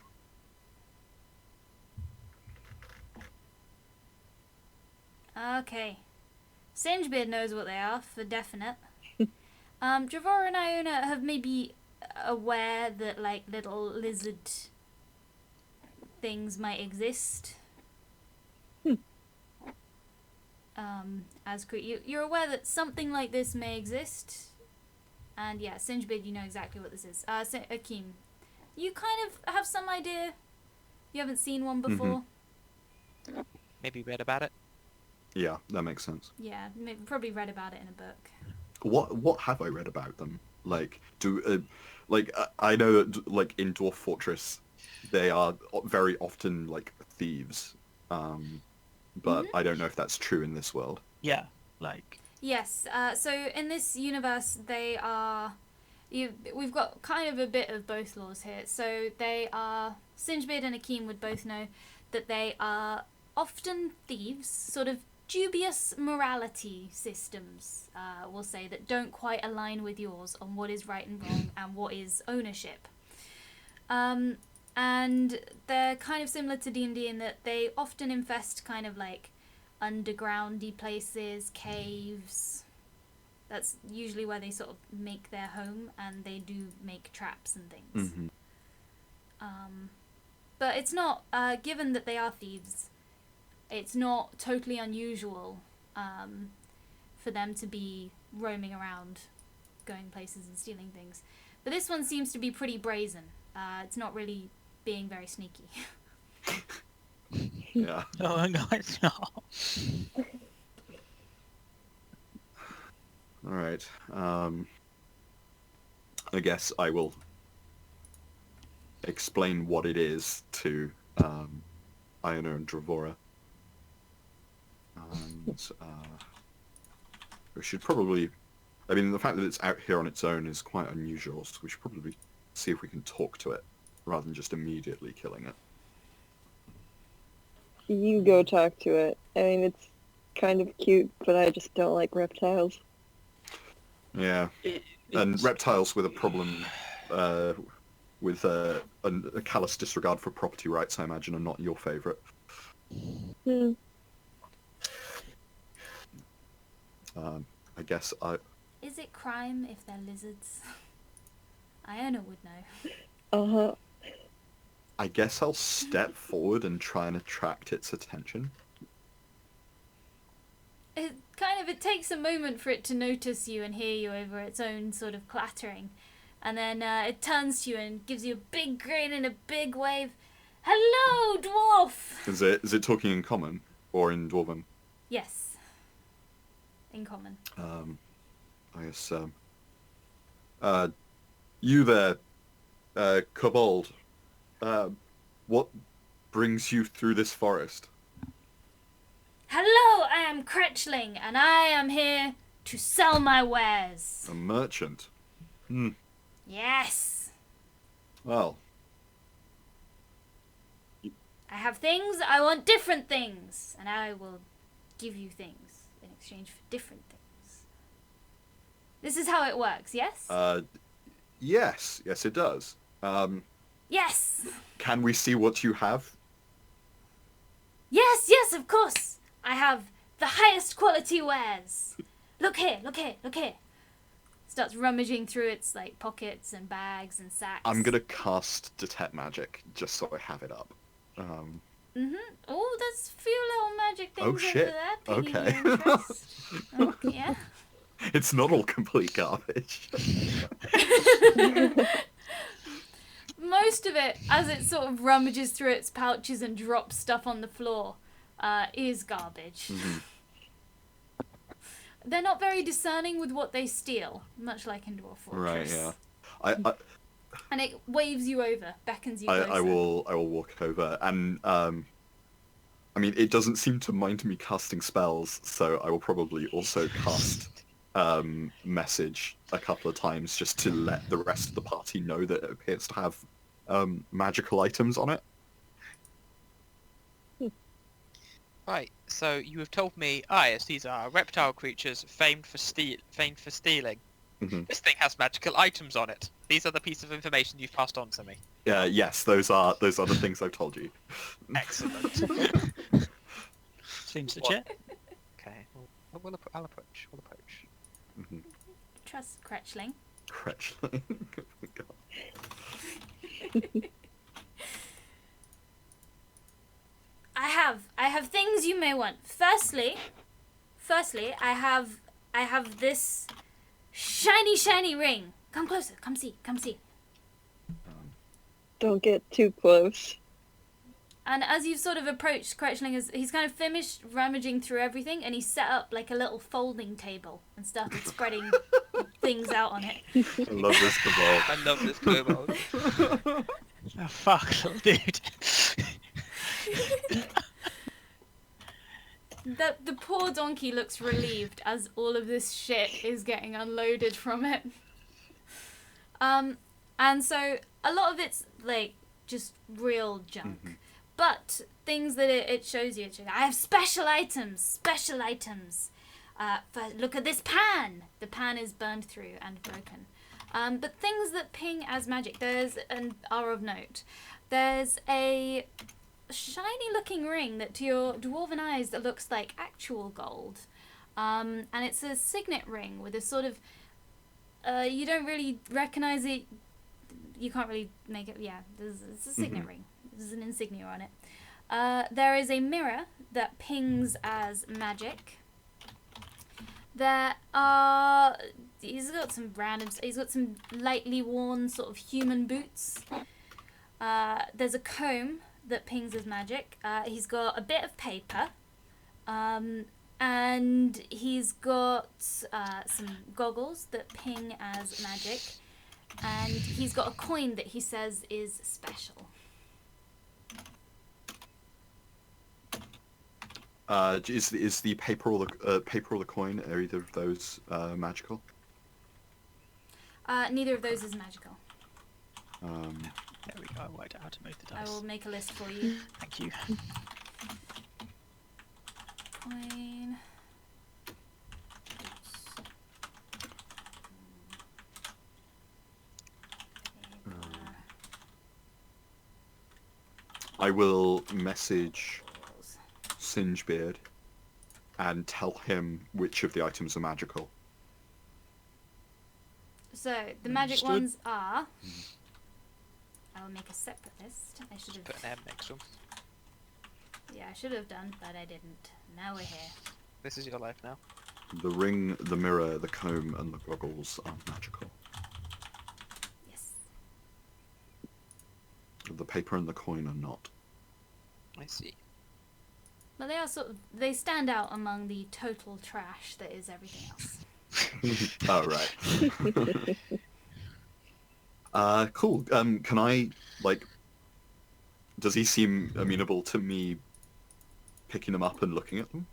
Okay. Singebeard knows what they are, for definite. Dravora and Iona have maybe aware that, like, little lizard things might exist. You're aware that something like this may exist. And yeah, Singebeard, you know exactly what this is. Akeem, you kind of have some idea. You haven't seen one before. Maybe read about it. Yeah, that makes sense. Yeah, probably read about it in a book. What have I read about them? Like, I know that like in Dwarf Fortress, they are very often like thieves, but I don't know if that's true in this world. Yeah, like Yes. So in this universe, they are. We've got kind of a bit of both laws here. So they are. Singebeard and Akeem would both know that they are often thieves, sort of dubious morality systems, we'll say, that don't quite align with yours on what is right and wrong and what is ownership. And they're kind of similar to D&D in that they often infest kind of like undergroundy places, caves. That's usually where they sort of make their home, and they do make traps and things. Mm-hmm. But it's not, given that they are thieves, it's not totally unusual for them to be roaming around, going places and stealing things. But this one seems to be pretty brazen. It's not really being very sneaky. Yeah. no, it's not. All right. I guess I will explain what it is to Iona and Dravora. And we should probably... I mean, the fact that it's out here on its own is quite unusual, so we should probably see if we can talk to it, rather than just immediately killing it. You go talk to it. I mean, it's kind of cute, but I just don't like reptiles. Yeah. And reptiles with a problem with a callous disregard for property rights, I imagine, are not your favourite. Hmm. I guess I... Is it crime if they're lizards? Iona would know. Uh-huh. I guess I'll step forward and try and attract its attention. It takes a moment for it to notice you and hear you over its own sort of clattering. And then it turns to you and gives you a big grin and a big wave. Hello, dwarf! Is it talking in common or in Dwarven? Yes. In common. I guess, you there, kobold. What brings you through this forest? Hello, I am Kretchling, and I am here to sell my wares. A merchant. Yes. Well, I have things, I want different things, and I will give you things in exchange for different things. This is how it works, yes? yes, it does. Yes! Can we see what you have? Yes, of course! I have the highest quality wares. Look here. Starts rummaging through its like pockets and bags and sacks. I'm gonna cast Detect Magic, just so I have it up. Oh, there's a few little magic things Oh, shit. over there. Okay. Your interest. Oh, yeah. It's not all complete garbage. Most of it, as it sort of rummages through its pouches and drops stuff on the floor, is garbage. They're not very discerning with what they steal, much like in Dwarf Fortress. Right, yeah. And it waves you over, beckons you closer. I will walk over, and I mean, it doesn't seem to mind me casting spells, so I will probably also cast message a couple of times just to let the rest of the party know that it appears to have magical items on it. Right, so you have told me, yes, these are reptile creatures famed for stealing. Mhm. This thing has magical items on it. These are the piece of information you've passed on to me. Yes, those are the things I've told you. Excellent. Seems legit. Okay, I'll approach. Trust Kretchling. Kretchling. I have things you may want. Firstly, I have this shiny ring. Come closer. Come see. Don't get too close. And as you've sort of approached Crouchling, he's kind of finished rummaging through everything, and he set up like a little folding table and started spreading things out on it. I love this kobold. I love this kobold. Oh, fuck, little dude. The poor donkey looks relieved as all of this shit is getting unloaded from it. And so a lot of it's like just real junk. Mhm. But things that it shows you, I have special items. Look at this pan. The pan is burned through and broken. But things that ping as magic, and are of note. There's a shiny looking ring that to your dwarven eyes that looks like actual gold. And it's a signet ring with a sort of, you don't really recognize it. You can't really make it, it's a signet ring. There's an insignia on it. There is a mirror that pings as magic. He's got some lightly worn sort of human boots. There's a comb that pings as magic. He's got a bit of paper. And he's got some goggles that ping as magic. And he's got a coin that he says is special. Is the paper or the coin, are either of those magical? Neither of those is magical. There we go, I worked out how to move the I dice. will make a list for you. Thank you. Coin. I will message Singebeard and tell him which of the items are magical. So the magic Understood. ones are. I will make a separate list. I should have. Put an M next to 'em. Yeah, I should have done, but I didn't. Now we're here. This is your life now. The ring, the mirror, the comb, and the goggles are magical. Yes. The paper and the coin are not. I see. But they are they stand out among the total trash that is everything else. Oh, right. Cool. Can I, does he seem amenable to me picking them up and looking at them?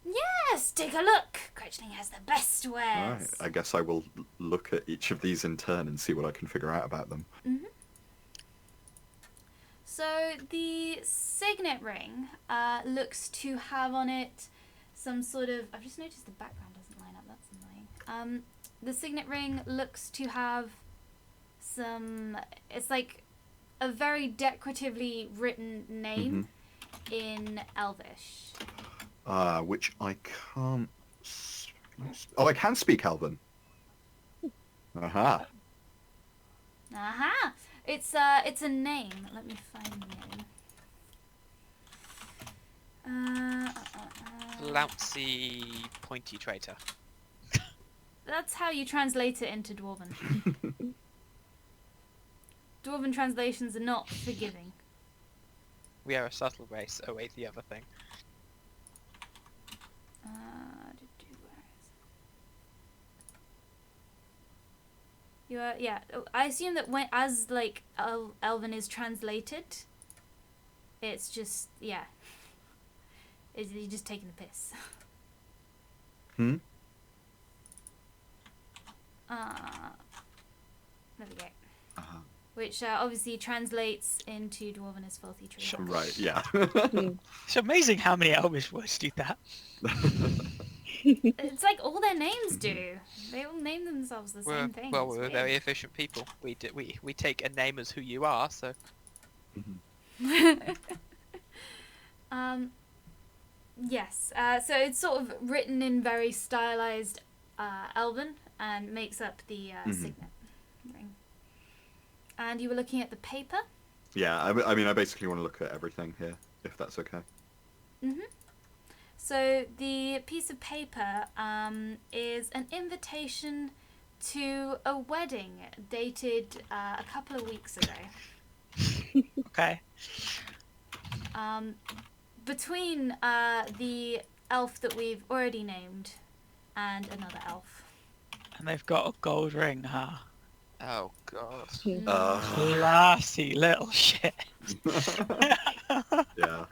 Yes, take a look. Crouchling has the best wares. Alright, I guess I will look at each of these in turn and see what I can figure out about them. Mm-hmm. So the signet ring looks to have on it some sort of. I've just noticed the background doesn't line up. That's annoying. The signet ring looks to have some. It's like a very decoratively written name in Elvish. Which I can't... Oh, I can speak Elven. Aha. Aha! It's a name. Let me find the name. Flouncy, pointy traitor. That's how you translate it into Dwarven. Dwarven translations are not forgiving. We are a subtle race. Oh wait, the other thing. You are, yeah. I assume that as Elven is translated, it's just you're just taking the piss. Hmm? There we go. Uh-huh. Which obviously translates into Dwarven as filthy tree. Right, yeah. It's amazing how many Elvish words do that. It's like all their names do. They all name themselves the same thing. Well, It's we're weird. very efficient people. We take a name as who you are. So Yes. So it's sort of written in very stylized Elven and makes up the signet ring. And you were looking at the paper? Yeah, I mean, I basically want to look at everything here, if that's okay. Mm-hmm. So the piece of paper is an invitation to a wedding dated a couple of weeks ago. Okay. Between the elf that we've already named and another elf. And they've got a gold ring, huh? Oh god. Classy little shit. Yeah.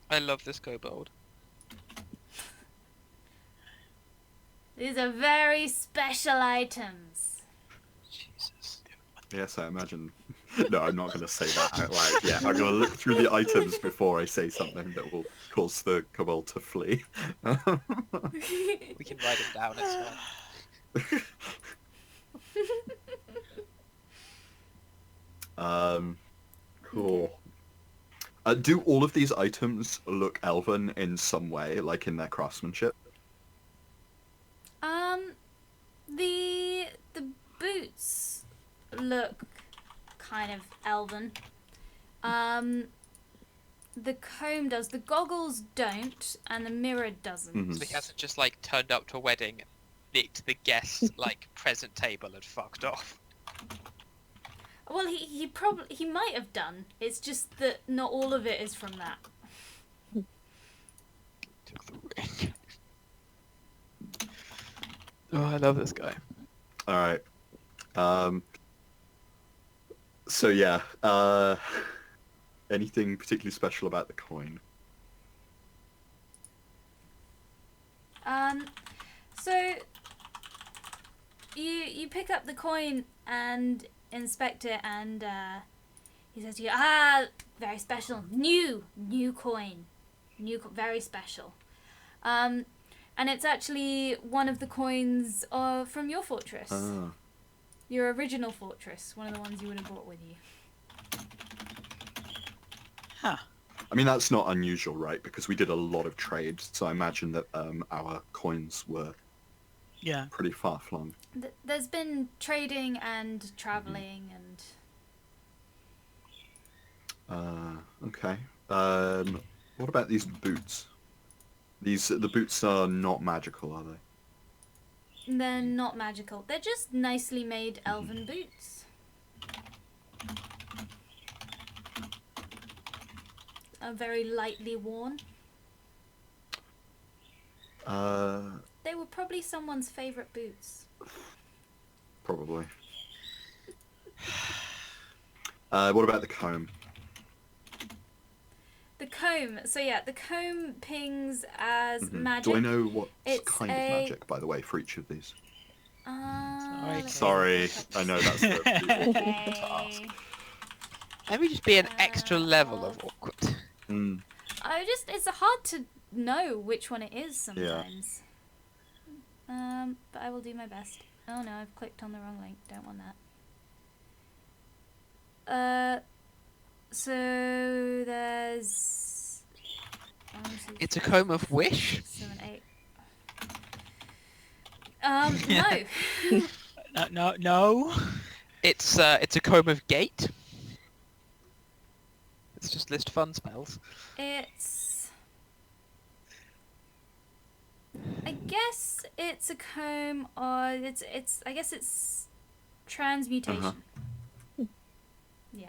I love this kobold. These are very special items. Jesus. Yes, I imagine. No, I'm not going to say that out loud. Yeah, I'm going to look through the items before I say something that will cause the kobold to flee. We can write it down, it's fine. Cool. Do all of these items look elven in some way, like in their craftsmanship? The boots look kind of elven. The comb does. The goggles don't, and the mirror doesn't. Mhm. So he hasn't just like turned up to a wedding, nicked the guest like present table and fucked off. Well, he might have done. It's just that not all of it is from that. Took the ring. Oh, I love this guy. All right. So yeah. Anything particularly special about the coin? So you pick up the coin and inspect it, and he says to you, very special, new coin, very special. And it's actually one of the coins from your fortress, your original fortress, one of the ones you would have brought with you. Huh. I mean, that's not unusual, right? Because we did a lot of trade, so I imagine that our coins were Yeah. pretty far-flung. There's been trading and traveling and... Okay. What about these boots? The boots are not magical, are they? They're not magical. They're just nicely made elven boots. Are very lightly worn. They were probably someone's favourite boots. Probably. What about the comb? The comb. So yeah, the comb pings as magic. Do I know what It's kind of magic, by the way, for each of these? Let's Sorry, see. I know that's the awkward Okay. task. Maybe just be an extra level of awkward. Mm. It's hard to know which one it is sometimes. But I will do my best. Oh no, I've clicked on the wrong link. Don't want that. So there's... It's a comb of wish? 7, 8. No. No. It's a comb of gate. Let's just list fun spells. It's... I guess it's a comb, or it's. I guess it's transmutation. Yeah.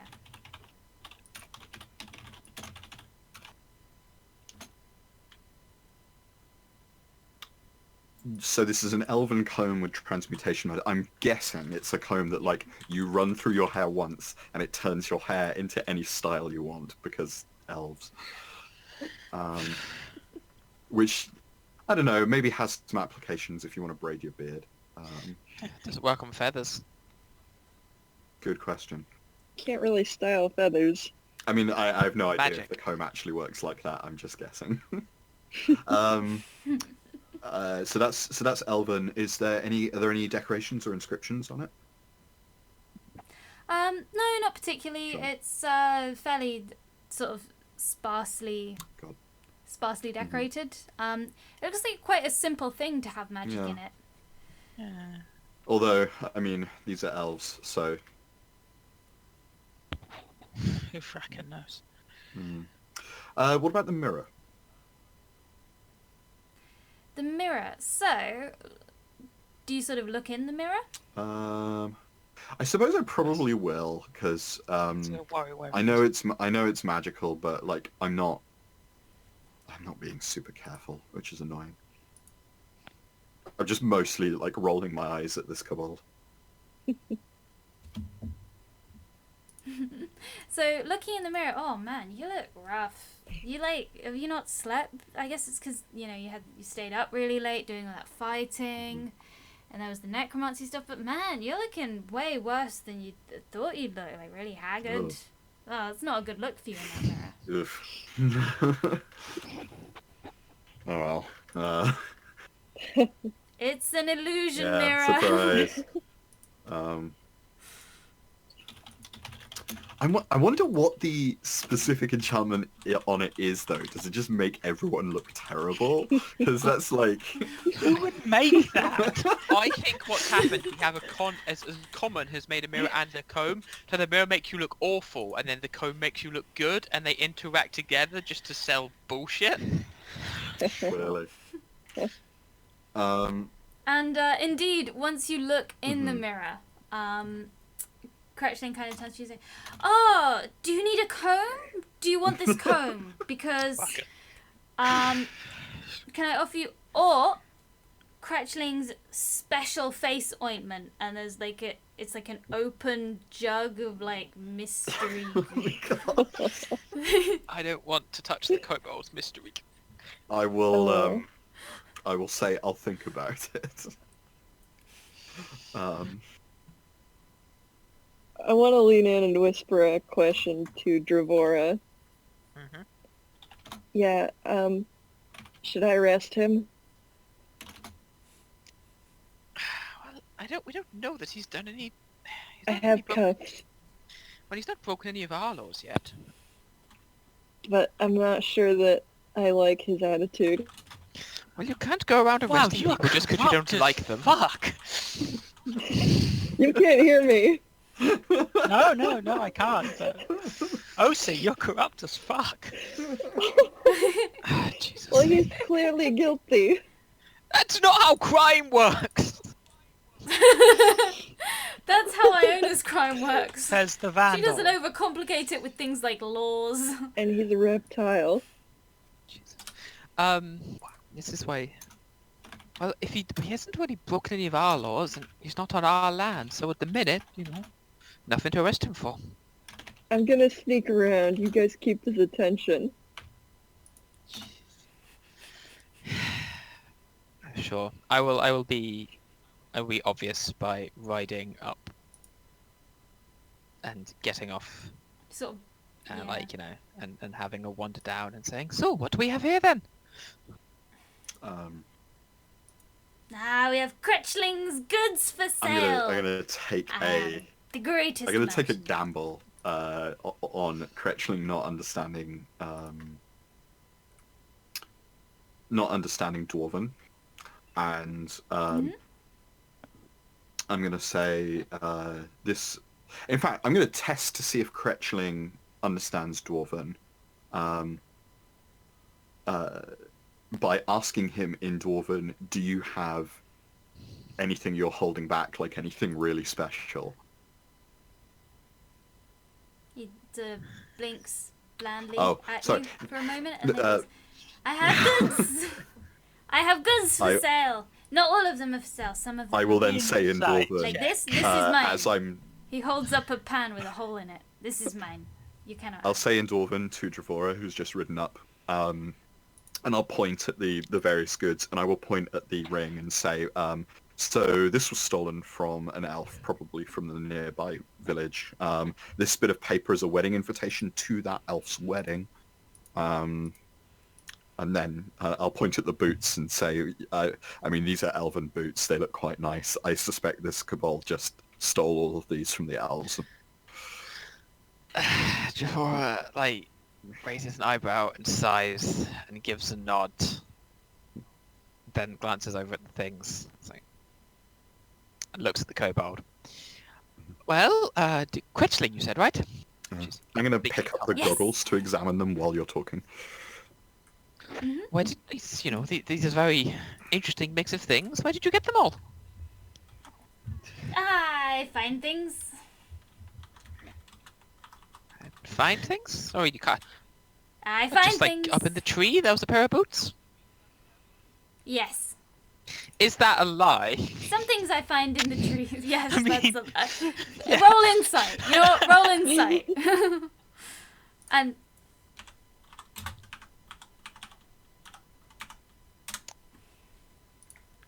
So this is an elven comb with transmutation. I'm guessing it's a comb that, like, you run through your hair once and it turns your hair into any style you want, because elves. Which, I don't know, maybe has some applications if you want to braid your beard. Does it work on feathers? Good question. Can't really style feathers. I mean, I have no idea Magic. if the comb actually works like that. I'm just guessing. So that's elven. Are there any decorations or inscriptions on it? No, not particularly. Sure. It's fairly sort of sparsely decorated. It looks like quite a simple thing to have magic Yeah. in it. Yeah. Although, I mean, these are elves, so... Who fracking knows? What about the mirror? The mirror. So, do you sort of look in the mirror? I suppose I probably will, because So worry where I it know is. it's magical, but like I'm not being super careful, which is annoying. I'm just mostly like rolling my eyes at this kobold. So looking in the mirror, oh man, you look rough. You have you not slept? I guess it's because you stayed up really late doing all that fighting, and there was the necromancy stuff. But man, you're looking way worse than you thought you'd look. Like really haggard. Ugh. Oh, it's not a good look for you in that mirror. Oof. Oh well. It's an illusion Yeah, mirror. surprise. I wonder what the specific enchantment on it is, though. Does it just make everyone look terrible? Because that's like... Who would make that? I think what's happened, we have as common has made a mirror and a comb, so the mirror makes you look awful, and then the comb makes you look good, and they interact together just to sell bullshit. Clearly. And indeed, once you look in the mirror, Cretchling kind of turns to you and says, "Oh, do you need a comb? Do you want this comb? Because, can I offer you, or Cretchling's special face ointment?" And there's like it's like an open jug of like mystery. Oh my god. I don't want to touch the kobold's mystery. I will say I'll think about it. I want to lean in and whisper a question to Dravora. Mm-hmm. Yeah, should I arrest him? Well, we don't know that he's done any... I have cuffs, Well, he's not broken any of our laws yet. but I'm not sure that I like his attitude. Well, you can't go around arresting you're people just because you don't corrupt as like them. Fuck! You can't hear me. No, I can't. But... OC, you're corrupt as fuck. Ah, Jesus. Well, he's clearly guilty. That's not how crime works! That's how Iona's crime works. Says the She vandal. doesn't overcomplicate it with things like laws. And he's a reptile. Jesus. This is why... Well, if he hasn't really broken any of our laws, and he's not on our land, so at the minute, nothing to arrest him for. I'm gonna sneak around. You guys keep his attention. Sure. I will be obvious by riding up and getting off, Sort of. Yeah. and having a wander down and saying, "So, what do we have here then?" Now we have Cretchling's goods for sale. I'm gonna take The greatest. I'm gonna take a merchant. gamble on Cretchling not understanding Dwarven, and I'm gonna say this. In fact, I'm gonna test to see if Cretchling understands Dwarven, by asking him in Dwarven, "Do you have anything you're holding back, like anything really special?" He blinks blandly at sorry. you for a moment, and then goes, "I have goods. I have goods for sale. Not all of them are for sale. Some of them. I will are then say in Inside. Dwarven, like this. This is mine." as I'm He holds up a pan with a hole in it. This is mine. You cannot. I'll say in Dwarven to Dravora, who's just ridden up, and I'll point at the various goods, and I will point at the ring and say, so this was stolen from an elf, probably from the nearby village. This bit of paper is a wedding invitation to that elf's wedding. And then I'll point at the boots and say, I mean, these are elven boots. They look quite nice. I suspect this kobold just stole all of these from the elves. Jehovah, raises an eyebrow and sighs and gives a nod. Then glances over at the things. And looks at the kobold. Well, Quetchling, you said, right? I'm going to pick up the Yes. goggles to examine them while you're talking. Where did these, these are very interesting mix of things. Where did you get them all? I find things. Find things? Or you can't... I find Just like things. up in the tree, there was a pair of boots? Yes. Is that a lie? Some things I find in the trees. Yes, I mean, that's a yeah. roll insight. You know what? Roll insight. And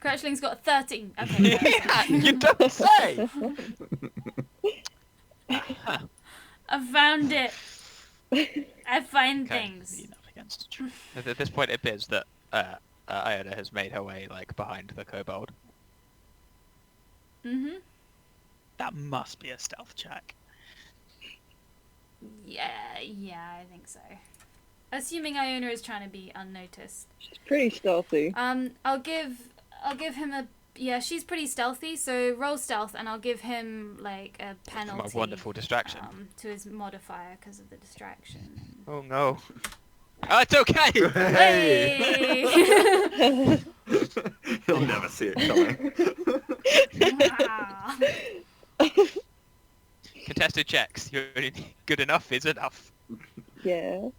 Crutchling's got a 13. Okay. Yeah, you don't say! I found it. I find Okay. things. Lean up against a tree. At this point, it appears that Iona has made her way like behind the kobold. Mhm. That must be a stealth check. Yeah, I think so. Assuming Iona is trying to be unnoticed. She's pretty stealthy. I'll give him a. Yeah, she's pretty stealthy, so roll stealth, and I'll give him like a For penalty. my wonderful distraction. To his modifier because of the distraction. Oh no. Oh, it's okay! Hey! He'll never see it coming. Wow. Contested checks. You're good enough is enough. Yeah.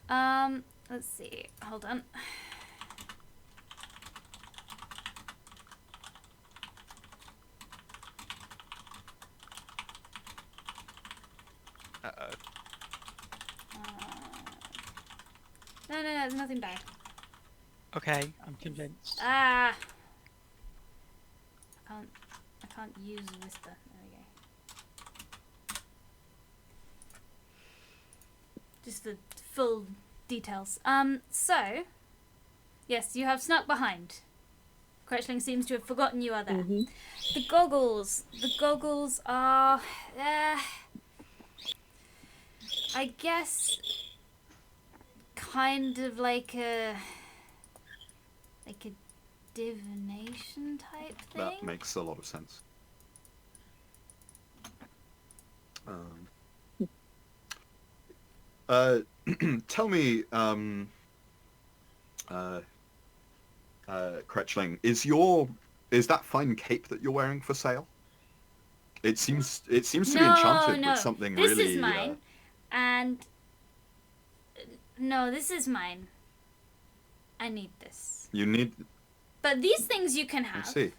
Let's see. Hold on. Uh-oh. No, there's nothing bad. Okay, I'm convinced. Ah. I can't use whisper. There we go. Just the full details. So yes, you have snuck behind. Crutchling seems to have forgotten you are there. Mm-hmm. The goggles. The goggles are I guess kind of like a divination type thing. That makes a lot of sense. Tell me, Kretchling, is that fine cape that you're wearing for sale? It seems to be enchanted with something this really. This is mine, and no, this is mine. I need this. You need. But these things you can I have. see.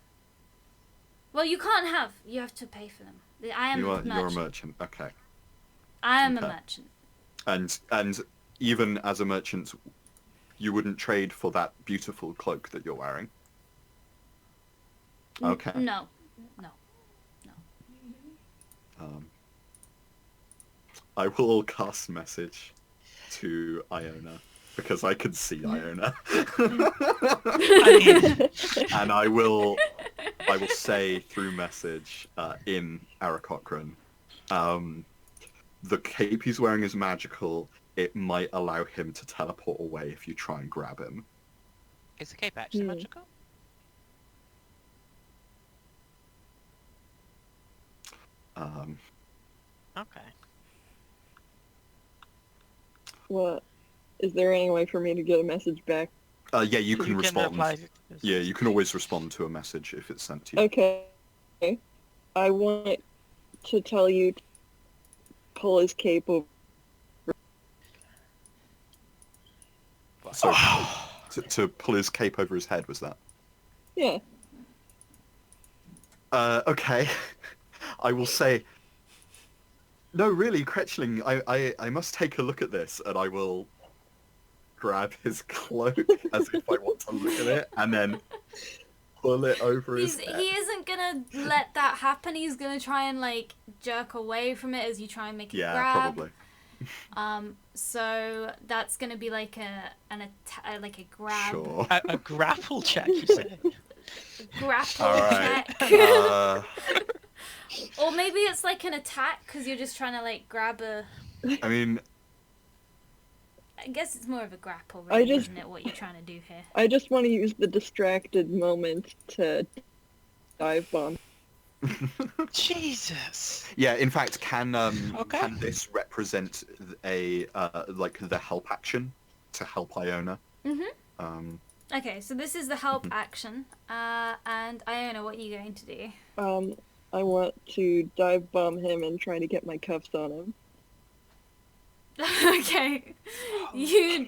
Well, you can't have. You have to pay for them. I am a merchant. You're a merchant. Okay. I am a Okay. merchant. And even as a merchant, you wouldn't trade for that beautiful cloak that you're wearing. Okay. No. I will cast message to Iona because I can see Iona. And I will say through message in Aarakocran, the cape he's wearing is magical. It might allow him to teleport away if you try and grab him. Is the cape actually magical? Okay. What? Is there any way for me to get a message back? Yeah, you can respond. reply to- Yeah, you can always respond to a message if it's sent to you. Okay. I want to tell you to pull his cape over. So, to pull his cape over his head, was that? Yeah. Okay. I will say... No, really, Kretchling, I must take a look at this, and I will grab his cloak as if I want to look at it, and then pull it over his head. He isn't gonna let that happen. He's gonna try and like jerk away from it as you try and make it Yeah, grab. probably. So that's gonna be like a grab. Sure. A grapple check, you say? Grapple Alright. check. Or maybe it's like an attack because you're just trying to like grab a. I mean... I guess it's more of a grapple, I really, just- isn't it? What you're trying to do here? I just want to use the distracted moment to dive bomb. Jesus. Yeah, in fact, can Okay. this represent a like the help action to help Iona? Mhm. Okay, so this is the help action. And Iona, what are you going to do? I want to dive bomb him and try to get my cuffs on him. Okay. You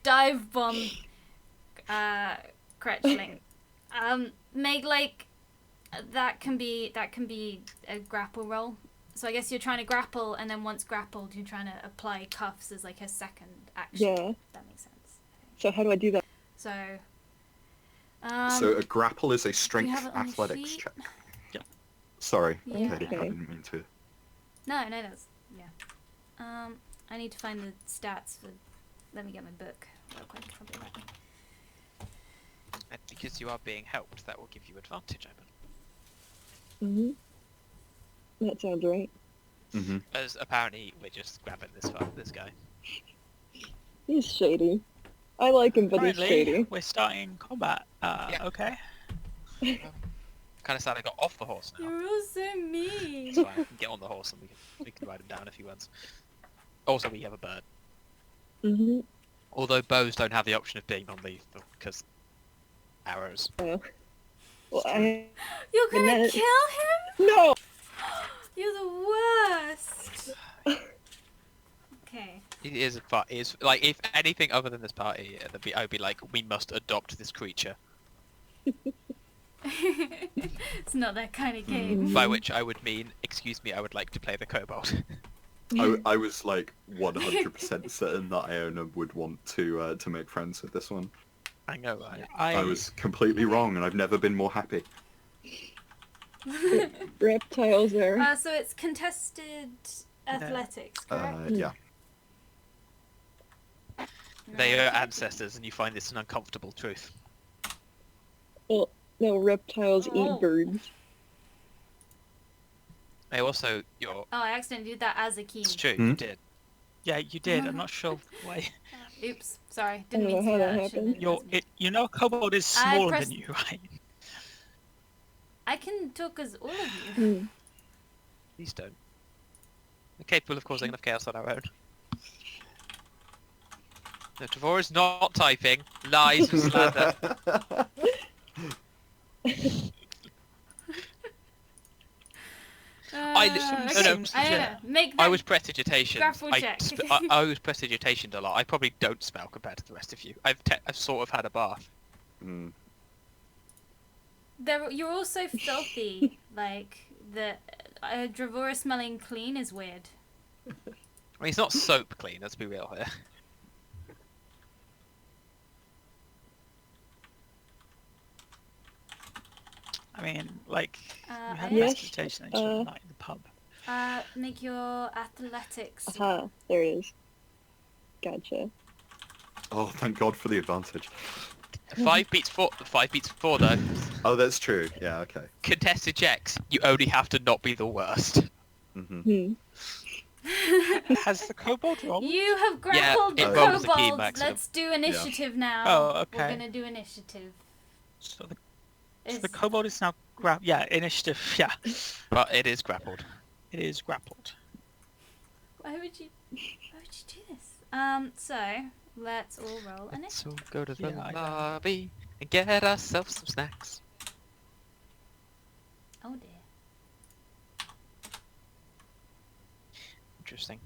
dive bomb Cretchling. Make like that can be a grapple roll. So I guess you're trying to grapple, and then once grappled, you're trying to apply cuffs as like a second action. Yeah. If that makes sense. So how do I do that? So. So a grapple is a have strength it on the athletics sheet? check. Yep. Sorry, Yeah. Katie, I Okay. didn't mean to. No, that's yeah. I need to find the stats for. Let me get my book real quick. I'll be back. And because you are being helped, that will give you advantage, I Mm-hmm. That sounds right. Mm-hmm. As apparently we're just grabbing this guy. He's shady. I like him, but he's Currently, shady. we're starting combat. Yeah. Okay. Kind of sad I got off the horse now. You're all so mean. It's fine. I can get on the horse and we can ride him down if he wants. Also, we have a bird. Mm-hmm. Although bows don't have the option of being non-lethal because arrows. Well, I... You're gonna And then- kill him? No! You're the worst. Okay. It is a part. It is like if anything other than this party, I would be like, we must adopt this creature. It's not that kind of game. By which I would mean, excuse me, I would like to play the kobold. I was like 100% certain that Iona would want to make friends with this one. I know, right? I was completely wrong, and I've never been more happy. Reptiles are... So it's contested athletics, correct? Yeah. They are ancestors, and you find this an uncomfortable truth. Well, no, reptiles Oh. eat birds. They also, Oh, I accidentally did that as a key. it's true, Hmm? you did. Yeah, you did. I'm not sure why. Oops, sorry. I Didn't don't mean know to do how that that. I shouldn't happened. have- You know, a kobold is I smaller pressed- than you, right? I can talk as all of you. Hmm. Please don't. We're capable of causing enough chaos on our own. No, Trevor is not typing. Lies and slander. I li- okay. no, Iona, make that. I was prestidigitation. Grapple check. I was prestigitationed a lot. I probably don't smell compared to the rest of you. I've sort of had a bath. Mm. You're also filthy. Like the Dravora smelling clean is weird. I mean, it's not soap clean. Let's be real here. I mean, like, you had Yes, prestidigitation and you spent the night in the pub. Make your athletics. Aha, there it is. Gotcha. Oh, thank God for the advantage. 5 beats 4. 5 beats 4 though. Oh, that's true. Yeah, okay. Contested checks. You only have to not be the worst. Mm-hmm. Hmm. Has the kobold rolled? You have grappled it the rolls the key kobold. maximum. Let's do initiative now. Oh, okay. We're gonna do initiative. So the It's- kobold is now yeah, initiative. Yeah, But it is grappled. it is grappled. Why would you do this? So let's all roll initiative. So go to the Yeah, I know. lobby and get ourselves some snacks. Oh dear. Interesting.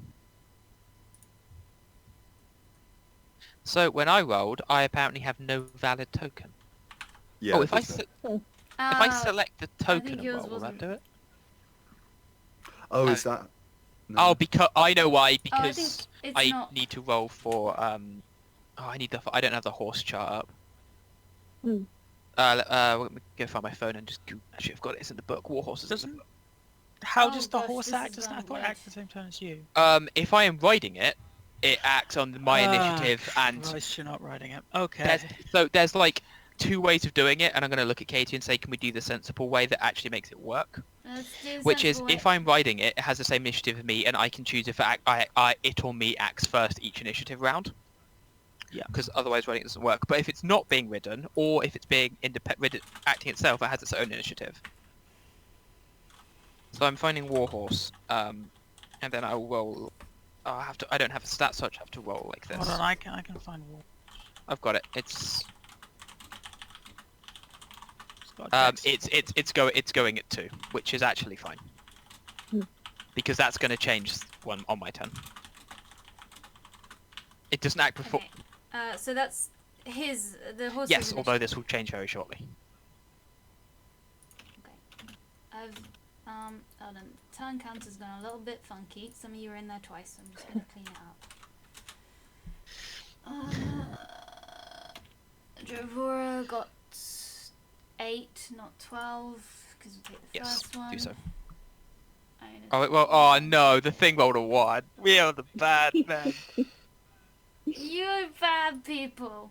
So when I rolled, I apparently have no valid token. Yeah. oh, it if I does that. if I select the token think and yours roll, will that wasn't- do it? Oh, is that? No. Oh, because I know why. Oh, I Because think it's I not. need to roll for I don't have the horse chart up. Hmm. Let me go find my phone and just actually I've got it. It's in the book. War horses. Doesn't how Oh does the gosh, horse this act? is Doesn't I thought it weird. acts at the same time as you? If I am riding it, it acts on my initiative and Christ, you're not riding it. Okay. there's like 2 ways of doing it, and I'm going to look at Katie and say, can we do the sensible way that actually makes it work? Let's do Which is, sensible if way. I'm riding it, it has the same initiative as me, and I can choose if it or me acts first each initiative round. Yeah. Because otherwise riding it doesn't work. But if it's not being ridden, or if it's being acting itself, it has its own initiative. So I'm finding Warhorse, and then I'll roll. I don't have a stat, so I have to roll like this. Hold on, I can find one. I've got it. It's got a dex. It's going at 2, which is actually fine. Because that's going to change one on my turn. It doesn't act before. Okay. So that's the horse. Yes, although this will change very shortly. Okay. Hold on. Turn counter's gone a little bit funky. Some of you are in there twice, so I'm just gonna clean it up. Dravora got 8, not 12, because we take the first one. Do so. Iona's Oh, well, oh no, the thing rolled a 1. We are the bad men. You bad people.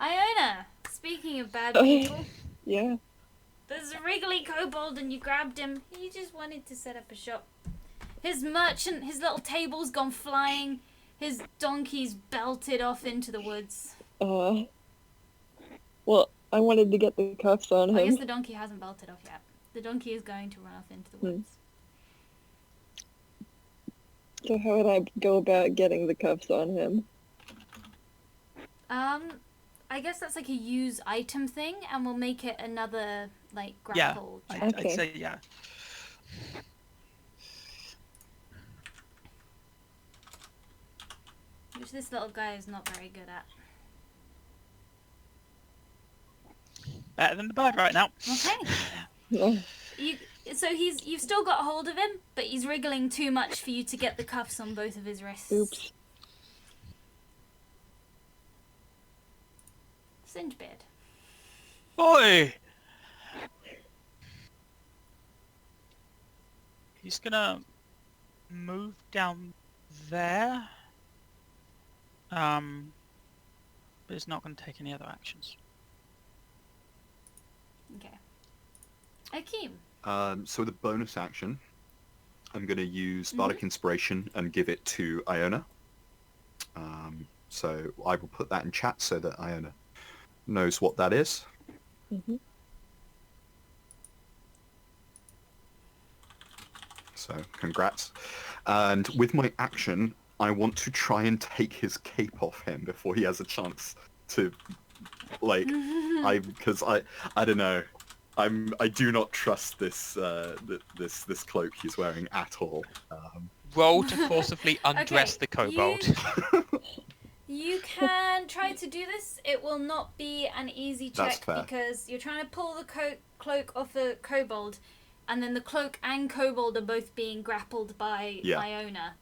Iona, speaking of bad people, Yeah. there's a wriggly kobold and you grabbed him. He just wanted to set up a shop. His little table's gone flying. His donkey's belted off into the woods. Well, I wanted to get the cuffs on him. I guess the donkey hasn't belted off yet. The donkey is going to run off into the woods. So how would I go about getting the cuffs on him? I guess that's like a use item thing, and we'll make it another, like, Yeah, grapple check. I'd Okay. say yeah. Which this little guy is not very good at. Better than the bird right now. Okay. Yeah. You've still got hold of him, but he's wriggling too much for you to get the cuffs on both of his wrists. Oops. Singebeard. Boy! He's gonna move down there. But he's not gonna take any other actions. Okay. Akeem. So the bonus action, I'm going to use Bardic Inspiration and give it to Iona. So I will put that in chat so that Iona knows what that is. Mm-hmm. So congrats. And with my action, I want to try and take his cape off him before he has a chance to, like, because I don't know. I do not trust this this cloak he's wearing at all. Roll to forcibly undress the kobold. You can try to do this. It will not be an easy That's check fair. because you're trying to pull the cloak off a kobold, and then the cloak and kobold are both being grappled by Iona.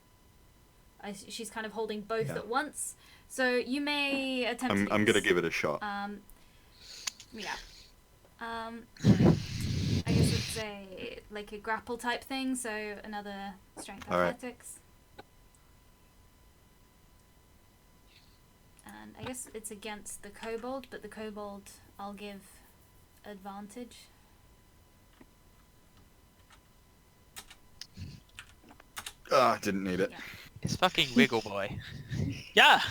She's kind of holding both at once. So you may attempt to do I'm this. gonna give it a shot. Yeah. I guess it's a grapple type thing, so another strength All right. athletics. And I guess it's against the kobold, but the kobold I'll give advantage. Ah, didn't need it. Yeah. It's fucking Wiggle Boy. Yeah!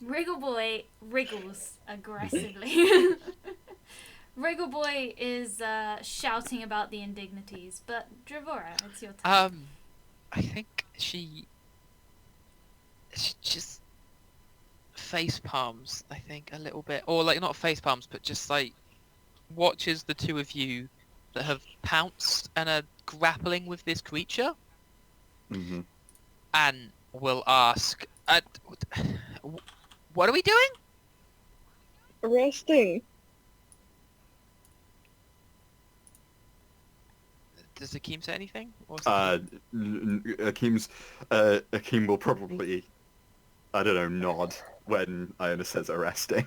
Wriggle Boy wriggles aggressively. Wriggle Boy is shouting about the indignities, but Dravora, it's your turn. I think she just face palms, I think, a little bit. Or, like, not face palms, but just, like, watches the two of you that have pounced and are grappling with this creature. Mm-hmm. And will ask, what are we doing? Arresting. Does Akeem say anything? Or Akeem will probably, I don't know, nod when Iona says arresting.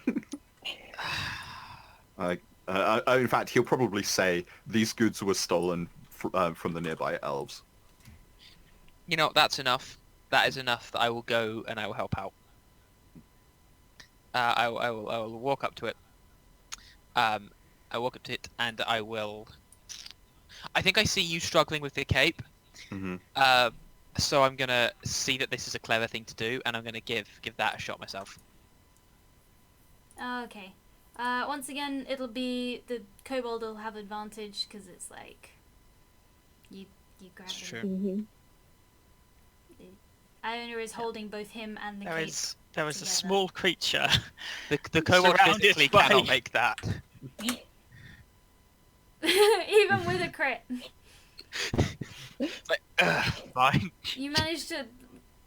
In fact, he'll probably say these goods were stolen from the nearby elves. You know, that's enough. That is enough that I will go and I will help out. I will walk up to it. I walk up to it and I will... I think I see you struggling with the cape. Mm-hmm. So I'm going to see that this is a clever thing to do, and I'm going to give that a shot myself. Okay. Once again, it'll be the kobold will have advantage because it's like you grab It's him. true. Mm-hmm. Iona is holding both him and the There cape. is a together. small creature. The kobold Surrounded physically by- cannot make that. Even with a crit. It's like, fine. You managed to...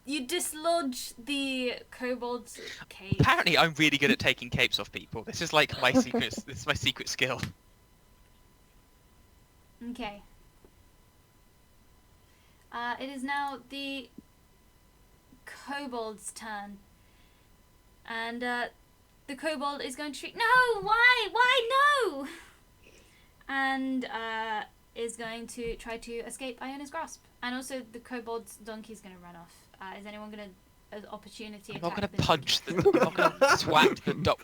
You dislodge the kobold's cape. Apparently, I'm really good at taking capes off people. This is like my secret. This is my secret skill. Okay. It is now the kobold's turn. And the kobold is going to shriek, "No! Why? No!" And is going to try to escape Iona's grasp. And also the kobold's donkey is going to run off. Is anyone going to an opportunity I'm not attack gonna the punch the. I'm not gonna swat the dog.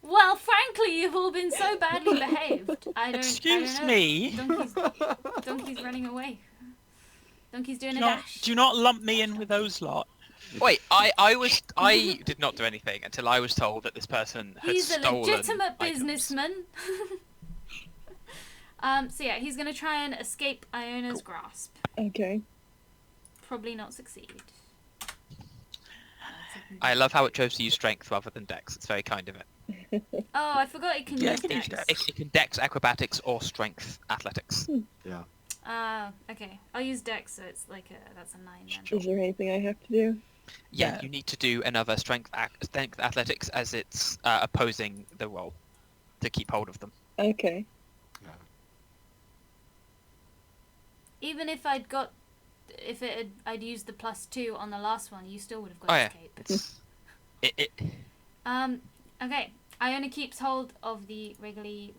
Well, frankly, you've all been so badly behaved. I don't Excuse know. me. Donkey's running away. Donkey's doing Do a you, not, dash. do you not lump me in with those lot? Wait, I did not do anything until I was told that this person had He's a stolen legitimate items. businessman. So yeah, he's gonna try and escape Iona's grasp. Okay. Probably not succeed. I love how it chose to use strength rather than dex. It's very kind of it. Oh, I forgot it can Yeah, use it can use dex. dex. It can dex acrobatics or strength athletics. Yeah. Okay. I'll use dex, so it's like that's a 9 then. Is there anything I have to do? Yeah, Yeah. you need to do another strength athletics as it's opposing the roll to keep hold of them. Okay. Even if I'd used the +2 on the last one, you still would have got Oh yeah, escape. it's it. Okay. Iona keeps hold of the wriggly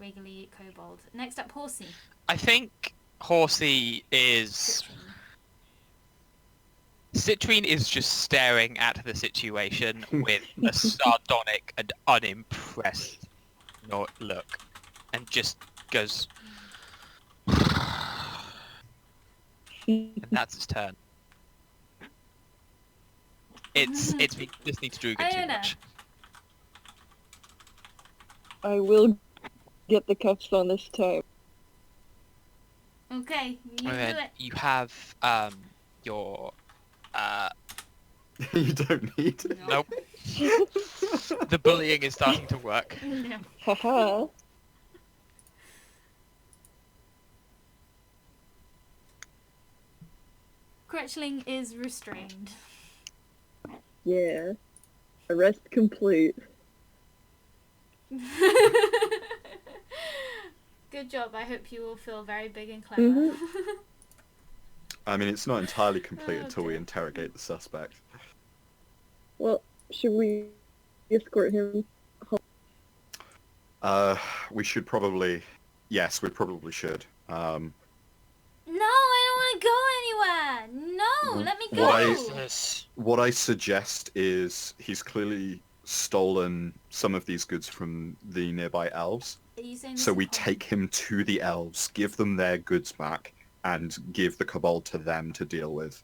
kobold. Next up, Horsey. I think Horsey is. Citrine is just staring at the situation with a sardonic and unimpressed look, and just goes. And that's his turn. This needs Drugan too Iona. much. I will get the cuffs on this time. Okay, you And do then it. you have your You don't need it. nope. The bullying is starting to work. No. Haha. Cretchling is restrained. Yeah. Arrest complete. Good job. I hope you all feel very big and clever. Mhm. I mean, it's not entirely complete Oh, until we dear. interrogate the suspect. Well, should we escort him? We should probably... Yes, we probably should. No, I don't want to go anywhere. No, let me go. Why- Jesus. What I suggest is he's clearly stolen some of these goods from the nearby elves. Are you saying this So is we hard? take him to the elves, give them their goods back, and give the kobold to them to deal with.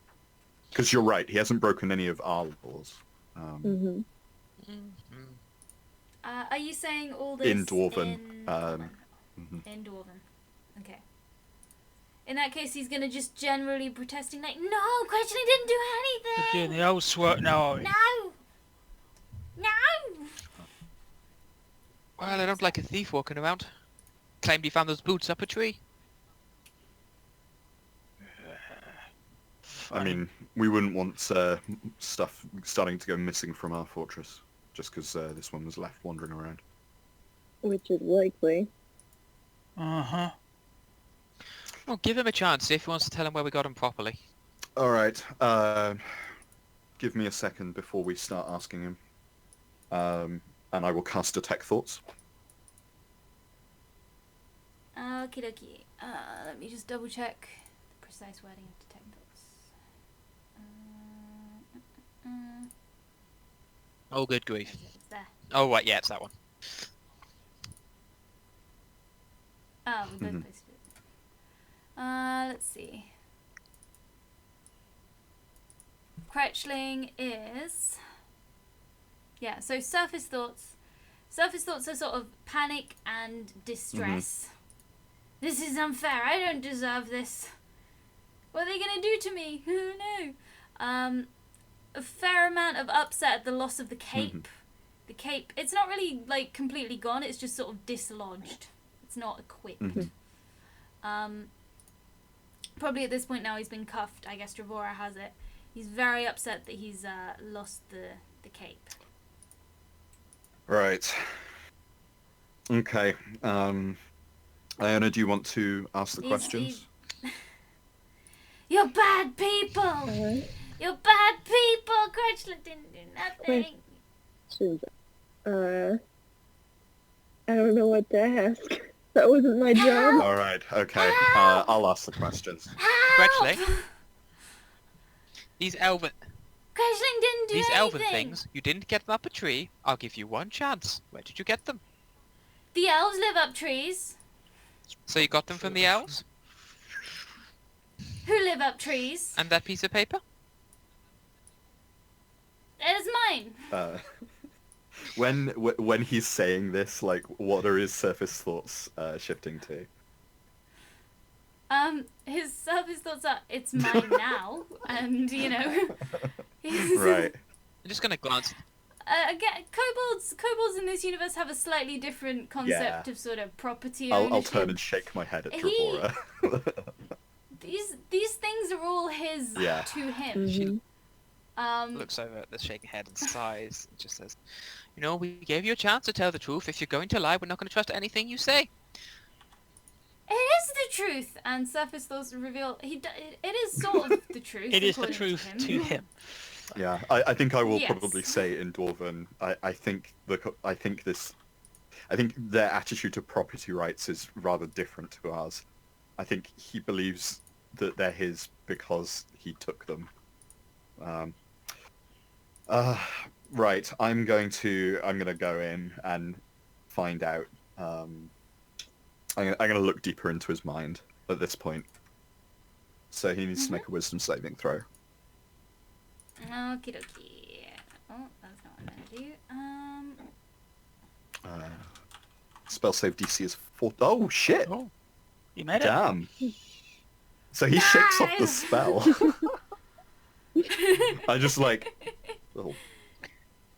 Because you're right, he hasn't broken any of our laws. Mm-hmm. Are you saying all this In Dwarven, In, mhm. in Dwarven. Okay. In that case, he's gonna just generally protesting like, no, Cretchling didn't do You're doing anything. the old swat now, are you? No. No. Well, I don't like a thief walking around. Claimed he found those boots up a tree. I mean, we wouldn't want stuff starting to go missing from our fortress, just because this one was left wandering around. Which is likely. Uh-huh. Well, give him a chance. See if he wants to tell him where we got him properly. Alright, give me a second before we start asking him. And I will cast Detect Thoughts. Okie dokie. Let me just double check the precise wording of detect thoughts. Oh, good grief. It's there. Oh, right, yeah, it's that one. Oh, we both Mhm. posted it. Let's see. Cretchling is... Yeah, so surface thoughts. Surface thoughts are sort of panic and distress. This is unfair. I don't deserve this. What are they going to do to me? Who knew? A fair amount of upset at the loss of the cape. The cape, it's not really, like, completely gone. It's just sort of dislodged. It's It's not equipped. Mhm. Probably at this point now he's been cuffed. I guess Dravora has it. He's very upset that he's lost the cape. Right. Okay. Iona, do you want to ask the questions? You're bad people! You're bad people! Crutchlet didn't do nothing. Questions. I don't know what to ask. That wasn't my job. All right. Okay. Help! I'll ask the questions. Help! Crutchlet, these elven Crutchling didn't do these anything. elven things, you didn't get them up a tree. I'll give you one chance. Where did you get them? The elves live up trees. So you got them from the elves? Who live up trees? And that piece of paper? It is mine. When he's saying this, like, what are his surface thoughts shifting to? His surface thoughts are, it's mine now, and, you know... he's- Right. I'm just gonna glance. Again, kobolds in this universe have a slightly different concept Yeah. of sort of property I'll ownership. turn and shake my head at He- Dravora. These things are all his Yeah. to him. Mhm. Looks over at the shaking head and sighs and just says, "You know, we gave you a chance to tell the truth. If you're going to lie, we're not going to trust anything you say." It is the truth, and surface thoughts reveal it is sort of the truth. It is the according truth him. to him. Yeah, I think I will Yes. probably say in Dwarven. I think their attitude to property rights is rather different to ours. I think he believes that they're his because he took them. Right. I'm gonna go in and find out. I'm gonna look deeper into his mind at this point. So he needs to make a wisdom saving throw. Okie dokie. Oh, that's not what I'm gonna do. Spell save DC is 4. Oh shit! Oh, you made it. Damn. So he shakes off the Guys! spell. I just like, little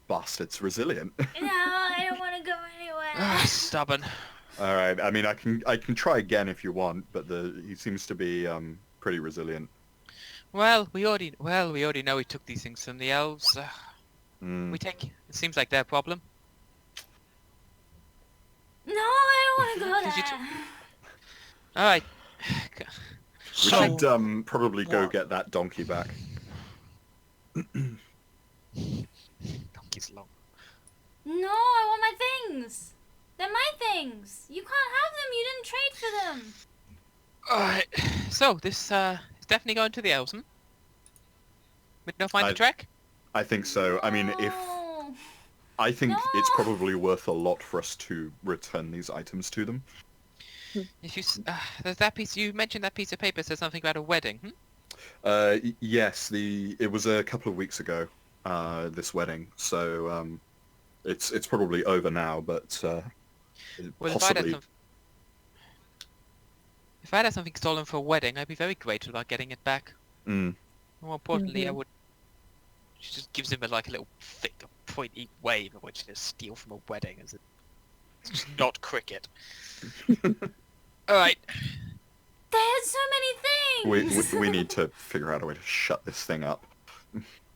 bastard's resilient. No, I don't want to go anywhere. Stubborn. All right. I mean, I can try again if you want, but he seems to be pretty resilient. Well, we already know he took these things from the elves. Mm. It seems like their problem. No, I don't want to go Did you there. All right. We So, should probably go what? get that donkey back. Donkey's long. No, I want my things. They're my things. You can't have them. You didn't trade for them. Alright, so this is definitely going to the elves, hmm? We don't find the trek? I think so. I mean, No. I think it's No. probably worth a lot for us to return these items to them. If you there's that piece you mentioned, that piece of paper says something about a wedding, hmm? Yes, it was a couple of weeks ago. This wedding, so it's probably over now, but Well, possibly. if I had something stolen for a wedding, I'd be very grateful about getting it back. Mm. More importantly, I Mhm. would. She just gives him a little thick, pointy wave of which to steal from a wedding. It's just not cricket. All right. There's so many things. We need to figure out a way to shut this thing up.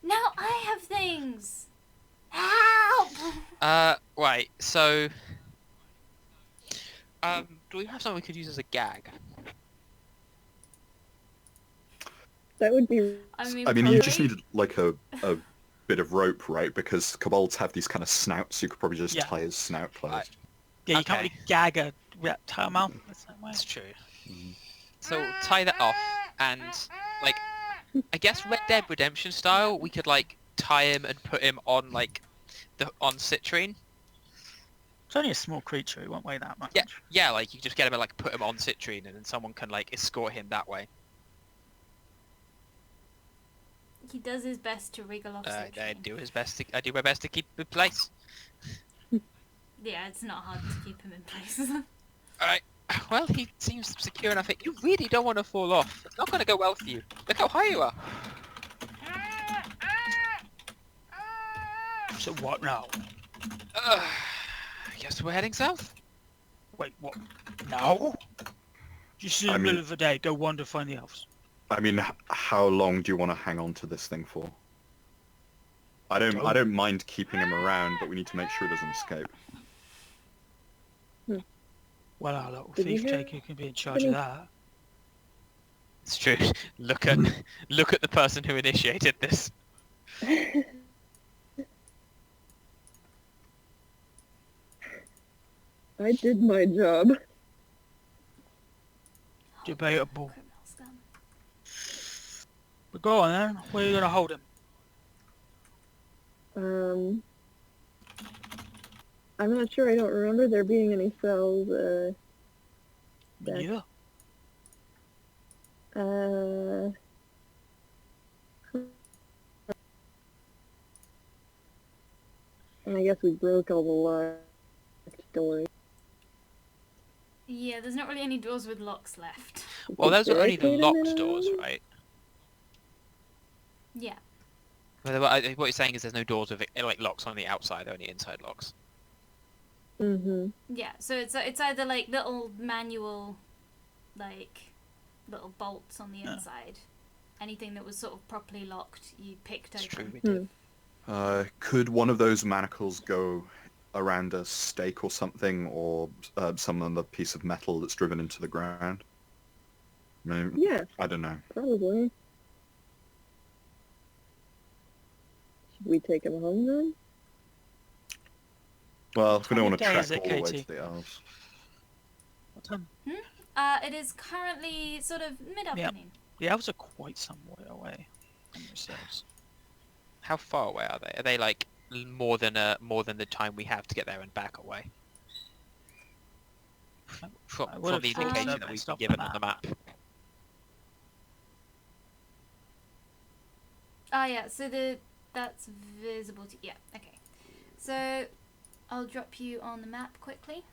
Now I have things. Help! Right. So, do we have something we could use as a gag? That would be... I mean, You just probably- need like a bit of rope, right? Because kobolds have these kind of snouts. You could probably just Yeah. tie his snout closed. yeah, you can't Okay. really gag a reptile mouth the same way. That's true. Mm. So tie that off, and like, I guess Red Dead Redemption style, we could like tie him and put him on like on citrine. It's only a small creature. It won't weigh that much. Yeah, like you just get him and like put him on citrine, and then someone can like escort him that way. He does his best to wriggle off. I citrine. do my best to keep the place. Yeah, it's not hard to keep him in place. All right. Well, he seems secure enough. You really don't want to fall off. It's not going to go well for you. Look how high you are. So what now? I guess we're heading south. Wait, what? No. Just in the I middle mean- of the day, go wander, find the elves. I mean, how long do you want to hang on to this thing for? I don't mind keeping him around, but we need to make sure he doesn't escape. Well, our little Did you thief hear Jacob can be in charge of any- that. It's true. Look at the person who initiated this. I did my job. Debatable. Criminal scum. But go on then. Where are you going to hold him? I'm not sure. I don't remember there being any cells. Back- Yeah. And I guess we broke all the locked doors. Yeah, there's not really any doors with locks left. Well, those are only the Barricade 'em locked in doors, a- right? Yeah. Well, what you're saying is there's no doors with like locks on the outside, only inside locks. Mm-hmm. Yeah, so it's either like little manual, like little bolts on the Yeah. inside. Anything that was sort of properly locked, you picked It's true, open. we did. Could one of those manacles go around a stake or something, or some other piece of metal that's driven into the ground? I mean, Yeah, I don't know. probably. Should we take him home then? Well, What we don't time want of to day track is it, all the way Katie? to the elves. What time? It is currently sort of mid-afternoon. The elves are quite some way away from themselves. How far away are they? Are they like more than the time we have to get there and back away? From I would've the thought indication so that we've based been off the given on the map. Ah, yeah. So that's visible to okay. So I'll drop you on the map quickly.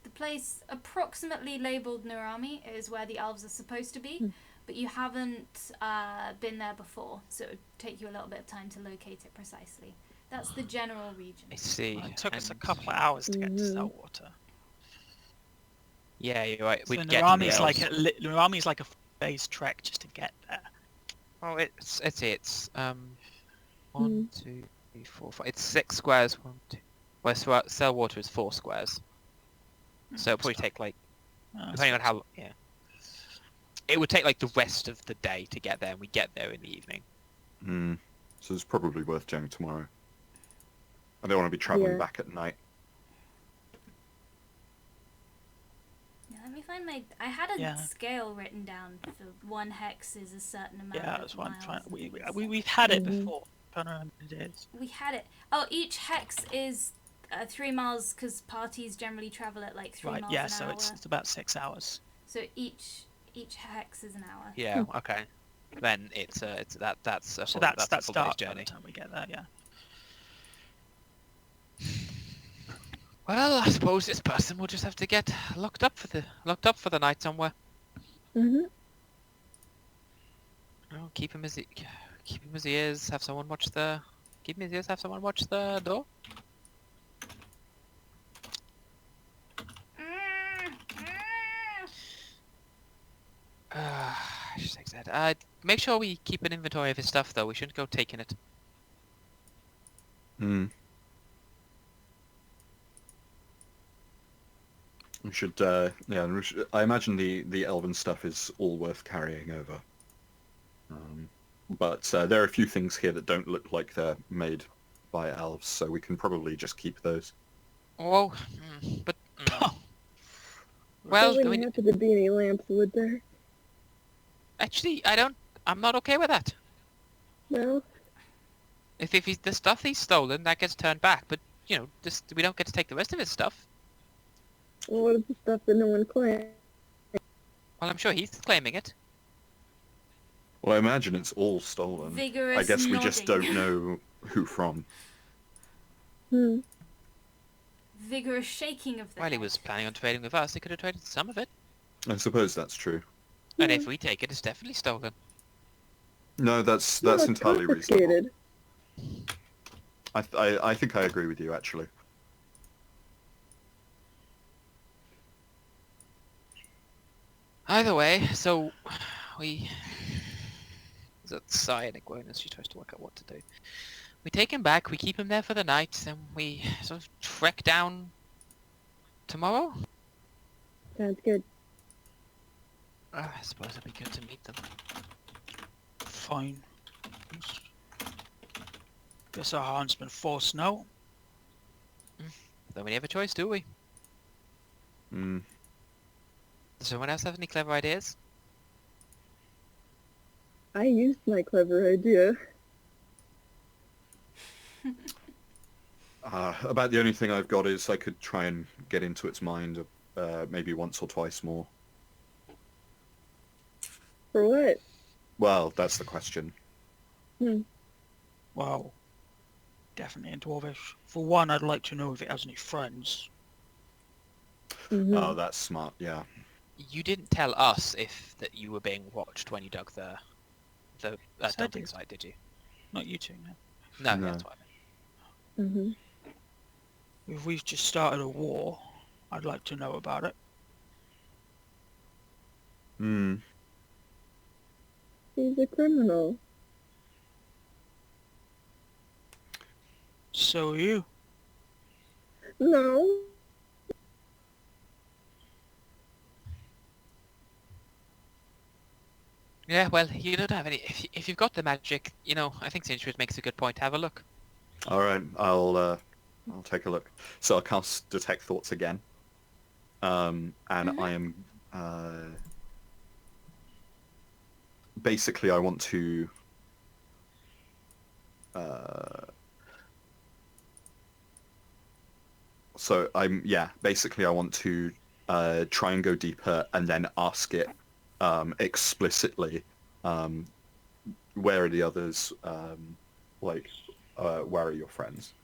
The place approximately labelled Narami is where the elves are supposed to be, but you haven't been there before, so it would take you a little bit of time to locate it precisely. That's the general region. I see. Well, it took us a and- couple of hours to get to Mhm. Stillwater. Yeah, you're right. So We'd get to the Narami's like elves. Narami's like a day's trek just to get there. Well, it's 1, 2, 3, 4, 5. It's 6 squares. 1, 2. Well, Sellwater is 4 squares. So it'll probably take like, depending on how, yeah. It would take like the rest of the day to get there, and we get there in the evening. Hmm. So it's probably worth doing tomorrow. I don't want to be travelling Yeah. back at night. Yeah, let me find my. I had a Yeah. scale written down for 1 hex is a certain amount. Yeah, of that's what I'm miles trying. and We've things. had it Mhm. before. I don't know how many it is. We had it. Oh, each hex is 3 miles because parties generally travel at like 3 Right, miles yeah, an so hour. it's about 6 hours. So each hex is an hour. Yeah. Okay. Then it's that's So that's that's a that full day's start by the journey. time we get there, yeah. Well, I suppose this person will just have to get locked up for the night somewhere. Mm-hmm. Oh, keep him as he is. Have someone watch the. Keep him as he is. Have someone watch the door. She's like that. Make sure we keep an inventory of his stuff, though. We shouldn't go taking it. Hmm. We should, I imagine the elven stuff is all worth carrying over. But there are a few things here that don't look like they're made by elves, so we can probably just keep those. Oh, but Oh. well, there I wouldn't mean, happen to be any lamps, would there? actually, I'm not okay with that. No? If the stuff he's stolen, that gets turned back. But we don't get to take the rest of his stuff. Well, what is the stuff that no one claims? Well, I'm sure he's claiming it. Well, I imagine it's all stolen. Vigorous I guess we just nodding. don't know who from. Hmm. Vigorous shaking of the Well, he head. was planning on trading with us. He could have traded some of it. I suppose that's true. And Yeah. if we take it, it's definitely stolen. No, that's Well, it's entirely reasonable. confiscated. I think I agree with you, actually. Either way, so we... There's a sigh in Iguana as she tries to work out what to do. We take him back, we keep him there for the night, and we sort of trek down tomorrow? Sounds good. I suppose it'd be good to meet them. Fine. Guess our hand's been forced now. Don't really have a choice, do we? Hmm. Does someone else have any clever ideas? I used my clever idea. About the only thing I've got is I could try and get into its mind maybe once or twice more. For what? Well, that's the question. Well, definitely in Dwarvish. For one, I'd like to know if it has any friends. Mhm. Oh, that's smart, yeah. You didn't tell us if that you were being watched when you dug the Yes, I dumping did. site, did you? Not you two, no. No, No. that's what I meant. Mhm. If we've just started a war, I'd like to know about it. Hmm. He's a criminal. So are you. No. Yeah, well, you don't have any... If you've got the magic, you know, I think Sinchrid makes a good point. Have a look. Alright, I'll take a look. So I'll cast Detect Thoughts again. And I am... basically, I want to... So basically I want to try and go deeper and then ask it explicitly, where are the others, where are your friends?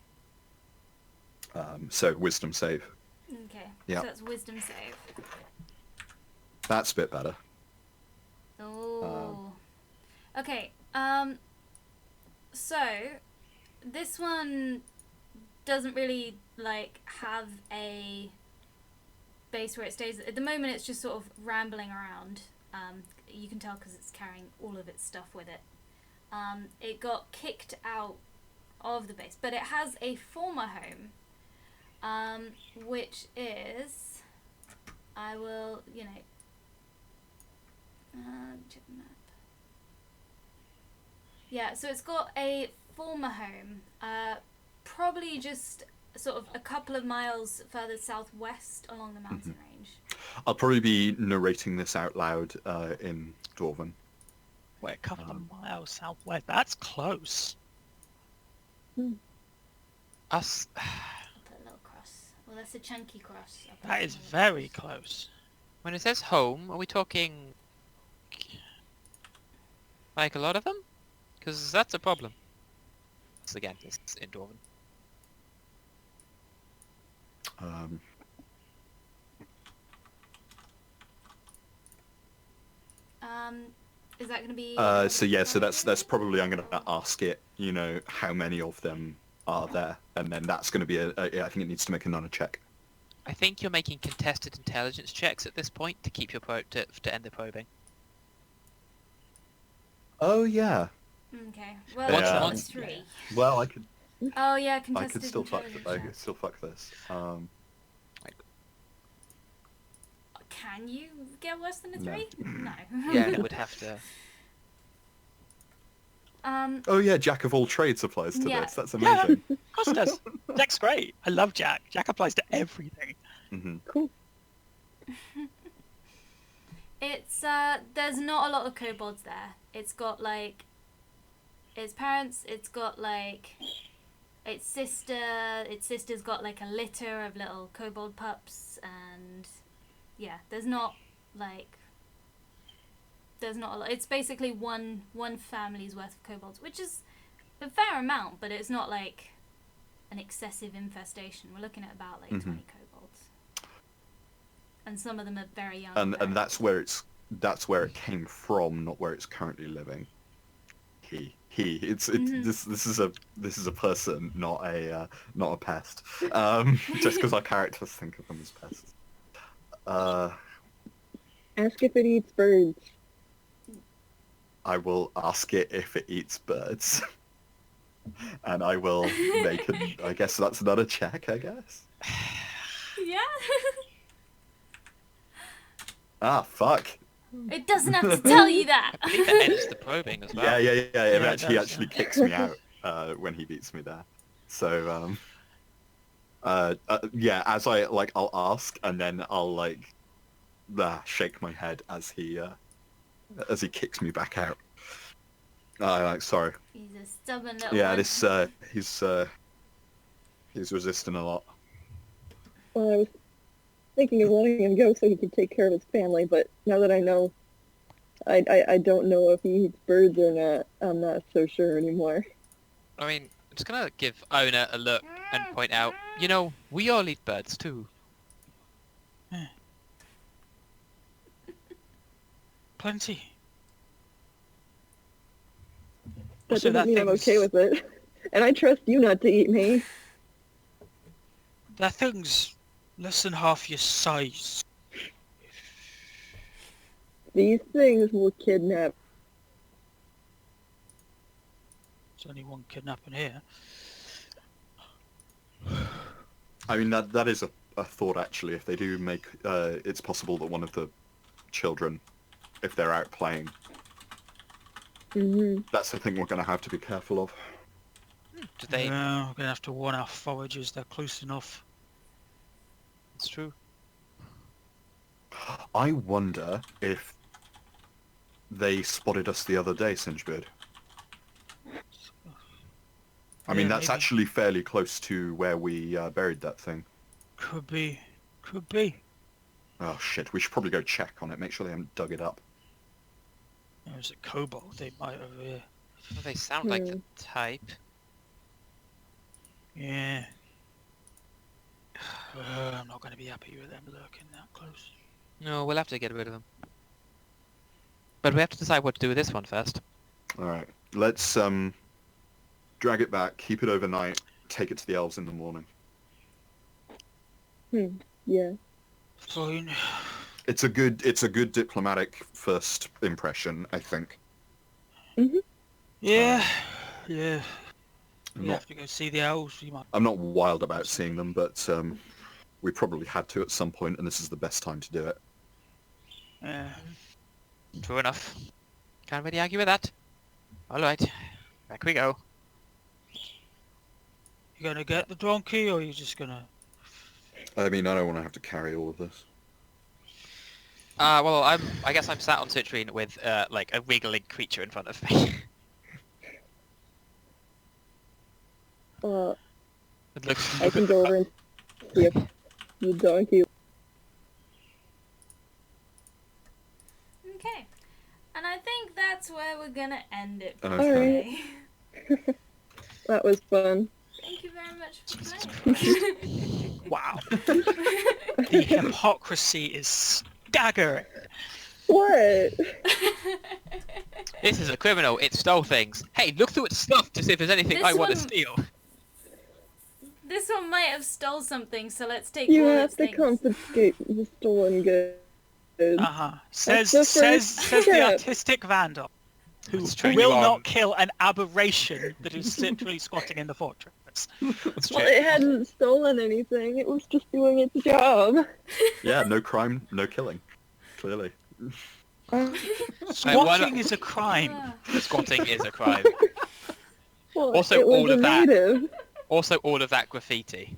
So wisdom save. Okay. Yeah. So that's wisdom save. That's a bit better. Oh. Okay. So this one doesn't really like have a base where it stays. At the moment, it's just sort of rambling around. You can tell because it's carrying all of its stuff with it. It got kicked out of the base, but it has a former home, which is, I will, check the map. Yeah, so it's got a former home, probably just sort of a couple of miles further southwest along the mountain range. I'll probably be narrating this out loud in Dwarven. We're a couple of miles southwest. That's close. Us... I'll put a little cross. Well, that's a chunky cross. I'll put That a is little very cross. close. When it says home, are we talking... like a lot of them? Because that's a problem. So again, it's in Dwarven. Is that going to be? So that's probably I'm going to ask it, how many of them are there, and then that's going to be I think it needs to make a nana check. I think you're making contested intelligence checks at this point to keep your to end the probing. Oh yeah. Okay. Well, Yeah. it's 3. Well, I could Oh yeah, I contested could still fuck intelligence check. this. Can you get worse than a 3? No. Yeah, it would have to... Oh yeah, Jack of all trades applies to Yeah. this. That's amazing. Of course it does. Jack's great. I love Jack. Jack applies to everything. Cool. It's there's not a lot of kobolds there. It's got like its parents, it's got like its sister, its sister's got like a litter of little kobold pups, and yeah, there's not a lot. It's basically one family's worth of kobolds, which is a fair amount, but it's not like an excessive infestation. We're looking at about like 20 kobolds. And some of them are very young. And very that's where it came from, not where it's currently living. This is a person, not a pest. Just because our characters think of them as pests. Ask if it eats birds. I will ask it if it eats birds. And I will make it. I guess that's another check, I guess. Yeah. Ah, fuck. It doesn't have to tell you that. I believe it ends the probing as well. Yeah. It it he does, actually yeah. kicks me out when he beats me there. So, yeah, as I'll ask, and then I'll shake my head as he kicks me back out. Sorry. He's a stubborn little Yeah, one. he's resisting a lot. Well, I was thinking of letting him go so he could take care of his family, but now that I know, I don't know if he eats birds or not. I'm not so sure anymore. I mean, I'm just gonna give Ona a look and point out, we all eat birds too. Plenty. That Also, doesn't mean I'm thing's- okay with it. And I trust you not to eat me. That thing's less than half your size. These things will kidnap. There's only one kidnapping here. I mean, that is a thought, actually. If they do make... it's possible that one of the children, if they're out playing, Mm-hmm. that's the thing we're going to have to be careful of. Do they? Yeah, we're gonna have to warn our foragers. They're close enough. It's true. I wonder if they spotted us the other day, Singebird. I mean, Yeah, that's maybe. actually fairly close to where we buried that thing. Could be. Could be. Oh, shit. We should probably go check on it, make sure they haven't dug it up. There's a kobold. They might have. Well, they sound like the type. Yeah. I'm not going to be happy with them lurking that close. No, we'll have to get rid of them. But we have to decide what to do with this one first. Alright. Let's drag it back, keep it overnight, take it to the elves in the morning. Yeah. Fine. It's a good diplomatic first impression, I think. Yeah. Yeah. I'm We not, have to go see the elves. You might. I'm not wild about seeing them, but we probably had to at some point, and this is the best time to do it. Yeah. True enough. Can't really argue with that. Alright, back we go. You gonna get the donkey, or you just gonna? I mean, I don't want to have to carry all of this. Well, I guess I'm sat on Citrine with, a wiggling creature in front of me. It looks... I can go over and see if the donkey... Okay. And I think that's where we're gonna end it for Okay. today. That was fun. Thank you very much for playing. Wow. The hypocrisy is staggering. What? This is a criminal, it stole things. Hey, look through its stuff to see if there's anything This I want to one- steal. This one might have stole something, so let's take You all have its to things. confiscate the stolen goods. Says the says first says the step. artistic vandal, who Let's turn will you on. not kill an aberration that is literally squatting in the fortress. Let's Well, check. it hadn't stolen anything. It was just doing its job. Yeah, no crime, no killing. Clearly. Squatting is a crime. Squatting is a crime. Well, Also, it was all a of that. native. Also, all of that graffiti.